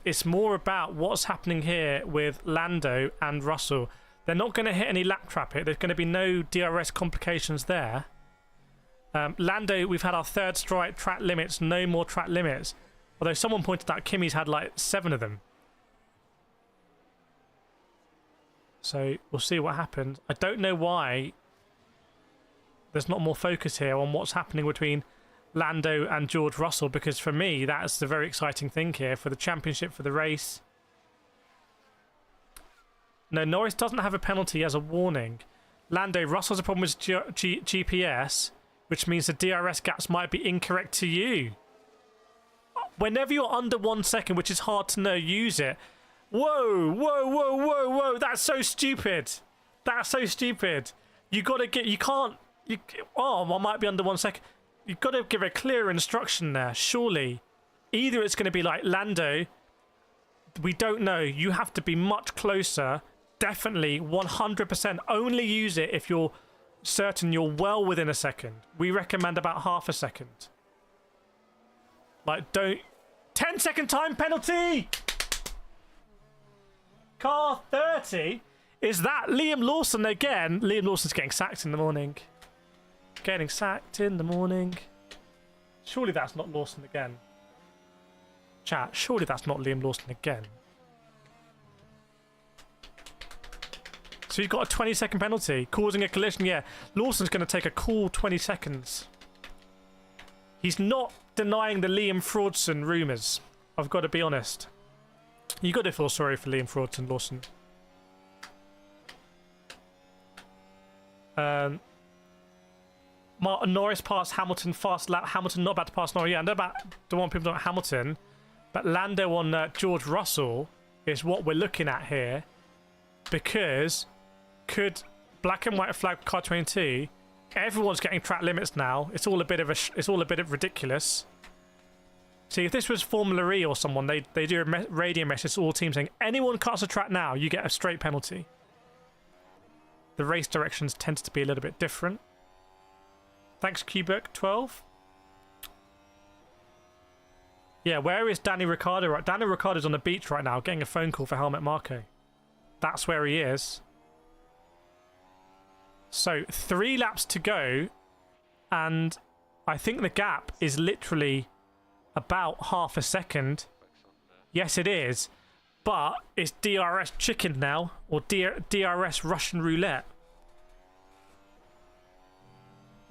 It's more about what's happening here with Lando and Russell. They're not going to hit any lap traffic. There's going to be no DRS complications there. Lando, we've had our third strike track limits. No more track limits. Although someone pointed out Kimi's had like 7 of them. So we'll see what happens. I don't know why there's not more focus here on what's happening between Lando and George Russell, because for me, that's the very exciting thing here for the championship, for the race. No, Norris doesn't have a penalty as a warning. Lando, Russell's a problem with GPS, which means the DRS gaps might be incorrect to you. Whenever you're under 1 second, which is hard to know, use it. Whoa, whoa, whoa, whoa, whoa. That's so stupid. That's so stupid. You got to get... You can't... I might be under 1 second. You've got to give a clear instruction there, surely. Either it's going to be like, Lando, we don't know. You have to be much closer. Definitely, 100%. Only use it if you're certain you're well within a second. We recommend about half a second. Like, don't... 10-second time penalty! Car 30? Is that Liam Lawson again? Liam Lawson's getting sacked in the morning. Getting sacked in the morning. Surely that's not Lawson again. Chat, surely that's not Liam Lawson again. So you've got a 20-second penalty. Causing a collision, yeah. Lawson's going to take a cool 20 seconds. He's not denying the Liam Fraudson rumours. I've got to be honest. You got to feel sorry for Liam Fraudson, Lawson. Norris passed Hamilton fast lap. Hamilton not about to pass Norris. Yeah, and about don't want people to know Hamilton. But Lando on George Russell is what we're looking at here, because could black and white flag car 22? Everyone's getting track limits now. It's all a bit of ridiculous. See, if this was Formula E or someone, they do a radio message to all teams saying, anyone cuts a track now, you get a straight penalty. The race directions tend to be a little bit different. Thanks, Cubic12. Yeah, where is Danny Ricciardo? Right, Danny Ricciardo's on the beach right now, getting a phone call for Helmut Marko. That's where he is. So 3 laps to go, and I think the gap is literally about half a second. Yes, it is, but it's DRS chicken now, or DRS Russian roulette.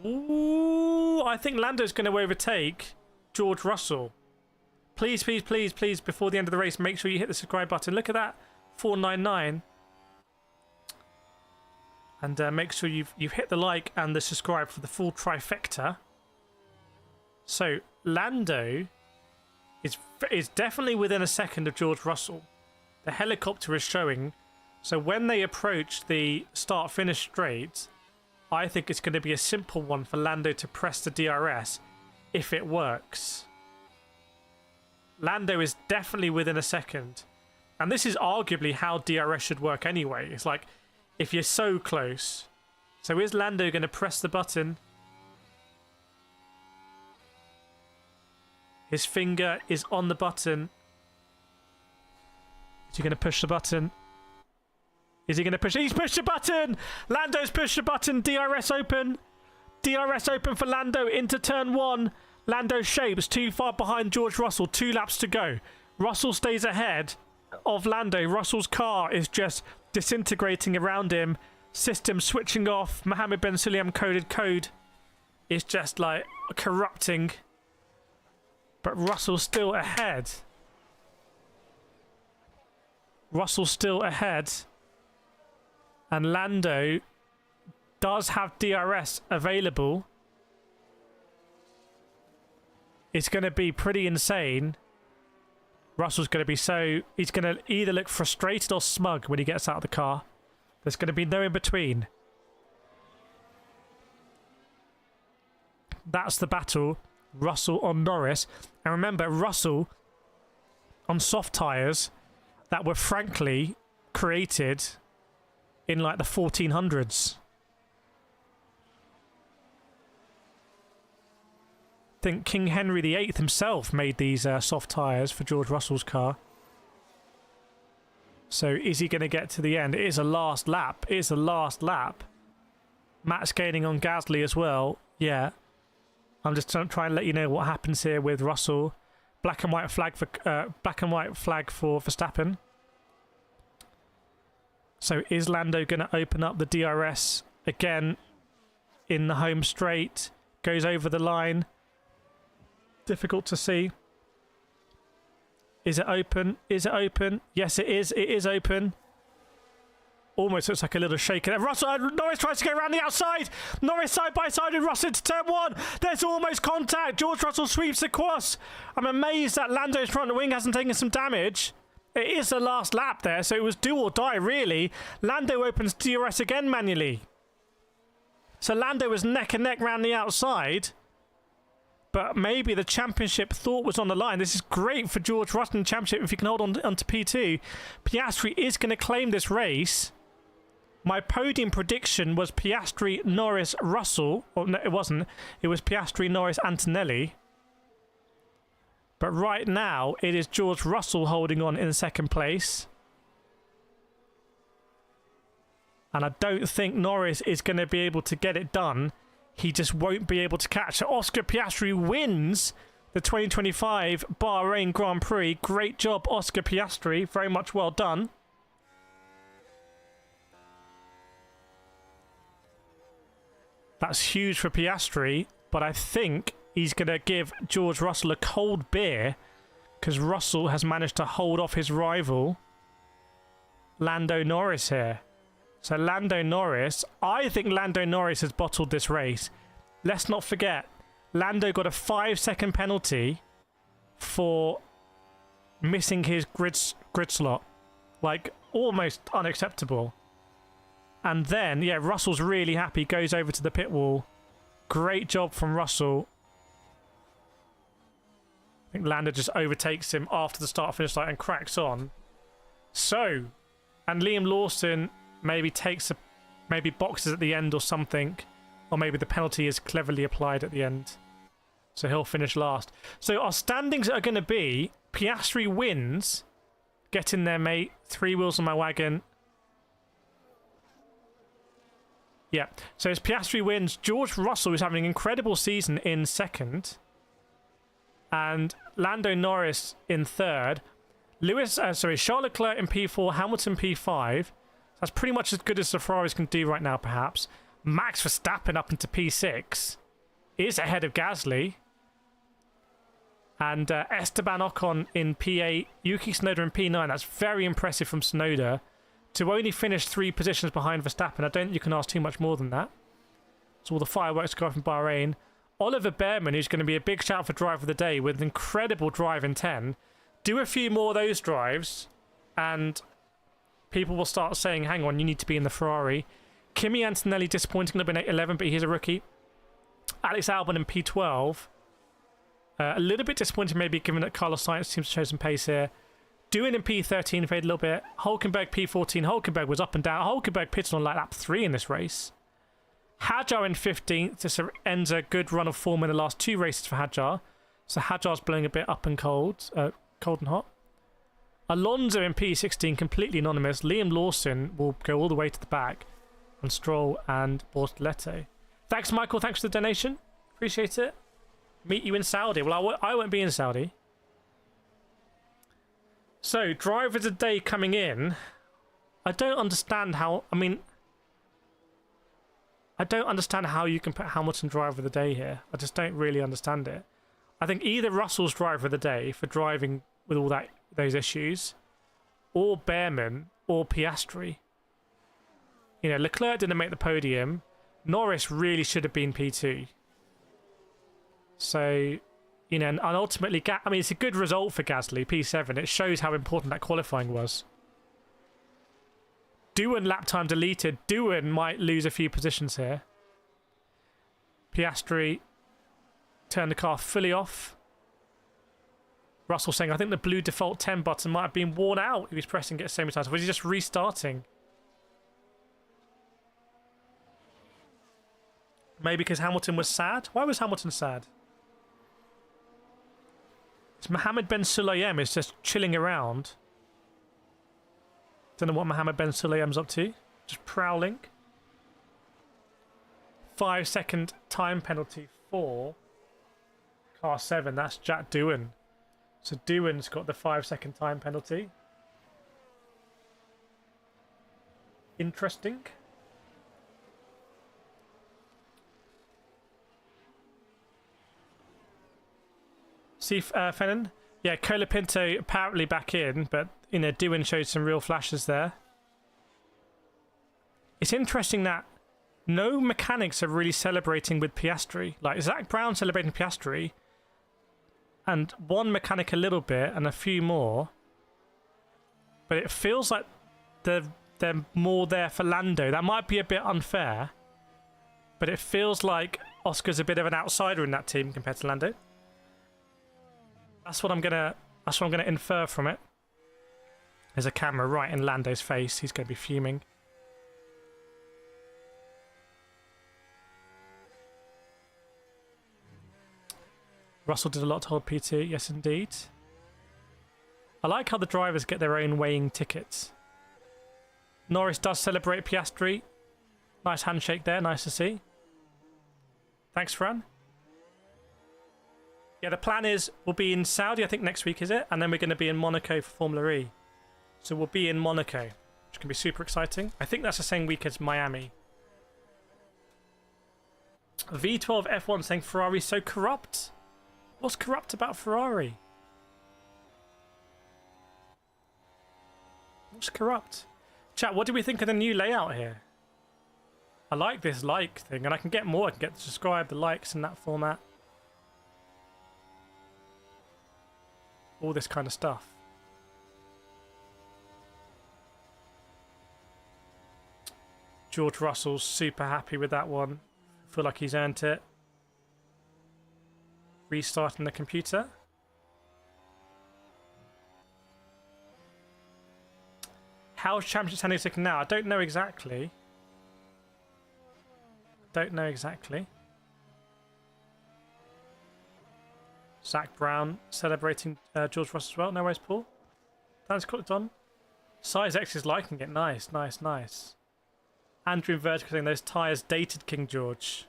Ooh, I think Lando's going to overtake George Russell. Please, please, please, please, before the end of the race, make sure you hit the subscribe button. Look at that, 499. And make sure you've hit the like and the subscribe for the full trifecta. So Lando is definitely within a second of George Russell. The helicopter is showing. So when they approach the start-finish straight, I think it's going to be a simple one for Lando to press the DRS if it works. Lando is definitely within a second. And this is arguably how DRS should work anyway. It's like, if you're so close. So is Lando going to press the button? His finger is on the button. Is he going to push the button? Is he going to push? He's pushed the button! Lando's pushed the button. DRS open. DRS open for Lando into turn 1. Lando shapes too far behind George Russell. 2 laps to go. Russell stays ahead of Lando. Russell's car is just disintegrating around him. System switching off. Mohammed Ben Sulayem coded code is just like corrupting. But Russell's still ahead. Russell's still ahead. And Lando does have DRS available. It's going to be pretty insane. Russell's going to be he's going to either look frustrated or smug when he gets out of the car. There's going to be no in between. That's the battle. Russell on Norris. And remember, Russell on soft tyres that were frankly created in like the 1400s. I think King Henry VIII himself made these soft tyres for George Russell's car. So is he going to get to the end? It is a last lap. It is a last lap. Matt's gaining on Gasly as well. Yeah. I'm just trying to let you know what happens here with Russell. Black and white flag for Verstappen. So is Lando going to open up the DRS again in the home straight? Goes over the line. Difficult to see. Is it open? Is it open? Yes, it is. It is open. Almost looks like a little shake. Norris tries to go around the outside. Norris side by side with Russell into turn 1. There's almost contact. George Russell sweeps across. I'm amazed that Lando's front wing hasn't taken some damage. It is the last lap there, so it was do or die, really. Lando opens DRS again manually. So Lando was neck and neck round the outside. But maybe the championship thought was on the line. This is great for George Russell in the championship if he can hold on to P2. Piastri is going to claim this race. My podium prediction was Piastri, Norris, Russell. Or no, it wasn't. It was Piastri, Norris, Antonelli. But right now, it is George Russell holding on in second place. And I don't think Norris is going to be able to get it done. He just won't be able to catch. So Oscar Piastri wins the 2025 Bahrain Grand Prix. Great job, Oscar Piastri. Very much well done. That's huge for Piastri, but I think he's going to give George Russell a cold beer because Russell has managed to hold off his rival, Lando Norris here. So Lando Norris, I think Lando Norris has bottled this race. Let's not forget, Lando got a 5-second penalty for missing his grid slot. Like, almost unacceptable. And then, yeah, Russell's really happy, goes over to the pit wall. Great job from Russell. I think Lando just overtakes him after the start-finish light and cracks on. So, and Liam Lawson maybe maybe boxes at the end or something, or maybe the penalty is cleverly applied at the end. So he'll finish last. So our standings are going to be Piastri wins. Get in there, mate. 3 wheels on my wagon. Yeah, so it's Piastri wins. George Russell is having an incredible season in 2nd. And Lando Norris in 3rd. Charles Leclerc in P4, Hamilton P5. That's pretty much as good as the Ferraris can do right now, perhaps. Max Verstappen up into P6 is ahead of Gasly. And Esteban Ocon in P8, Yuki Tsunoda in P9. That's very impressive from Tsunoda. To only finish 3 positions behind Verstappen, I don't think you can ask too much more than that. So all the fireworks go from Bahrain. Oliver Behrman, who's going to be a big shout for driver of the day with an incredible drive in 10. Do a few more of those drives and people will start saying, hang on, you need to be in the Ferrari. Kimi Antonelli disappointing a little bit in 11, but he's a rookie. Alex Albon in P12. A little bit disappointing maybe given that Carlos Sainz seems to show some pace here. Doing in P13 faded a little bit. Hulkenberg P14. Hulkenberg was up and down. Hulkenberg pitted on like lap 3 in this race. Hadjar in 15th. This ends a good run of form in the last 2 races for Hadjar. So Hadjar's blowing a bit up and cold and hot. Alonso in P16, completely anonymous. Liam Lawson will go all the way to the back. And Stroll and Bortoleto. Thanks, Michael. Thanks for the donation. Appreciate it. Meet you in Saudi. Well, I won't be in Saudi. So, driver of the day coming in. I don't understand how... I don't understand how you can put Hamilton driver of the day here. I just don't really understand it. I think either Russell's driver of the day for driving with all those issues, or Behrman, or Piastri. You know, Leclerc didn't make the podium. Norris really should have been P2. So, you know, and ultimately, it's a good result for Gasly, P7. It shows how important that qualifying was. Doohan lap time deleted. Doohan might lose a few positions here. Piastri turned the car fully off. Russell saying, I think the blue default 10 button might have been worn out. He was pressing it so many times. Was he just restarting? Maybe because Hamilton was sad? Why was Hamilton sad? It's Mohammed Ben Sulayem is just chilling around. Don't know what Mohammed Ben Sulayem's up to. Just prowling. 5-second time penalty for car 7. That's Jack Doohan. So Doohan's got the 5-second time penalty. Interesting. See, Fennon? Yeah, Colapinto apparently back in, but, you know, Doohan showed some real flashes there. It's interesting that no mechanics are really celebrating with Piastri. Like, Zach Brown celebrating Piastri, and one mechanic a little bit, and a few more. But it feels like they're more there for Lando. That might be a bit unfair, but it feels like Oscar's a bit of an outsider in that team compared to Lando. That's what I'm gonna infer from it. There's a camera right in Lando's face. He's gonna be fuming. Russell did a lot to hold P2. Yes, indeed. I like how the drivers get their own weighing tickets. Norris does celebrate Piastri. Nice handshake there. Nice to see. Thanks, Fran. Yeah, the plan is we'll be in Saudi, I think next week, is it? And then we're going to be in Monaco for Formula E. So we'll be in Monaco, which can be super exciting. I think that's the same week as Miami. V12 F1 saying Ferrari's so corrupt. What's corrupt about Ferrari? What's corrupt? Chat, what do we think of the new layout here? I like this like thing, and I can get more. I can get to describe the likes in that format. All this kind of stuff. George Russell's super happy with that one. Feel like he's earned it. Restarting the computer. How's championship standings looking now? I don't know exactly. Don't know exactly. Zach Brown celebrating George Russell as well. No worries, Paul. That's got it on. Size X is liking it. Nice, nice, nice. Andrew in Vertical saying those tyres dated King George.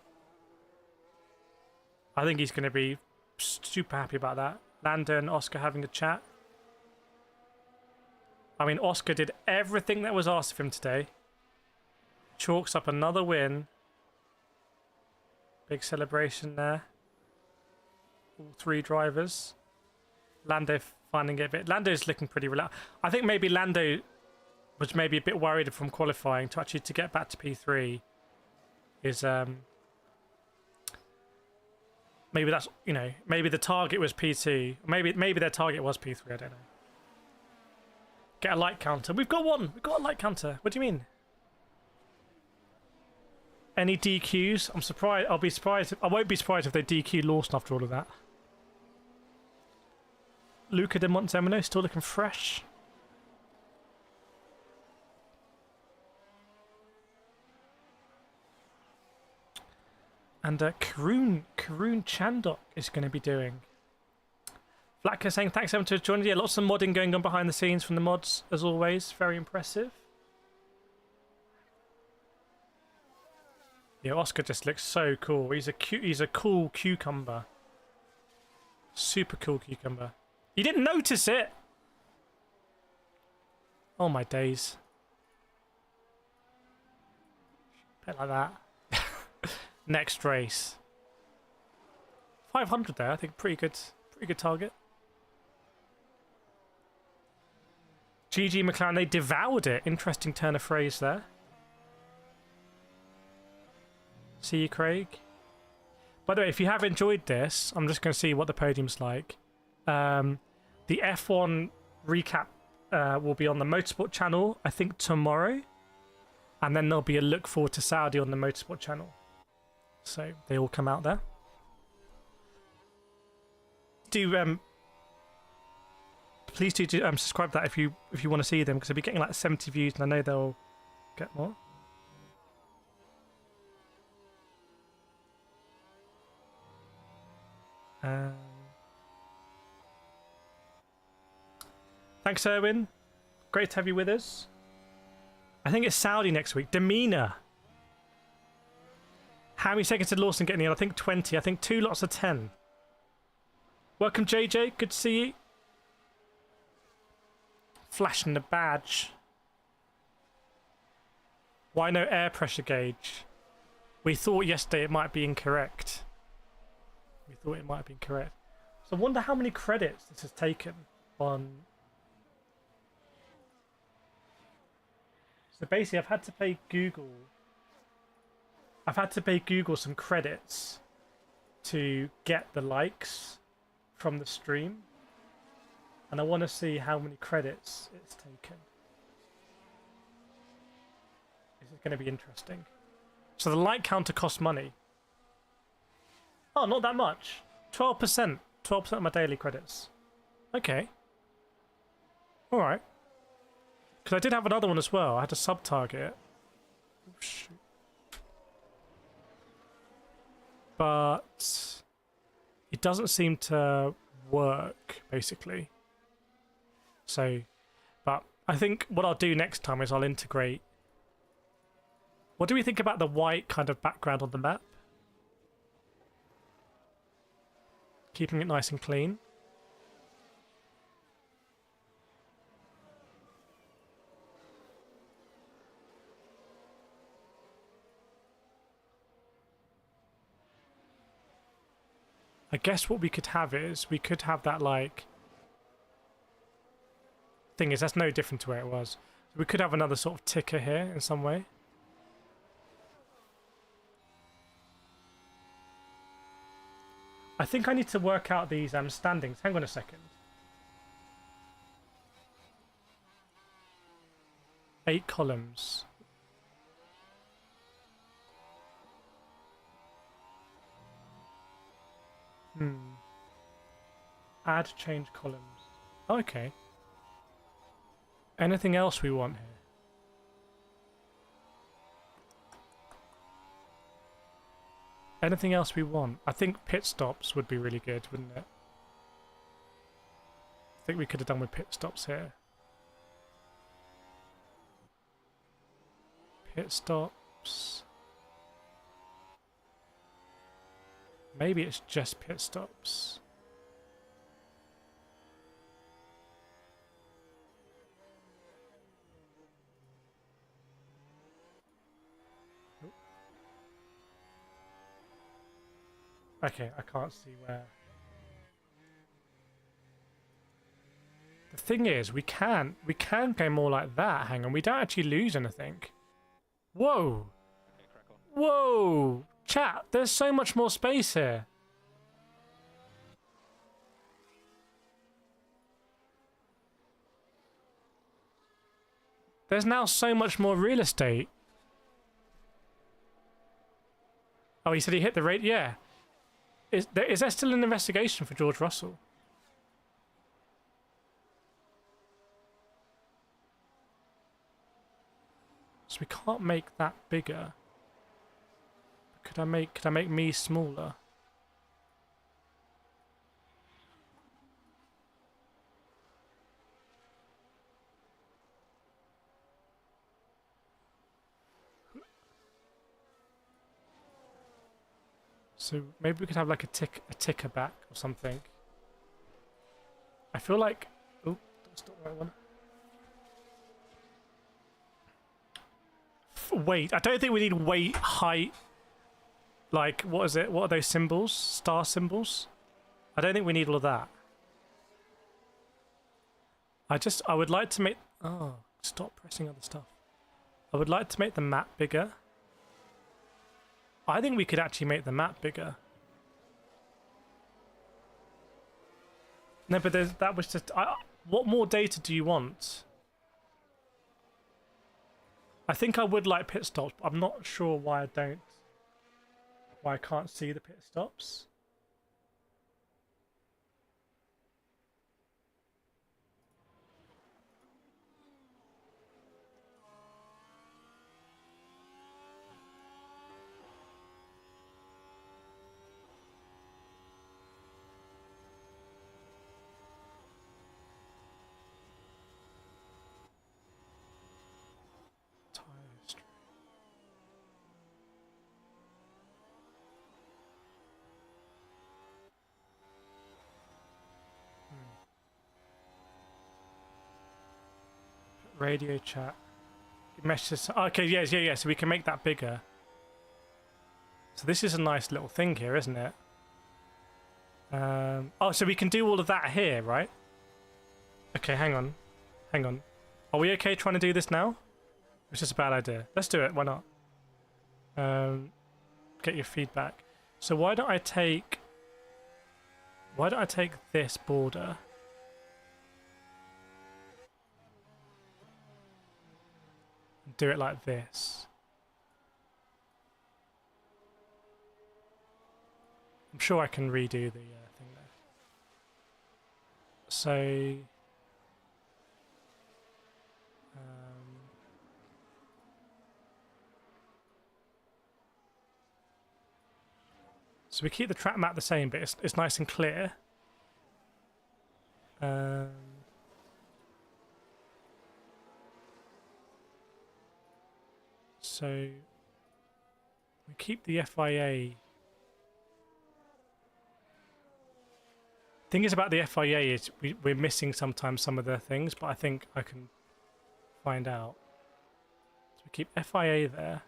I think he's going to be super happy about that. Lando and Oscar having a chat. I mean, Oscar did everything that was asked of him today. Chalks up another win. Big celebration there. All three drivers. Lando finding it a bit. Lando's looking pretty relaxed. I think maybe Lando was maybe a bit worried from qualifying to get back to P3. Is maybe that's, you know, maybe the target was P2. Maybe their target was P3. I don't know. Get a light counter. We've got one. We've got a light counter. What do you mean? Any DQs? I'm surprised. I'll be surprised. I won't be surprised if they DQ Lawson after all of that. Luca de Montemino still looking fresh. And Karun Chandok is going to be doing. Flatka saying thanks everyone to joining. Yeah, lots of modding going on behind the scenes from the mods as always. Very impressive. Yeah, Oscar just looks so cool. He's a cool cucumber. Super cool cucumber. You didn't notice it. Oh my days. Bit like that. Next race. 500 there. I think pretty good target. GG McLaren, they devoured it. Interesting turn of phrase there. See you, Craig. By the way, if you have enjoyed this, I'm just going to see what the podium's like. The F1 recap will be on the Motorsport channel, I think, tomorrow. And then there'll be a look forward to Saudi on the Motorsport channel. So they all come out there. Please do subscribe to that if you want to see them, because they'll be getting like 70 views, and I know they'll get more. Thanks, Erwin. Great to have you with us. I think it's Saudi next week. Demeanor. How many seconds did Lawson get in? I think 20. I think 2 lots of 10. Welcome, JJ. Good to see you. Flashing the badge. Why no air pressure gauge? We thought yesterday it might be incorrect. So I wonder how many credits this has taken on. So basically, I've had to pay Google some credits to get the likes from the stream. And I want to see how many credits it's taken. This is going to be interesting. So the like counter costs money. Oh, not that much. 12%. 12% of my daily credits. Okay. Alright. Because I did have another one as well. I had a sub-target. Oh, shoot. But it doesn't seem to work, basically. So, but I think what I'll do next time is I'll integrate. What do we think about the white kind of background on the map? Keeping it nice and clean. I guess what we could have is, we could have that like... Thing is, that's no different to where it was. We could have another sort of ticker here in some way. I think I need to work out these standings. Hang on a second. 8 columns. Add change columns. Okay. Anything else we want here? Anything else we want? I think pit stops would be really good, wouldn't it? I think we could have done with pit stops here. Pit stops. Maybe it's just pit stops. Okay, I can't see where. The thing is, we can go more like that. Hang on, we don't actually lose anything. Whoa! Okay, crack on. Whoa! Chat, there's so much more space here. There's now so much more real estate. Oh, he said he hit the rate? Yeah. Is there still an investigation for George Russell? So we can't make that bigger. Could I make me smaller? So maybe we could have like a ticker back or something. I feel like, oh, that's not the right one. Weight. I don't think we need weight, height. Like, what is it? What are those symbols? Star symbols? I don't think we need all of that. I would like to make... Oh, stop pressing other stuff. I would like to make the map bigger. I think we could actually make the map bigger. No, but that was just... what more data do you want? I think I would like pit stops, but I'm not sure why I can't see the pit stops. Radio chat. Messages. Okay, yes, yeah. So we can make that bigger. So this is a nice little thing here, isn't it? Oh, so we can do all of that here, right? Okay, hang on. Are we okay trying to do this now? It's just a bad idea. Let's do it. Why not? Get your feedback. So why don't I take this border? Do it like this. I'm sure I can redo the thing there. So, so we keep the track map the same, but it's nice and clear. So we keep the FIA. Thing is about the FIA is we're missing sometimes some of the things, but I think I can find out. So we keep FIA there.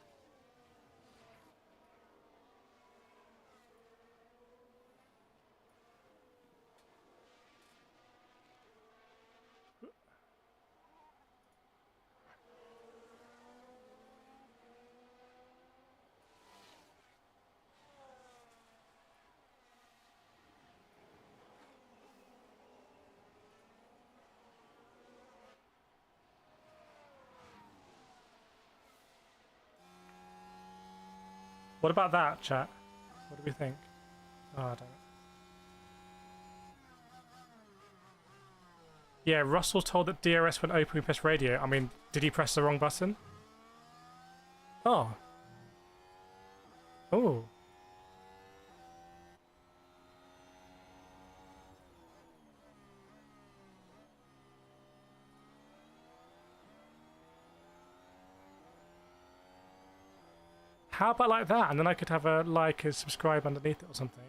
What about that, chat? What do we think? Oh, I don't know. Yeah, Russell told that DRS went open when he pressed radio. I mean, did he press the wrong button? Oh. Oh. How about like that? And then I could have a like and subscribe underneath it or something.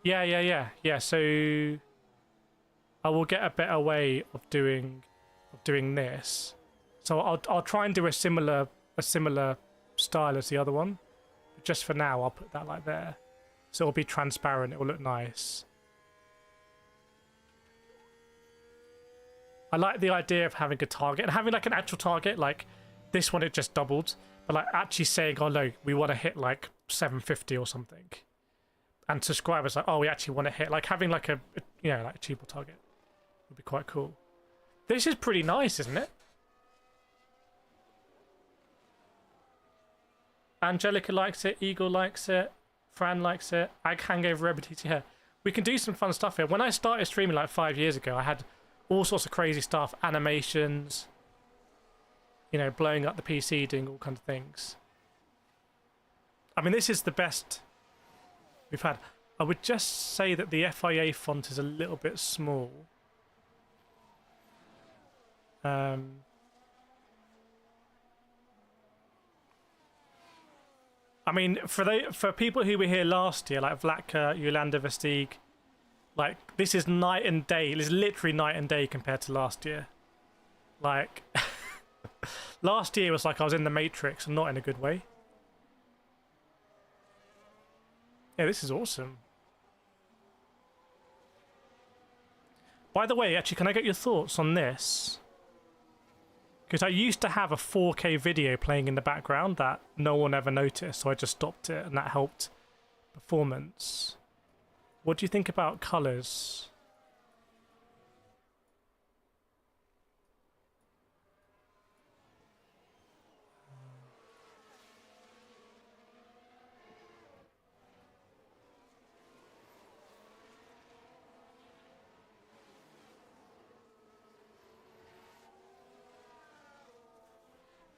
Yeah, so I will get a better way of doing this. So I'll try and do a similar style as the other one. But just for now, I'll put that like there. So it'll be transparent, it will look nice. I like the idea of having a target and having like an actual target, like this one it just doubled, but like actually saying, oh no, we want to hit like 750 or something. And subscribers like, oh, we actually want to hit, like having like a you know, like achievable target would be quite cool. This is pretty nice, isn't it? Angelica likes it, Eagle likes it, Fran likes it, Ag Hangover Rebel here. We can do some fun stuff here. When I started streaming like 5 years ago, I had all sorts of crazy stuff, animations, you know, blowing up the PC, doing all kinds of things. I mean, this is the best we've had. I would just say that the FIA font is a little bit small. I mean, for people who were here last year, like Vlatka, Yolanda Vestig, like this is night and day. It is literally night and day compared to last year. Like last year was like I was in the Matrix, and not in a good way. Yeah, this is awesome. By the way, actually, can I get your thoughts on this? Because I used to have a 4K video playing in the background that no one ever noticed, so I just stopped it, and that helped performance. What do you think about colours?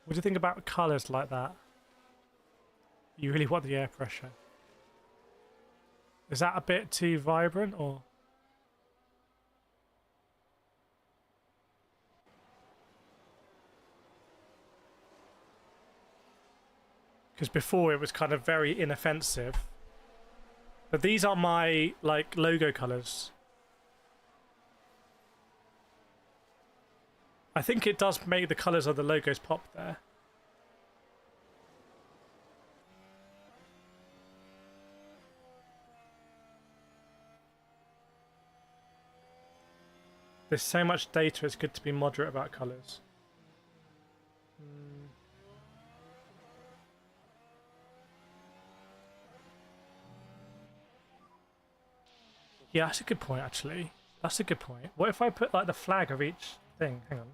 What do you think about colours like that? You really want the air pressure. Is that a bit too vibrant, or? Because before it was kind of very inoffensive. But these are my, like, logo colours. I think it does make the colours of the logos pop there. There's so much data, it's good to be moderate about colours. Yeah, that's a good point, actually. That's a good point. What if I put, like, the flag of each thing? Hang on.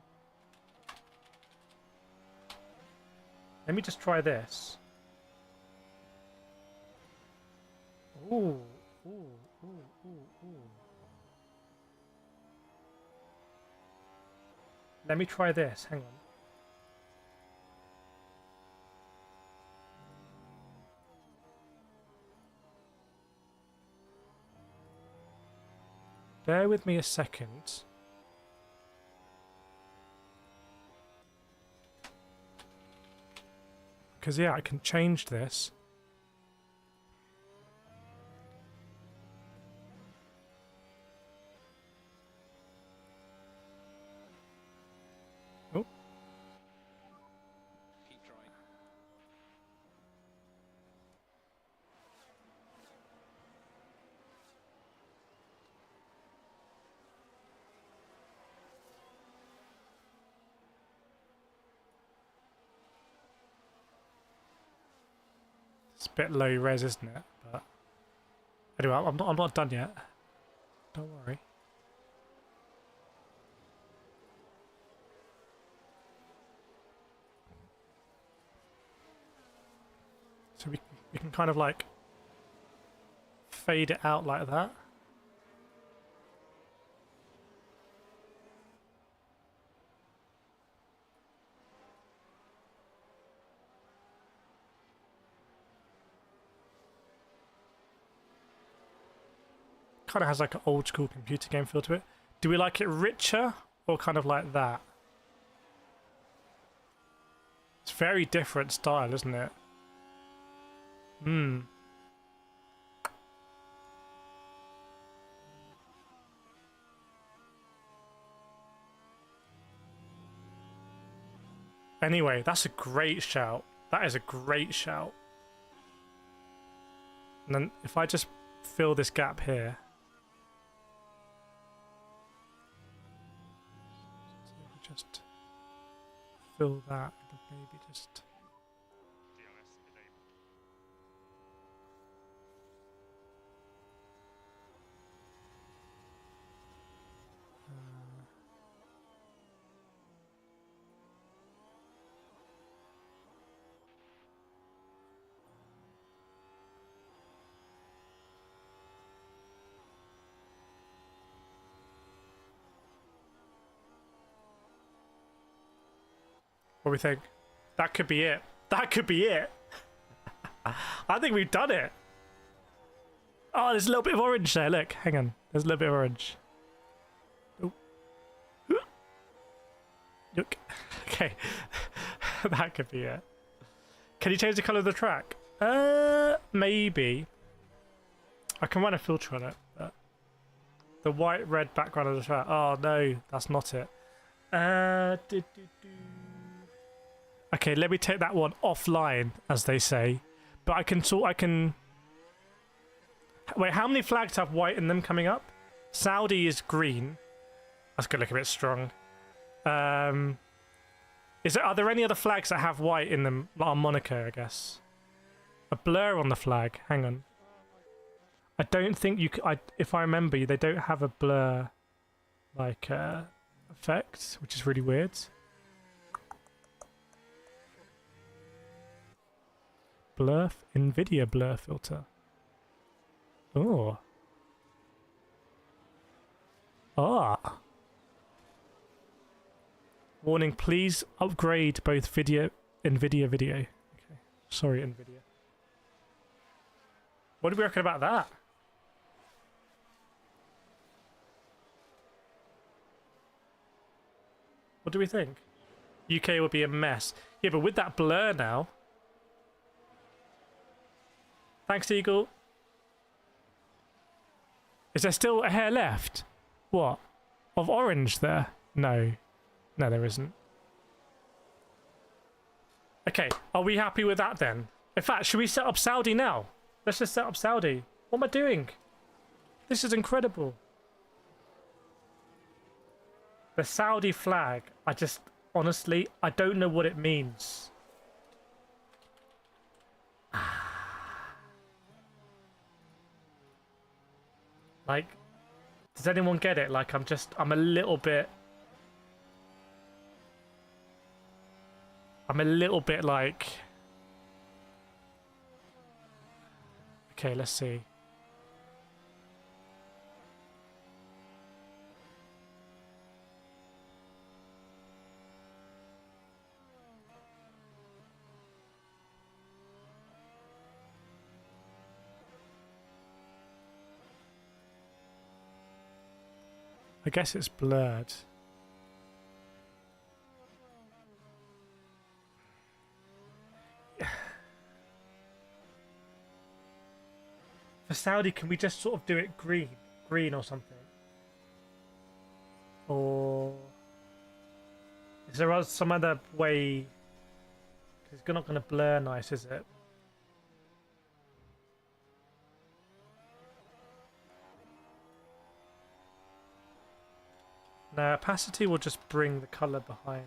Let me just try this. Ooh, ooh, ooh, ooh, ooh. Let me try this. Hang on. Bear with me a second. Because, yeah, I can change this. Oh. Keep trying. It's a bit low res, isn't it? But anyway, I'm not done yet. Don't worry. So we can kind of like fade it out like that. kind of has like an old school computer game feel to it. Do we like it richer or kind of like that? It's very different style, isn't it? Hmm. Anyway, that's a great shout. That is a great shout. And then if I just fill this gap here. So just fill that and maybe just... What do we think? That could be it. That could be it. I think we've done it. Oh, there's a little bit of orange there. Look, hang on. There's a little bit of orange. Oh. Look. Okay. That could be it. Can you change the colour of the track? Maybe. I can run a filter on it. But the white, red background of the track. Oh, no. That's not it. Okay, let me take that one offline, as they say. But I can... Wait, how many flags have white in them coming up? Saudi is green. That's going to look a bit strong. Are there any other flags that have white in them? Like Monaco, I guess. A blur on the flag. Hang on. I don't think you... if I remember, they don't have a blur like effect, which is really weird. Blur, NVIDIA blur filter. Oh. Ah. Warning, please upgrade both NVIDIA video. Okay. Sorry, NVIDIA. What do we reckon about that? What do we think? UK will be a mess. Yeah, but with that blur now... Thanks, Eagle. Is there still a hair left? What? Of orange there? No. No, there isn't. Okay, are we happy with that then? In fact, should we set up Saudi now? Let's just set up Saudi. What am I doing? This is incredible. The Saudi flag, honestly, I don't know what it means. Like, does anyone get it? Like, I'm a little bit like... Okay, let's see. I guess it's blurred. For Saudi, can we just sort of do it green or something? Or is there some other way? It's not going to blur nice, is it? No, opacity will just bring the colour behind.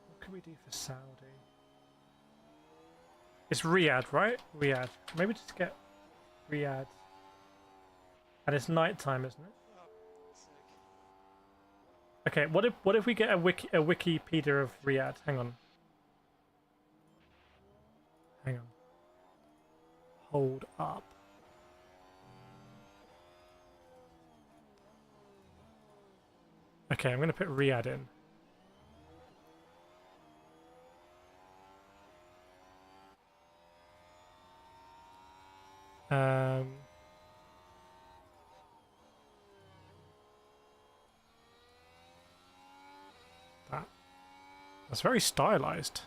What can we do for Saudi? It's Riyadh, right? Riyadh. Maybe just get Riyadh. And it's night time, isn't it? Okay, what if we get a Wikipedia of Riyadh? Hang on. Hang on. Hold up. Okay, I'm going to put Riyadh in. That's very stylized.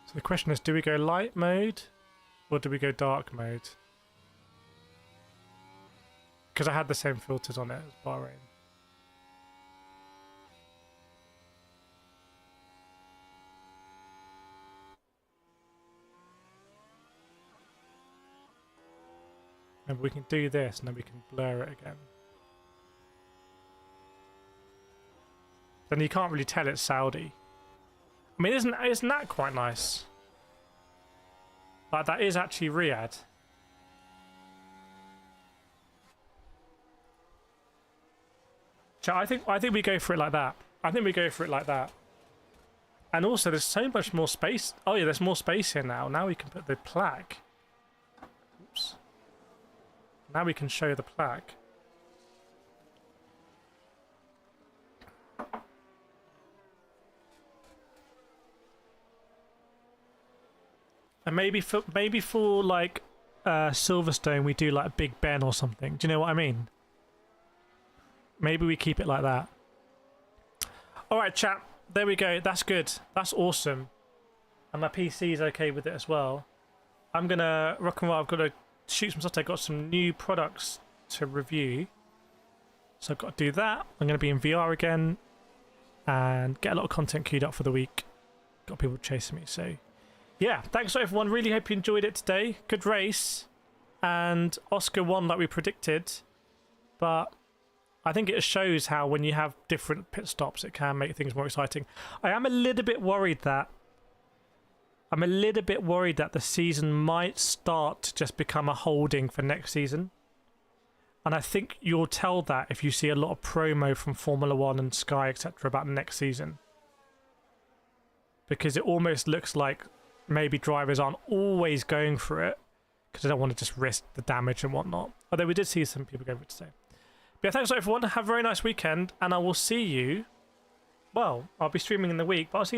So the question is, do we go light mode or do we go dark mode? Because I had the same filters on it as Bahrain. Maybe we can do this and then we can blur it again. Then you can't really tell it's Saudi. I mean, isn't that quite nice? Like, that is actually Riyadh. So I think we go for it like that. I think we go for it like that. And also, there's so much more space. Oh yeah, there's more space here now. Now we can put the plaque. Oops. Now we can show the plaque. And maybe for like Silverstone, we do like Big Ben or something. Do you know what I mean? Maybe we keep it like that. All right, chat. There we go. That's good. That's awesome. And my PC is okay with it as well. I'm gonna rock and roll. I've got to shoot some stuff. I've got some new products to review. So I've got to do that. I'm going to be in VR again and get a lot of content queued up for the week. Got people chasing me. So yeah, thanks everyone. Really hope you enjoyed it today. Good race. And Oscar won like we predicted. But I think it shows how when you have different pit stops, it can make things more exciting. I am a little bit worried that the season might start to just become a holding for next season. And I think you'll tell that if you see a lot of promo from Formula One and Sky, etc. about next season. Because it almost looks like maybe drivers aren't always going for it because they don't want to just risk the damage and whatnot. Although we did see some people going for it today. But yeah, thanks everyone. Have a very nice weekend, and I will see you. Well, I'll be streaming in the week, but I'll see you